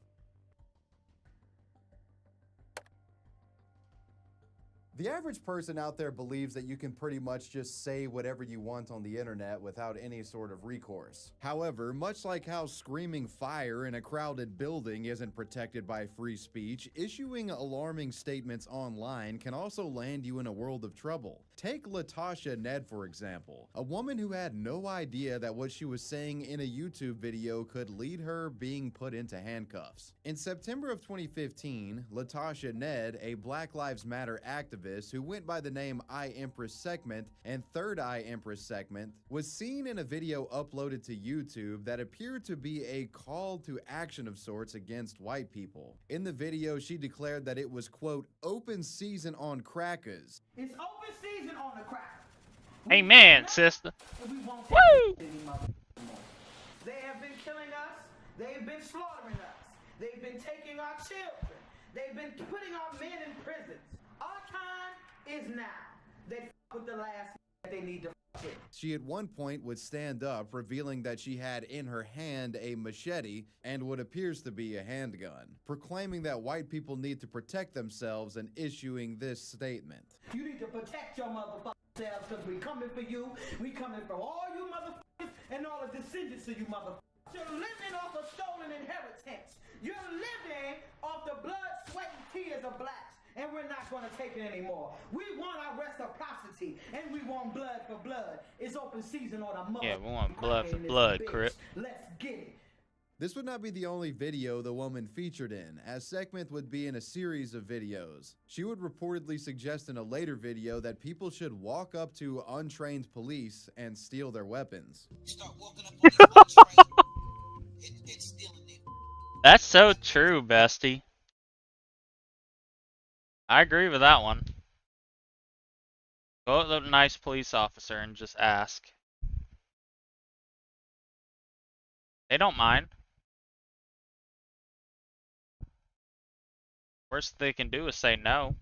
The average person out there believes that you can pretty much just say whatever you want on the internet without any sort of recourse. However, much like how screaming fire in a crowded building isn't protected by free speech, issuing alarming statements online can also land you in a world of trouble. Take Latasha Ned, for example, a woman who had no idea that what she was saying in a YouTube video could lead her being put into handcuffs. In September of 2015, Latasha Ned, a Black Lives Matter activist who went by the name I Empress Segment and Third Eye Empress Segment, was seen in a video uploaded to YouTube that appeared to be a call to action of sorts against white people. In the video, she declared that it was, quote, "open season on crackers." It's open season on the cracker. Amen, sister. Woo! They have been killing us. They've been slaughtering us. They've been taking our children. They've been putting our men in prisons. Our time is now. They f with the last that they need to f with. She at one point would stand up, revealing that she had in her hand a machete and what appears to be a handgun, proclaiming that white people need to protect themselves and issuing this statement. You need to protect your motherfucking selves because we coming for you. We coming for all you motherfuckers and all the descendants of you motherfuckers. You're living off a stolen inheritance. You're living off the blood, sweat, and tears of blacks. And we're not going to take it anymore. We want our reciprocity, and we want blood for blood. It's open season on a mother. Yeah, we want blood for blood, Crip. Let's get it. This would not be the only video the woman featured in, as Segment would be in a series of videos. She would reportedly suggest in a later video that people should walk up to untrained police and steal their weapons. That's so true, bestie. I agree with that one. Go to the nice police officer and just ask. They don't mind. Worst they can do is say no.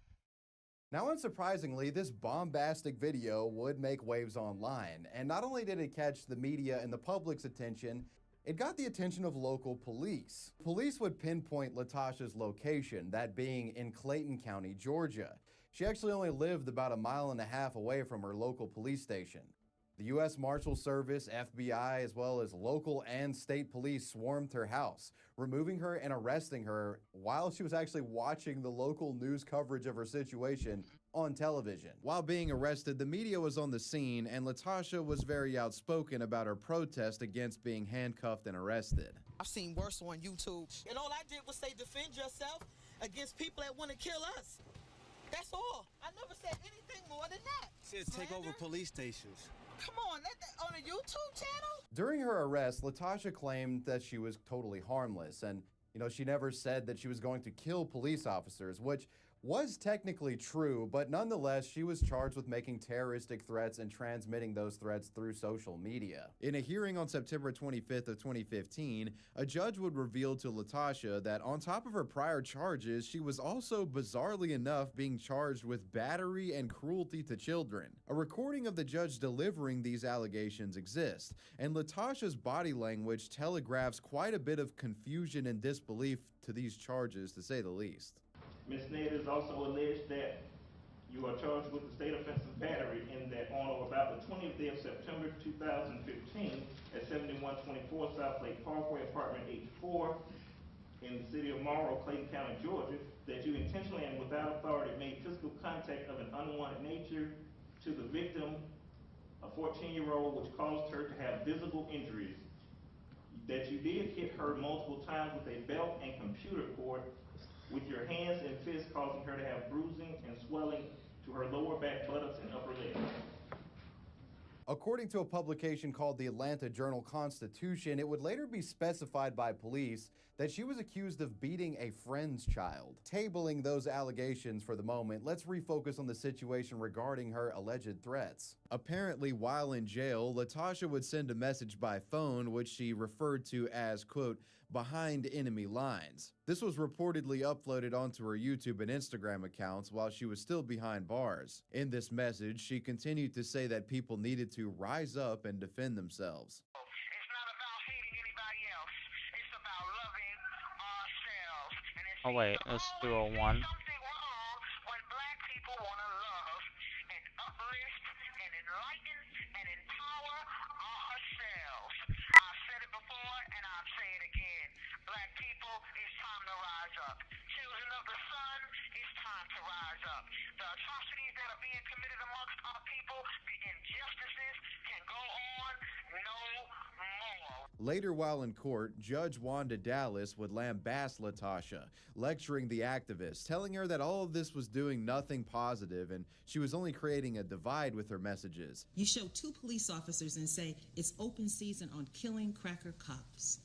Now, unsurprisingly, this bombastic video would make waves online, and not only did it catch the media and the public's attention, it got the attention of local police. Police would pinpoint Latasha's location, that being in Clayton County, Georgia. She actually only lived about 1.5 miles away from her local police station. The U.S. Marshal Service, FBI, as well as local and state police swarmed her house, removing her and arresting her while she was actually watching the local news coverage of her situation on television. While being arrested, the media was on the scene, and Latasha was very outspoken about her protest against being handcuffed and arrested. I've seen worse on YouTube, and all I did was say defend yourself against people that want to kill us. That's all. I never said anything more than that. Said take over police stations. Come on, that on a YouTube channel? During her arrest, Latasha claimed that she was totally harmless, and she never said that she was going to kill police officers, which was technically true, but nonetheless, she was charged with making terroristic threats and transmitting those threats through social media. In a hearing on September 25th of 2015, a judge would reveal to Latasha that on top of her prior charges, she was also bizarrely enough being charged with battery and cruelty to children. A recording of the judge delivering these allegations exists, and Latasha's body language telegraphs quite a bit of confusion and disbelief to these charges, to say the least. Ms. Ned is also alleged that you are charged with the state offense of battery in that on or about the 20th day of September 2015 at 7124 South Lake Parkway, apartment H4 in the city of Morrow, Clayton County, Georgia, that you intentionally and without authority made physical contact of an unwanted nature to the victim, a 14-year-old, which caused her to have visible injuries. That you did hit her multiple times with a belt and computer cord with your hands and fists, causing her to have bruising and swelling to her lower back, buttocks, and upper legs. According to a publication called the Atlanta Journal-Constitution, it would later be specified by police that she was accused of beating a friend's child. Tabling those allegations for the moment, let's refocus on the situation regarding her alleged threats. Apparently, while in jail, Latasha would send a message by phone which she referred to as, quote, behind enemy lines. This was reportedly uploaded onto her YouTube and Instagram accounts while she was still behind bars. In this message, she continued to say that people needed to rise up and defend themselves. Oh wait, it's 201. Later, while in court, Judge Wanda Dallas would lambaste Latasha, lecturing the activist, telling her that all of this was doing nothing positive and she was only creating a divide with her messages. You show 2 police officers and say it's open season on killing cracker cops.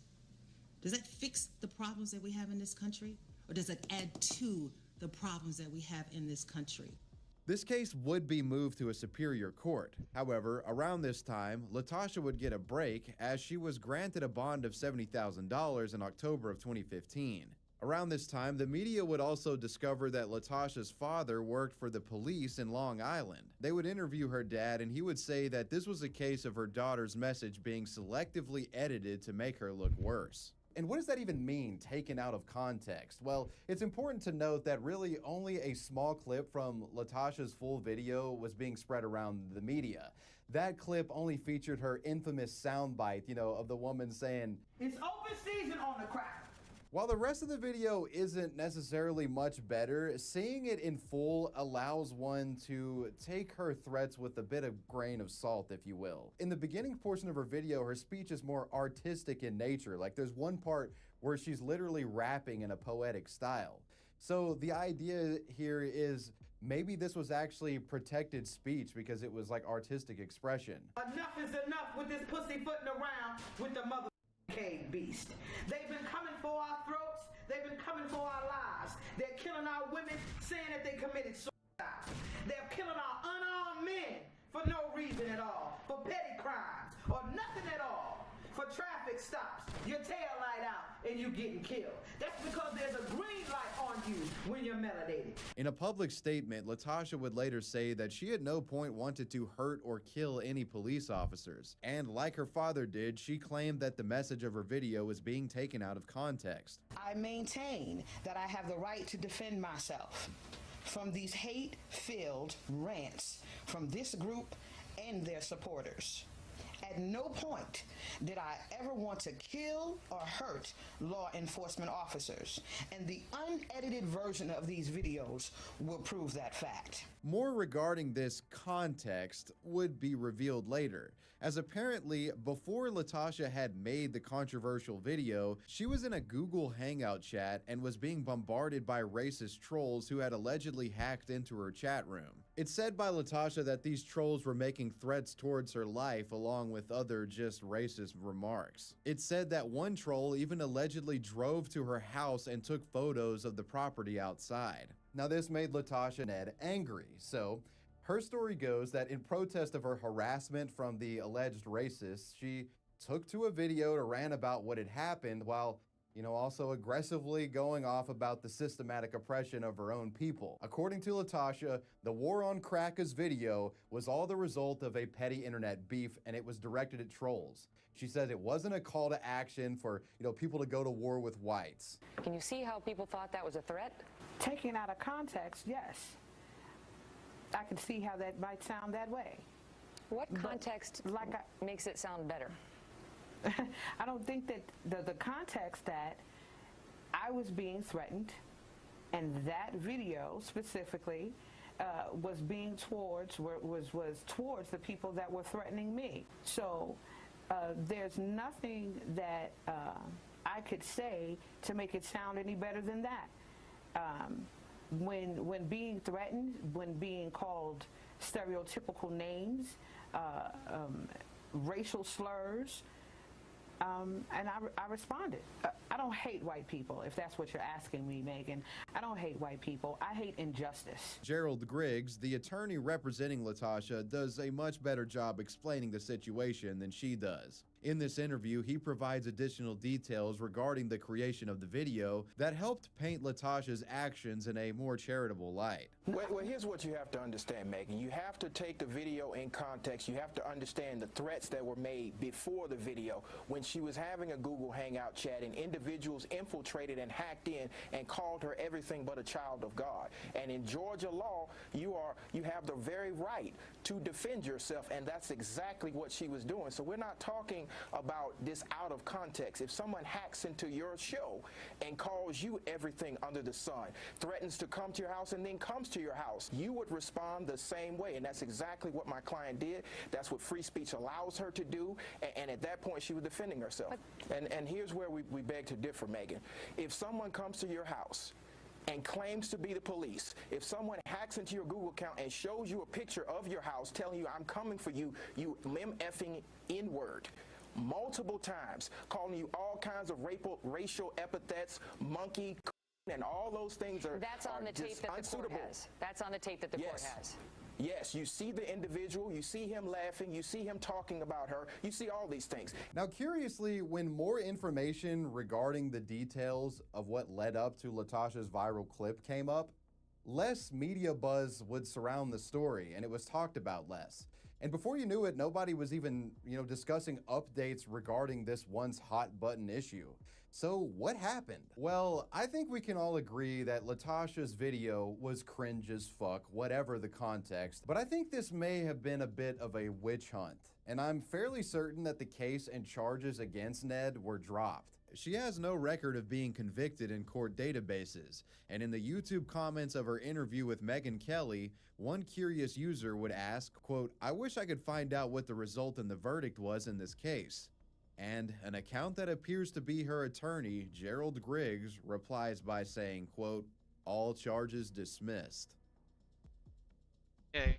Does that fix the problems that we have in this country? Or does it add to the problems that we have in this country? This case would be moved to a superior court. However, around this time, Latasha would get a break as she was granted a bond of $70,000 in October of 2015. Around this time, the media would also discover that Latasha's father worked for the police in Long Island. They would interview her dad, and he would say that this was a case of her daughter's message being selectively edited to make her look worse. And what does that even mean, taken out of context? Well, it's important to note that really only a small clip from Latasha's full video was being spread around the media. That clip only featured her infamous soundbite, of the woman saying, "It's open season on the crack." While the rest of the video isn't necessarily much better, seeing it in full allows one to take her threats with a bit of grain of salt, if you will. In the beginning portion of her video, her speech is more artistic in nature. Like, there's one part where she's literally rapping in a poetic style. So the idea here is maybe this was actually protected speech because it was like artistic expression. Enough is enough with this pussyfooting around with the mother cave beast. They've been coming for our throats. They've been coming for our lives. They're killing our women, saying that they committed suicide. They're killing our unarmed men for no reason at all, for petty crimes or nothing at all. For traffic stops, your tail light out and you getting killed. That's because there's a green light on you when you're melanated. In a public statement, Latasha would later say that she at no point wanted to hurt or kill any police officers. And like her father did, she claimed that the message of her video was being taken out of context. I maintain that I have the right to defend myself from these hate-filled rants from this group and their supporters. At no point did I ever want to kill or hurt law enforcement officers, and the unedited version of these videos will prove that fact. More regarding this context would be revealed later, as apparently before Latasha had made the controversial video, she was in a Google Hangout chat and was being bombarded by racist trolls who had allegedly hacked into her chat room. It's said by Latasha that these trolls were making threats towards her life along with other just racist remarks. It's said that one troll even allegedly drove to her house and took photos of the property outside. Now, this made Latasha Ned angry, so her story goes that in protest of her harassment from the alleged racist, she took to a video to rant about what had happened while, also aggressively going off about the systematic oppression of her own people. According to Latasha, the War on Crackers video was all the result of a petty internet beef, and it was directed at trolls. She said it wasn't a call to action for, people to go to war with whites. Can you see how people thought that was a threat? Taken out of context, yes. I can see how that might sound that way. What context makes it sound better? I don't think that the context that I was being threatened, and that video specifically was being towards the people that were threatening me. So there's nothing that I could say to make it sound any better than that. When being threatened, when being called stereotypical names, racial slurs, and I responded. I don't hate white people, if that's what you're asking me, Megan. I don't hate white people. I hate injustice. Gerald Griggs, the attorney representing Latasha, does a much better job explaining the situation than she does. In this interview, he provides additional details regarding the creation of the video that helped paint Latasha's actions in a more charitable light. Well, here's what you have to understand, Megan. You have to take the video in context. You have to understand the threats that were made before the video. When she was having a Google Hangout chat and individuals infiltrated and hacked in and called her everything but a child of God. And in Georgia law, you have the very right to defend yourself, and that's exactly what she was doing. So we're not talking about this out of context. If someone hacks into your show and calls you everything under the sun, threatens to come to your house and then comes to your house, you would respond the same way, and that's exactly what my client did. That's what free speech allows her to do, and at that point she was defending herself. And here's where we beg to differ, Megan. If someone comes to your house and claims to be the police, if someone hacks into your Google account and shows you a picture of your house telling you, I'm coming for you, you lim-effing N-word, multiple times, calling you all kinds of racial epithets, monkey, and all those things are That's on the tape that the court has. That's on the tape that the court has. Yes, you see the individual, you see him laughing, you see him talking about her, you see all these things. Now, curiously, when more information regarding the details of what led up to Latasha's viral clip came up, less media buzz would surround the story, and it was talked about less. And before you knew it, nobody was even, discussing updates regarding this once hot button issue. So what happened? Well, I think we can all agree that Latasha's video was cringe as fuck, whatever the context, but I think this may have been a bit of a witch hunt. And I'm fairly certain that the case and charges against Ned were dropped. She has no record of being convicted in court databases, and in the YouTube comments of her interview with Megyn Kelly, one curious user would ask, quote, I wish I could find out what the result in the verdict was in this case. And an account that appears to be her attorney, Gerald Griggs, replies by saying, quote, all charges dismissed. Okay.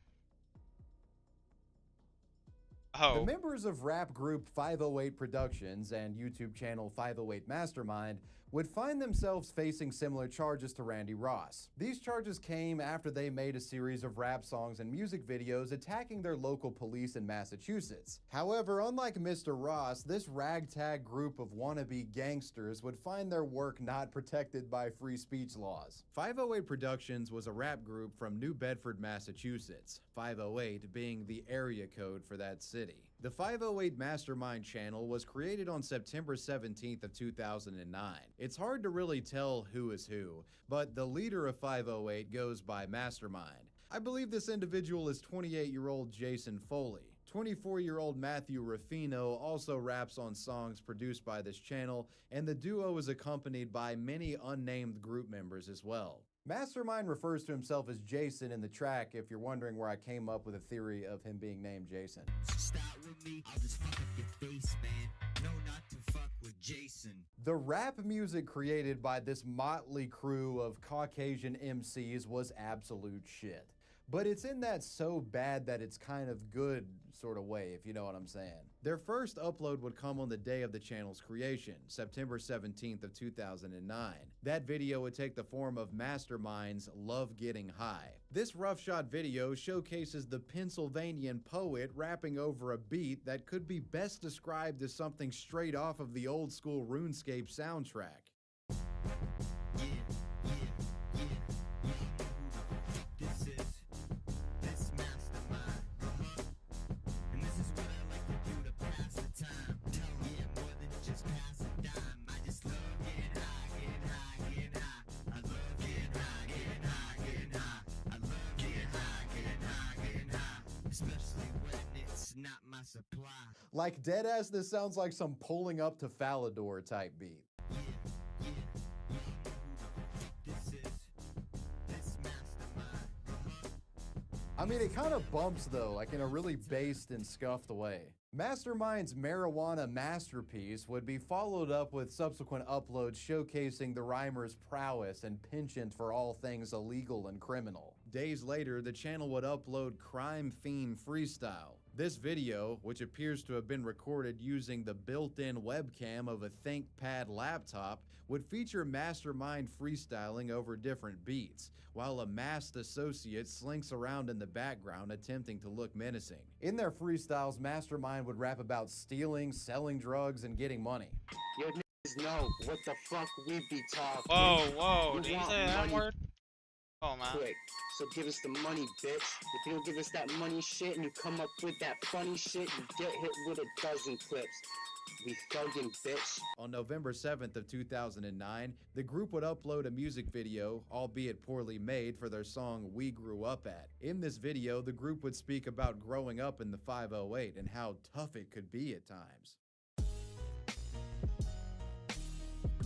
The members of rap group 508 Productions and YouTube channel 508 Mastermind would find themselves facing similar charges to Randy Ross. These charges came after they made a series of rap songs and music videos attacking their local police in Massachusetts. However, unlike Mr. Ross, this ragtag group of wannabe gangsters would find their work not protected by free speech laws. 508 Productions was a rap group from New Bedford, Massachusetts, 508 being the area code for that city. The 508 Mastermind channel was created on September 17th of 2009. It's hard to really tell who is who, but the leader of 508 goes by Mastermind. I believe this individual is 28-year-old Jason Foley. 24-year-old Matthew Ruffino also raps on songs produced by this channel, and the duo is accompanied by many unnamed group members as well. Mastermind refers to himself as Jason in the track, if you're wondering where I came up with a theory of him being named Jason. Start with me, I'll just fuck up your face, man. No, not to fuck with Jason. The rap music created by this motley crew of Caucasian MCs was absolute shit. But it's in that so bad that it's kind of good sort of way, if you know what I'm saying. Their first upload would come on the day of the channel's creation, September 17th of 2009. That video would take the form of Mastermind's Love Getting High. This roughshod video showcases the Pennsylvanian poet rapping over a beat that could be best described as something straight off of the old school RuneScape soundtrack. Like deadass, this sounds like some pulling up to Falador type beat. I mean, it kind of bumps though, like in a really based and scuffed way. Mastermind's marijuana masterpiece would be followed up with subsequent uploads showcasing the rhymer's prowess and penchant for all things illegal and criminal. Days later, the channel would upload Crime Fiend Freestyle. This video, which appears to have been recorded using the built-in webcam of a ThinkPad laptop, would feature Mastermind freestyling over different beats, while a masked associate slinks around in the background attempting to look menacing. In their freestyles, Mastermind would rap about stealing, selling drugs, and getting money. Yo, niggas know what the fuck we be talking. Whoa, You did you want say that money word? Oh, man. quick. So give us the money, bitch. If you don't give us that money shit and you come up with that funny shit, you get hit with a dozen clips. We thuggin', bitch. On November 7th of 2009, the group would upload a music video, albeit poorly made, for their song We Grew Up At. In this video, the group would speak about growing up in the 508 and how tough it could be at times.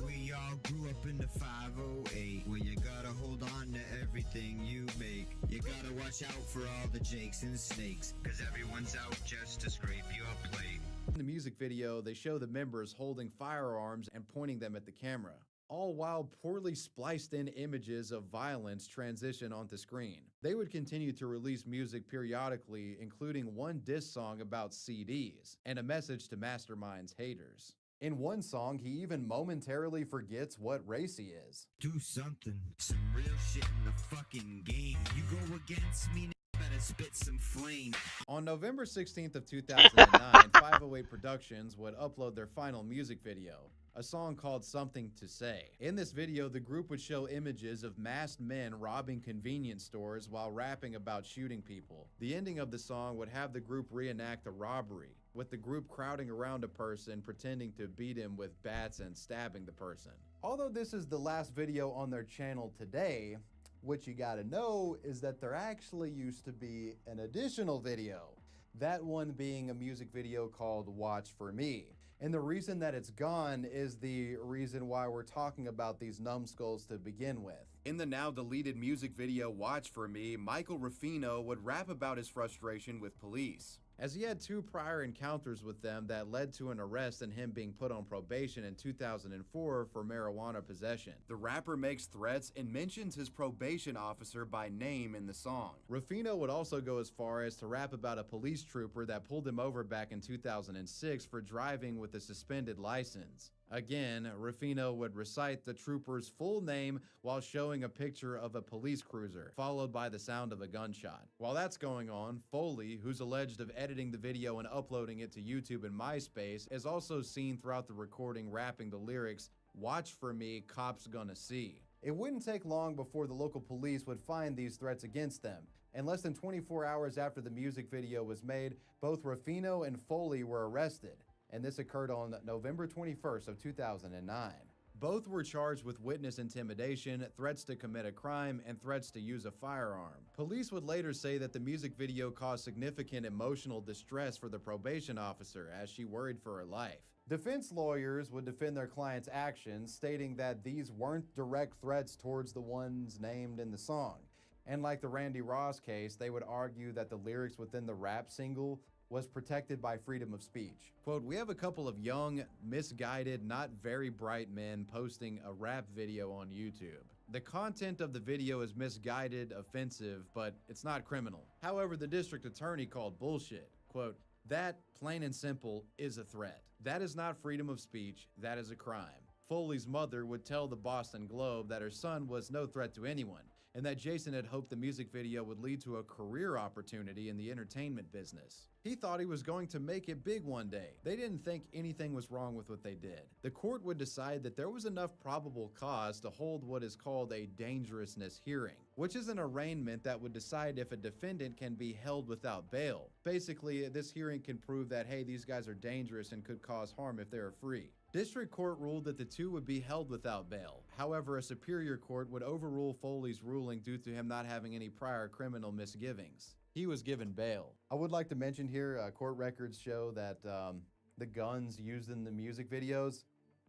We all grew up in the 508, where you gotta hold on to everything you make. You gotta watch out for all the jakes and snakes, cause everyone's out just to scrape your plate. In the music video, they show the members holding firearms and pointing them at the camera, all while poorly spliced in images of violence transition onto screen. They would continue to release music periodically, including one diss song about CDs, and a message to Mastermind's haters. In one song, he even momentarily forgets what race he is. Do something, some real shit in the fucking game. You go against me, better spit some flame. On November 16th of 2009, 508 Productions would upload their final music video, a song called Something to Say. In this video, the group would show images of masked men robbing convenience stores while rapping about shooting people. The ending of the song would have the group reenact a robbery, with the group crowding around a person pretending to beat him with bats and stabbing the person. Although this is the last video on their channel today, what you gotta know is that there actually used to be an additional video. That one being a music video called Watch For Me. And the reason that it's gone is the reason why we're talking about these numbskulls to begin with. In the now deleted music video Watch For Me, Michael Ruffino would rap about his frustration with police, as he had 2 prior encounters with them that led to an arrest and him being put on probation in 2004 for marijuana possession. The rapper makes threats and mentions his probation officer by name in the song. Ruffino would also go as far as to rap about a police trooper that pulled him over back in 2006 for driving with a suspended license. Again, Ruffino would recite the trooper's full name while showing a picture of a police cruiser, followed by the sound of a gunshot. While that's going on, Foley, who's alleged of editing the video and uploading it to YouTube and MySpace, is also seen throughout the recording rapping the lyrics, "Watch for me, cops gonna see." It wouldn't take long before the local police would find these threats against them, and less than 24 hours after the music video was made, both Ruffino and Foley were arrested. And this occurred on November 21st of 2009. Both were charged with witness intimidation, threats to commit a crime, and threats to use a firearm. Police would later say that the music video caused significant emotional distress for the probation officer as she worried for her life. Defense lawyers would defend their client's actions, stating that these weren't direct threats towards the ones named in the song. And like the Randy Ross case, they would argue that the lyrics within the rap single was protected by freedom of speech. Quote, "We have a couple of young, misguided, not very bright men posting a rap video on YouTube. The content of the video is misguided, offensive, but it's not criminal. However, the district attorney called bullshit. Quote, "That, plain and simple, is a threat. That is not freedom of speech, that is a crime." Foley's mother would tell the Boston Globe that her son was no threat to anyone, and that Jason had hoped the music video would lead to a career opportunity in the entertainment business. He thought he was going to make it big one day. They didn't think anything was wrong with what they did. The court would decide that there was enough probable cause to hold what is called a dangerousness hearing, which is an arraignment that would decide if a defendant can be held without bail. Basically, this hearing can prove that, hey, these guys are dangerous and could cause harm if they are free. District Court ruled that the two would be held without bail. However, a superior court would overrule Foley's ruling due to him not having any prior criminal misgivings. He was given bail. I would like to mention here, court records show that the guns used in the music videos,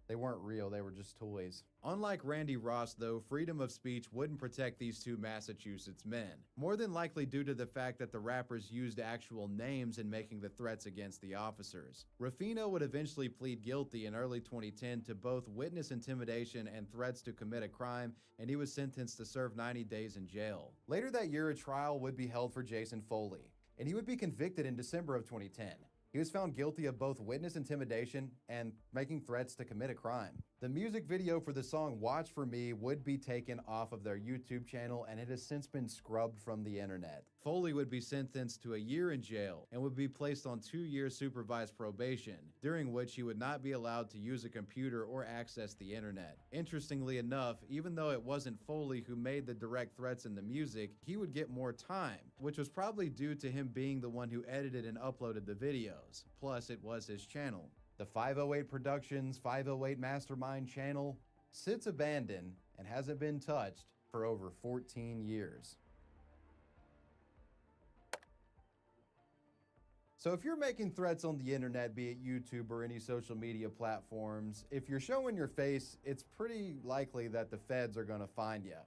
they weren't real, they were just toys. Unlike Randy Ross, though, freedom of speech wouldn't protect these two Massachusetts men, more than likely due to the fact that the rappers used actual names in making the threats against the officers. Ruffino would eventually plead guilty in early 2010 to both witness intimidation and threats to commit a crime, and he was sentenced to serve 90 days in jail. Later that year, a trial would be held for Jason Foley, and he would be convicted in December of 2010. He was found guilty of both witness intimidation and making threats to commit a crime. The music video for the song Watch For Me would be taken off of their YouTube channel, and it has since been scrubbed from the internet. Foley would be sentenced to a year in jail and would be placed on 2 years supervised probation, during which he would not be allowed to use a computer or access the internet. Interestingly enough, even though it wasn't Foley who made the direct threats in the music, he would get more time, which was probably due to him being the one who edited and uploaded the videos. Plus, it was his channel. The 508 Productions 508 Mastermind channel sits abandoned and hasn't been touched for over 14 years. So if you're making threats on the internet, be it YouTube or any social media platforms, if you're showing your face, it's pretty likely that the feds are gonna find you.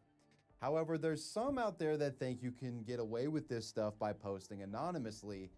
However, there's some out there that think you can get away with this stuff by posting anonymously.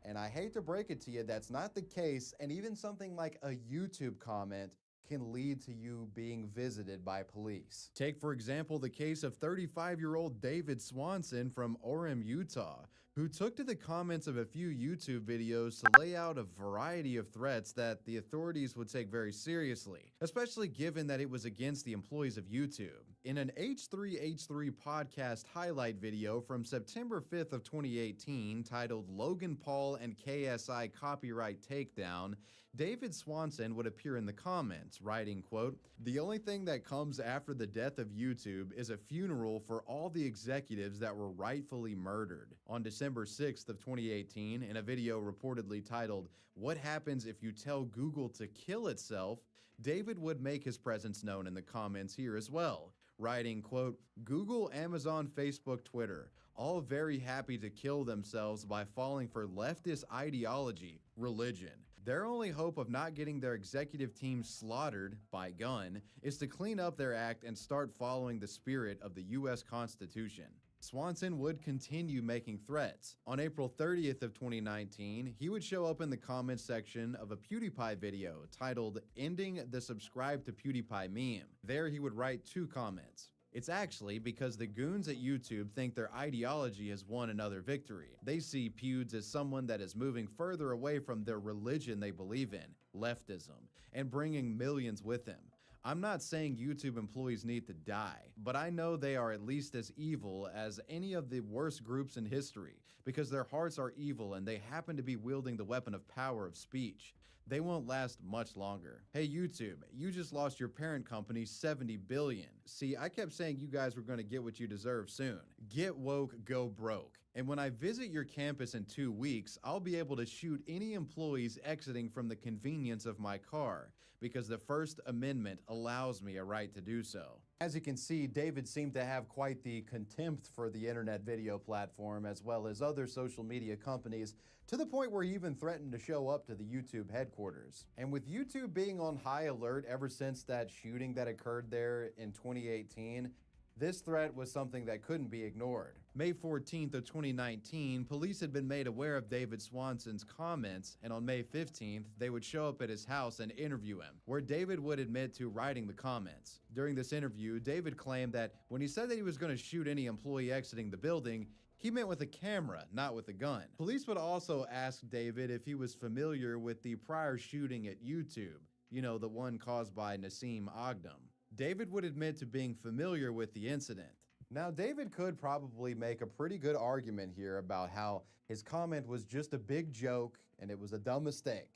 And I hate to break it to you, that's not the case, and even something like a YouTube comment can lead to you being visited by police. Take, for example, the case of 35-year-old David Swanson from Orem, Utah, who took to the comments of a few YouTube videos to lay out a variety of threats that the authorities would take very seriously, especially given that it was against the employees of YouTube. In an H3H3 podcast highlight video from September 5th of 2018 titled Logan Paul and KSI Copyright Takedown, David Swanson would appear in the comments, writing, quote, "The only thing that comes after the death of YouTube is a funeral for all the executives that were rightfully murdered." On December 6th of 2018, in a video reportedly titled, "What Happens If You Tell Google to Kill Itself?" David would make his presence known in the comments here as well, writing, quote, "Google, Amazon, Facebook, Twitter, all very happy to kill themselves by falling for leftist ideology, religion. Their only hope of not getting their executive team slaughtered by gun is to clean up their act and start following the spirit of the US Constitution." Swanson would continue making threats. On April 30th of 2019, he would show up in the comments section of a PewDiePie video titled "Ending the Subscribe to PewDiePie Meme." There he would write 2 comments. It's actually because the goons at YouTube think their ideology has won another victory. They see Pewds as someone that is moving further away from their religion they believe in, leftism, and bringing millions with him. I'm not saying YouTube employees need to die, but I know they are at least as evil as any of the worst groups in history because their hearts are evil and they happen to be wielding the weapon of power of speech. They won't last much longer. Hey YouTube, you just lost your parent company $70 billion. See, I kept saying you guys were gonna get what you deserve soon. Get woke, go broke. And when I visit your campus in 2 weeks, I'll be able to shoot any employees exiting from the convenience of my car because the First Amendment allows me a right to do so. As you can see, David seemed to have quite the contempt for the internet video platform as well as other social media companies, to the point where he even threatened to show up to the YouTube headquarters. And with YouTube being on high alert ever since that shooting that occurred there in 2018, This threat was something that couldn't be ignored. May 14th of 2019, police had been made aware of David Swanson's comments, and on May 15th, they would show up at his house and interview him, where David would admit to writing the comments. During this interview, David claimed that when he said that he was going to shoot any employee exiting the building, he meant with a camera, not with a gun. Police would also ask David if he was familiar with the prior shooting at YouTube, you know, the one caused by Nassim Ogdam. David would admit to being familiar with the incident. Now, David could probably make a pretty good argument here about how his comment was just a big joke and it was a dumb mistake.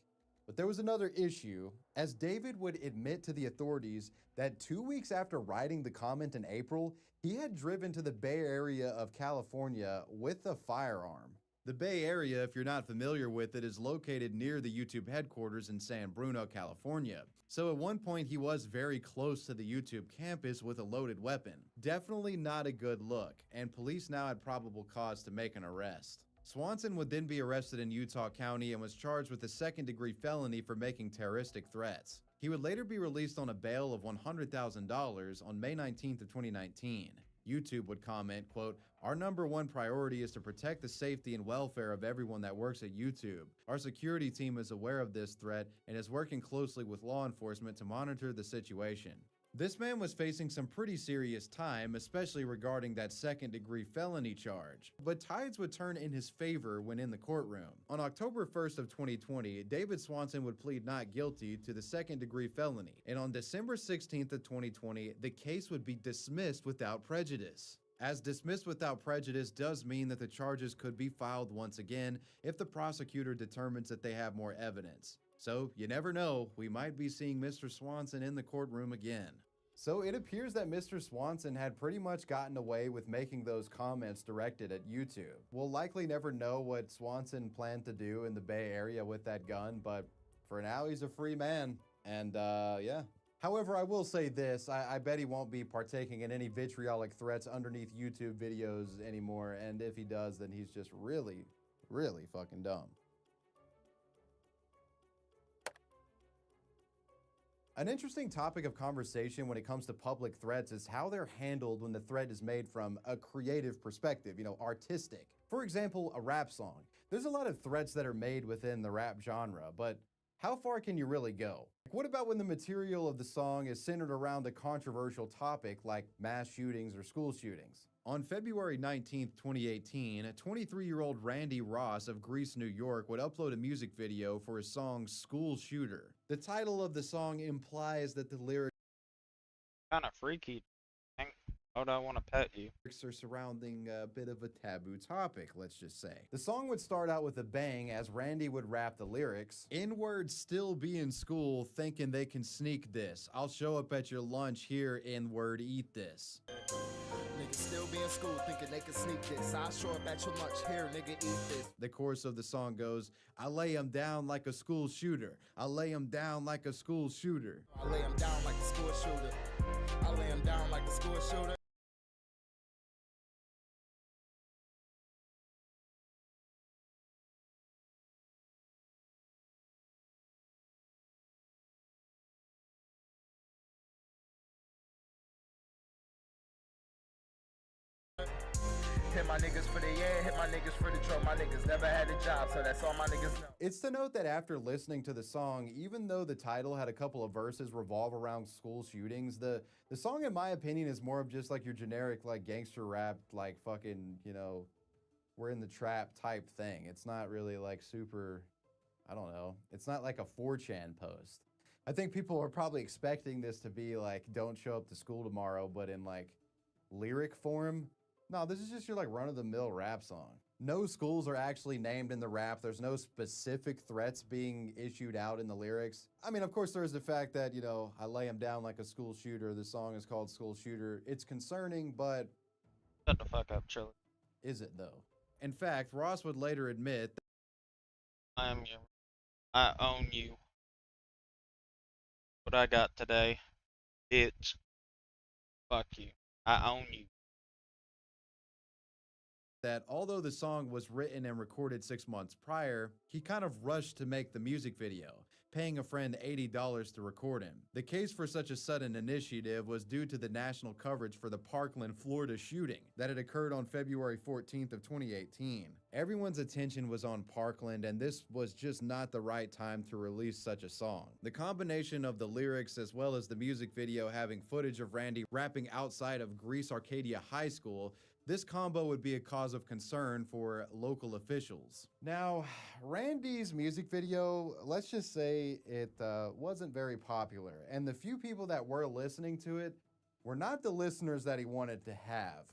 But there was another issue, as David would admit to the authorities that 2 weeks after writing the comment in April, he had driven to the Bay Area of California with a firearm. The Bay Area, if you're not familiar with it, is located near the YouTube headquarters in San Bruno, California. So at one point he was very close to the YouTube campus with a loaded weapon. Definitely not a good look, and police now had probable cause to make an arrest. Swanson would then be arrested in Utah County and was charged with a second-degree felony for making terroristic threats. He would later be released on a bail of $100,000 on May 19th of 2019. YouTube would comment, quote, "Our number one priority is to protect the safety and welfare of everyone that works at YouTube. Our security team is aware of this threat and is working closely with law enforcement to monitor the situation." This man was facing some pretty serious time, especially regarding that second-degree felony charge. But tides would turn in his favor when in the courtroom. On October 1st of 2020, David Swanson would plead not guilty to the second-degree felony. And on December 16th of 2020, the case would be dismissed without prejudice. As dismissed without prejudice does mean that the charges could be filed once again if the prosecutor determines that they have more evidence. So, you never know, we might be seeing Mr. Swanson in the courtroom again. So it appears that Mr. Swanson had pretty much gotten away with making those comments directed at YouTube. We'll likely never know what Swanson planned to do in the Bay Area with that gun, but for now he's a free man, and yeah. However, I will say this, I bet he won't be partaking in any vitriolic threats underneath YouTube videos anymore, and if he does, then he's just really, really fucking dumb. An interesting topic of conversation when it comes to public threats is how they're handled when the threat is made from a creative perspective, you know, artistic. For example, a rap song. There's a lot of threats that are made within the rap genre, but how far can you really go? What about when the material of the song is centered around a controversial topic like mass shootings or school shootings? On February 19th, 2018, a 23-year-old Randy Ross of Greece, New York would upload a music video for his song School Shooter. The title of the song implies that the lyrics Kinda freaky. How do I want to pet you? are surrounding a bit of a taboo topic, let's just say. The song would start out with a bang as Randy would rap the lyrics. N-words still be in school thinking they can sneak this. I'll show up at your lunch here, N-word, eat this. Niggas still be in school thinking they can sneak this. I'll show up at your lunch here, nigga, eat this. The chorus of the song goes, I lay him down like a school shooter. I lay him down like a school shooter. I lay him down like a school shooter. I lay him down like a school shooter. Hit my niggas for the yeah, hit my niggas for the truck. My niggas never had a job, so that's all my niggas know. It's to note that after listening to the song, even though the title had a couple of verses revolve around school shootings, the song, in my opinion, is more of just like your generic, like, gangster rap, like, fucking, you know, we're in the trap type thing. It's not really, like, super, I don't know. It's not like a 4chan post. I think people are probably expecting this to be, like, don't show up to school tomorrow, but in, like, lyric form. No, this is just your, like, run-of-the-mill rap song. No schools are actually named in the rap. There's no specific threats being issued out in the lyrics. I mean, of course, there is the fact that, you know, I lay him down like a school shooter. The song is called School Shooter. It's concerning, but... Shut the fuck up, Chili. Is it, though? In fact, Ross would later admit that I am you. I own you. What I got today, bitch. Fuck you. I own you. that although the song was written and recorded 6 months prior, he kind of rushed to make the music video, paying a friend $80 to record him. The case for such a sudden initiative was due to the national coverage for the Parkland, Florida shooting that had occurred on February 14th of 2018. Everyone's attention was on Parkland, and this was just not the right time to release such a song. The combination of the lyrics as well as the music video having footage of Randy rapping outside of Greece Arcadia High School, this combo would be a cause of concern for local officials. Now, Randy's music video, let's just say it wasn't very popular, and the few people that were listening to it were not the listeners that he wanted to have,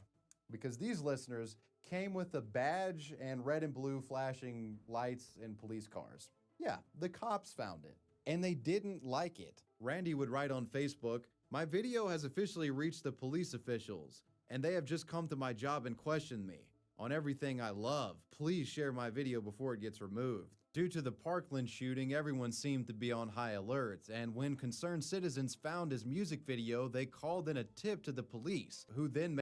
because these listeners came with a badge and red and blue flashing lights in police cars. Yeah, the cops found it, and they didn't like it. Randy would write on Facebook, "My video has officially reached the police officials, and they have just come to my job and questioned me on everything I love. Please share my video before it gets removed." Due to the Parkland shooting, everyone seemed to be on high alert, and when concerned citizens found his music video, they called in a tip to the police, who then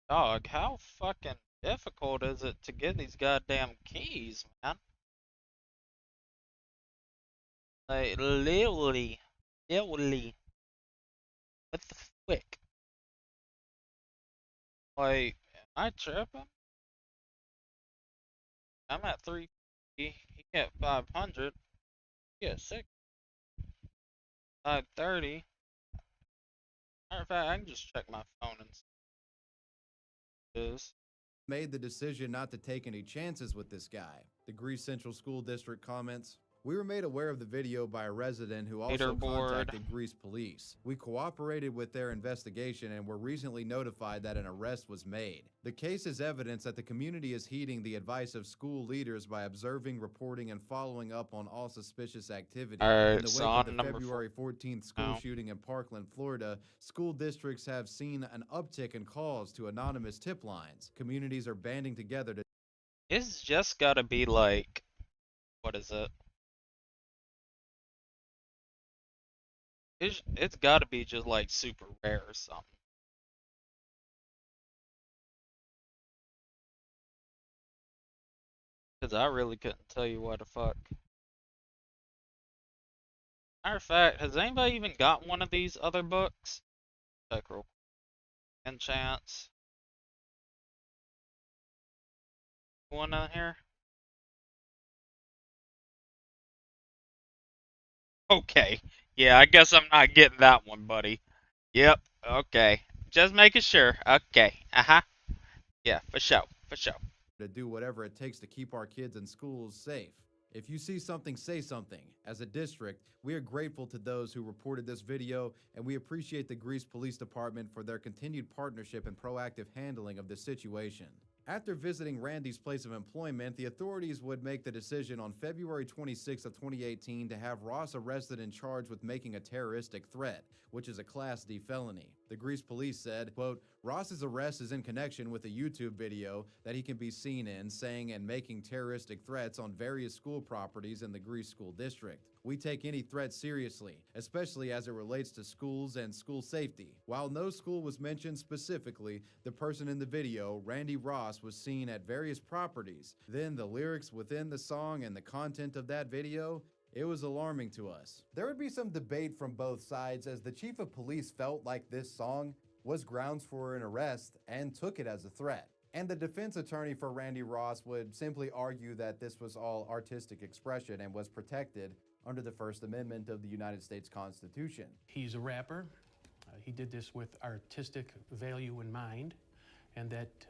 Dog, how fucking difficult is it to get these goddamn keys, man? Like, literally. What the frick? Like, am I tripping? I'm at 350. He at 500. He at 6. 530. Matter of fact, I can just check my phone and see what it is. made the decision not to take any chances with this guy. The Greece Central School District comments, "We were made aware of the video by a resident who also contacted Greece police. We cooperated with their investigation and were recently notified that an arrest was made. The case is evidence that the community is heeding the advice of school leaders by observing, reporting, and following up on all suspicious activity." In the wake of the February 14th school shooting in Parkland, Florida, school districts have seen an uptick in calls to anonymous tip lines. Communities are banding together to... It's just gotta be like, what is it? It's gotta be just like super rare or something. Cause I really couldn't tell you what the fuck. Matter of fact, has anybody even got one of these other books? Check real quick. Enchants. One on here? Okay. Yeah, I guess I'm not getting that one, buddy. Yep. Okay. Just making sure. Okay. Yeah, for sure. For sure. To do whatever it takes to keep our kids in schools safe. If you see something, say something. As a district, we are grateful to those who reported this video, and we appreciate the Greece Police Department for their continued partnership and proactive handling of this situation. After visiting Randy's place of employment, the authorities would make the decision on February 26th of 2018 to have Ross arrested and charged with making a terroristic threat, which is a Class D felony. The Greece police said, quote, "Ross's arrest is in connection with a YouTube video that he can be seen in saying and making terroristic threats on various school properties in the Greece School District. We take any threat seriously, especially as it relates to schools and school safety." While no school was mentioned specifically, the person in the video, Randy Ross, was seen at various properties. Then the lyrics within the song and the content of that video, it was alarming to us. There would be some debate from both sides, as the chief of police felt like this song was grounds for an arrest and took it as a threat. And the defense attorney for Randy Ross would simply argue that this was all artistic expression and was protected under the First Amendment of the United States Constitution. He's a rapper. He did this with artistic value in mind, and that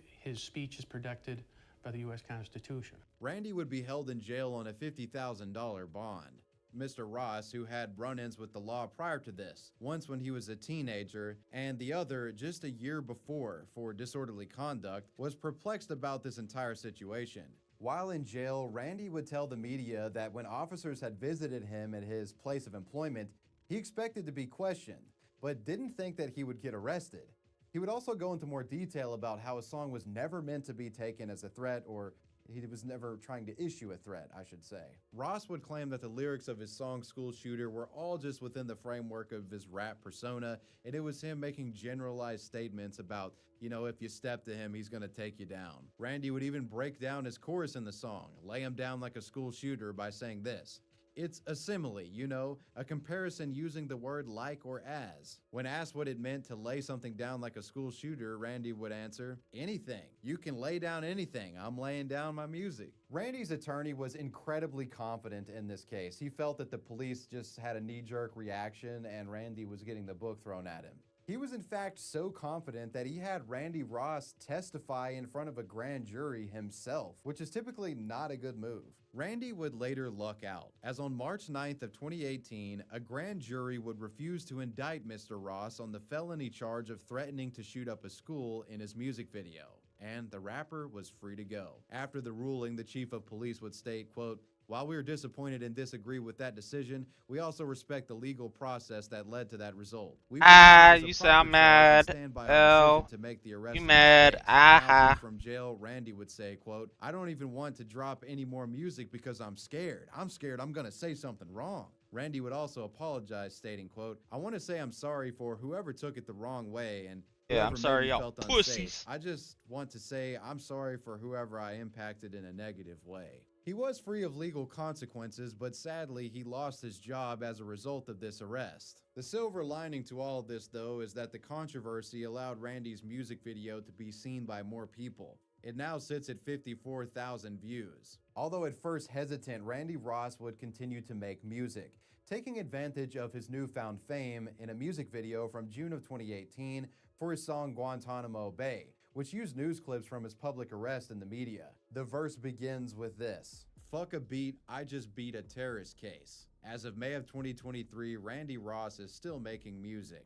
his speech is protected by the U.S. Constitution. Randy would be held in jail on a $50,000 bond. Mr. Ross, who had run-ins with the law prior to this, once when he was a teenager, and the other just a year before for disorderly conduct, was perplexed about this entire situation. While in jail, Randy would tell the media that when officers had visited him at his place of employment, he expected to be questioned, but didn't think that he would get arrested. He would also go into more detail about how a song was never meant to be taken as a threat, or he was never trying to issue a threat, I should say. Ross would claim that the lyrics of his song School Shooter were all just within the framework of his rap persona, and it was him making generalized statements about, you know, if you step to him, he's gonna take you down. Randy would even break down his chorus in the song, lay him down like a school shooter, by saying this: It's a simile, you know, a comparison using the word like or as. When asked what it meant to lay something down like a school shooter, Randy would answer, anything. You can lay down anything. I'm laying down my music. Randy's attorney was incredibly confident in this case. He felt that the police just had a knee-jerk reaction and Randy was getting the book thrown at him. He was in fact so confident that he had Randy Ross testify in front of a grand jury himself, which is typically not a good move. Randy would later luck out, as on March 9th of 2018, a grand jury would refuse to indict Mr. Ross on the felony charge of threatening to shoot up a school in his music video, and the rapper was free to go. After the ruling, the chief of police would state, quote, "While we are disappointed and disagree with that decision, we also respect the legal process that led to that result. We You sound mad. Oh, to make the arrest you mad. Aha. From jail, Randy would say, quote, "I don't even want to drop any more music because I'm scared. I'm scared I'm gonna say something wrong." Randy would also apologize, stating, quote, "I want to say I'm sorry for whoever took it the wrong way and yeah, I'm sorry, y'all felt pussies. Unsafe. I just want to say I'm sorry for whoever I impacted in a negative way." He was free of legal consequences, but sadly, he lost his job as a result of this arrest. The silver lining to all of this, though, is that the controversy allowed Randy's music video to be seen by more people. It now sits at 54,000 views. Although at first hesitant, Randy Ross would continue to make music, taking advantage of his newfound fame in a music video from June of 2018 for his song Guantanamo Bay, which used news clips from his public arrest in the media. The verse begins with this: "Fuck a beat, I just beat a terrorist case." As of May of 2023, Randy Ross is still making music.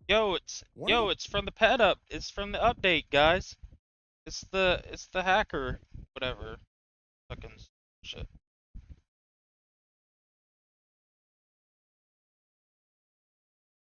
Yo, it's from the pet up. It's from the update, guys. It's the hacker, whatever. Fucking shit.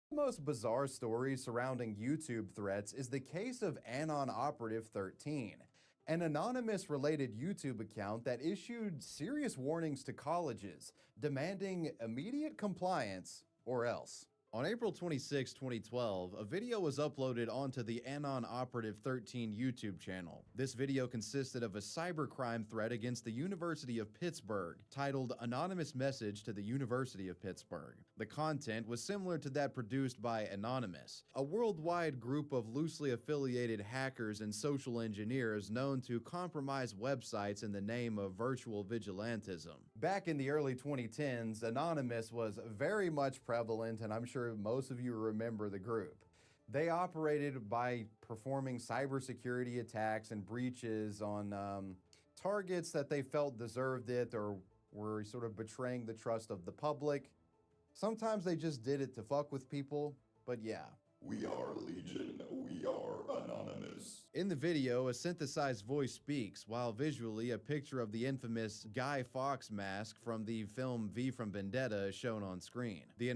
The most bizarre story surrounding YouTube threats is the case of Anon Operative 13, an anonymous related YouTube account that issued serious warnings to colleges, demanding immediate compliance or else. On April 26, 2012, a video was uploaded onto the Anon Operative 13 YouTube channel. This video consisted of a cybercrime threat against the University of Pittsburgh, titled "Anonymous Message to the University of Pittsburgh." The content was similar to that produced by Anonymous, a worldwide group of loosely affiliated hackers and social engineers known to compromise websites in the name of virtual vigilantism. Back in the early 2010s, Anonymous was very much prevalent, and I'm sure most of you remember the group. They operated by performing cybersecurity attacks and breaches on targets that they felt deserved it or were sort of betraying the trust of the public. Sometimes they just did it to fuck with people, but yeah. We are Legion, we are anonymous. In the video, a synthesized voice speaks, while visually a picture of the infamous Guy Fawkes mask from the film V from Vendetta is shown on screen. The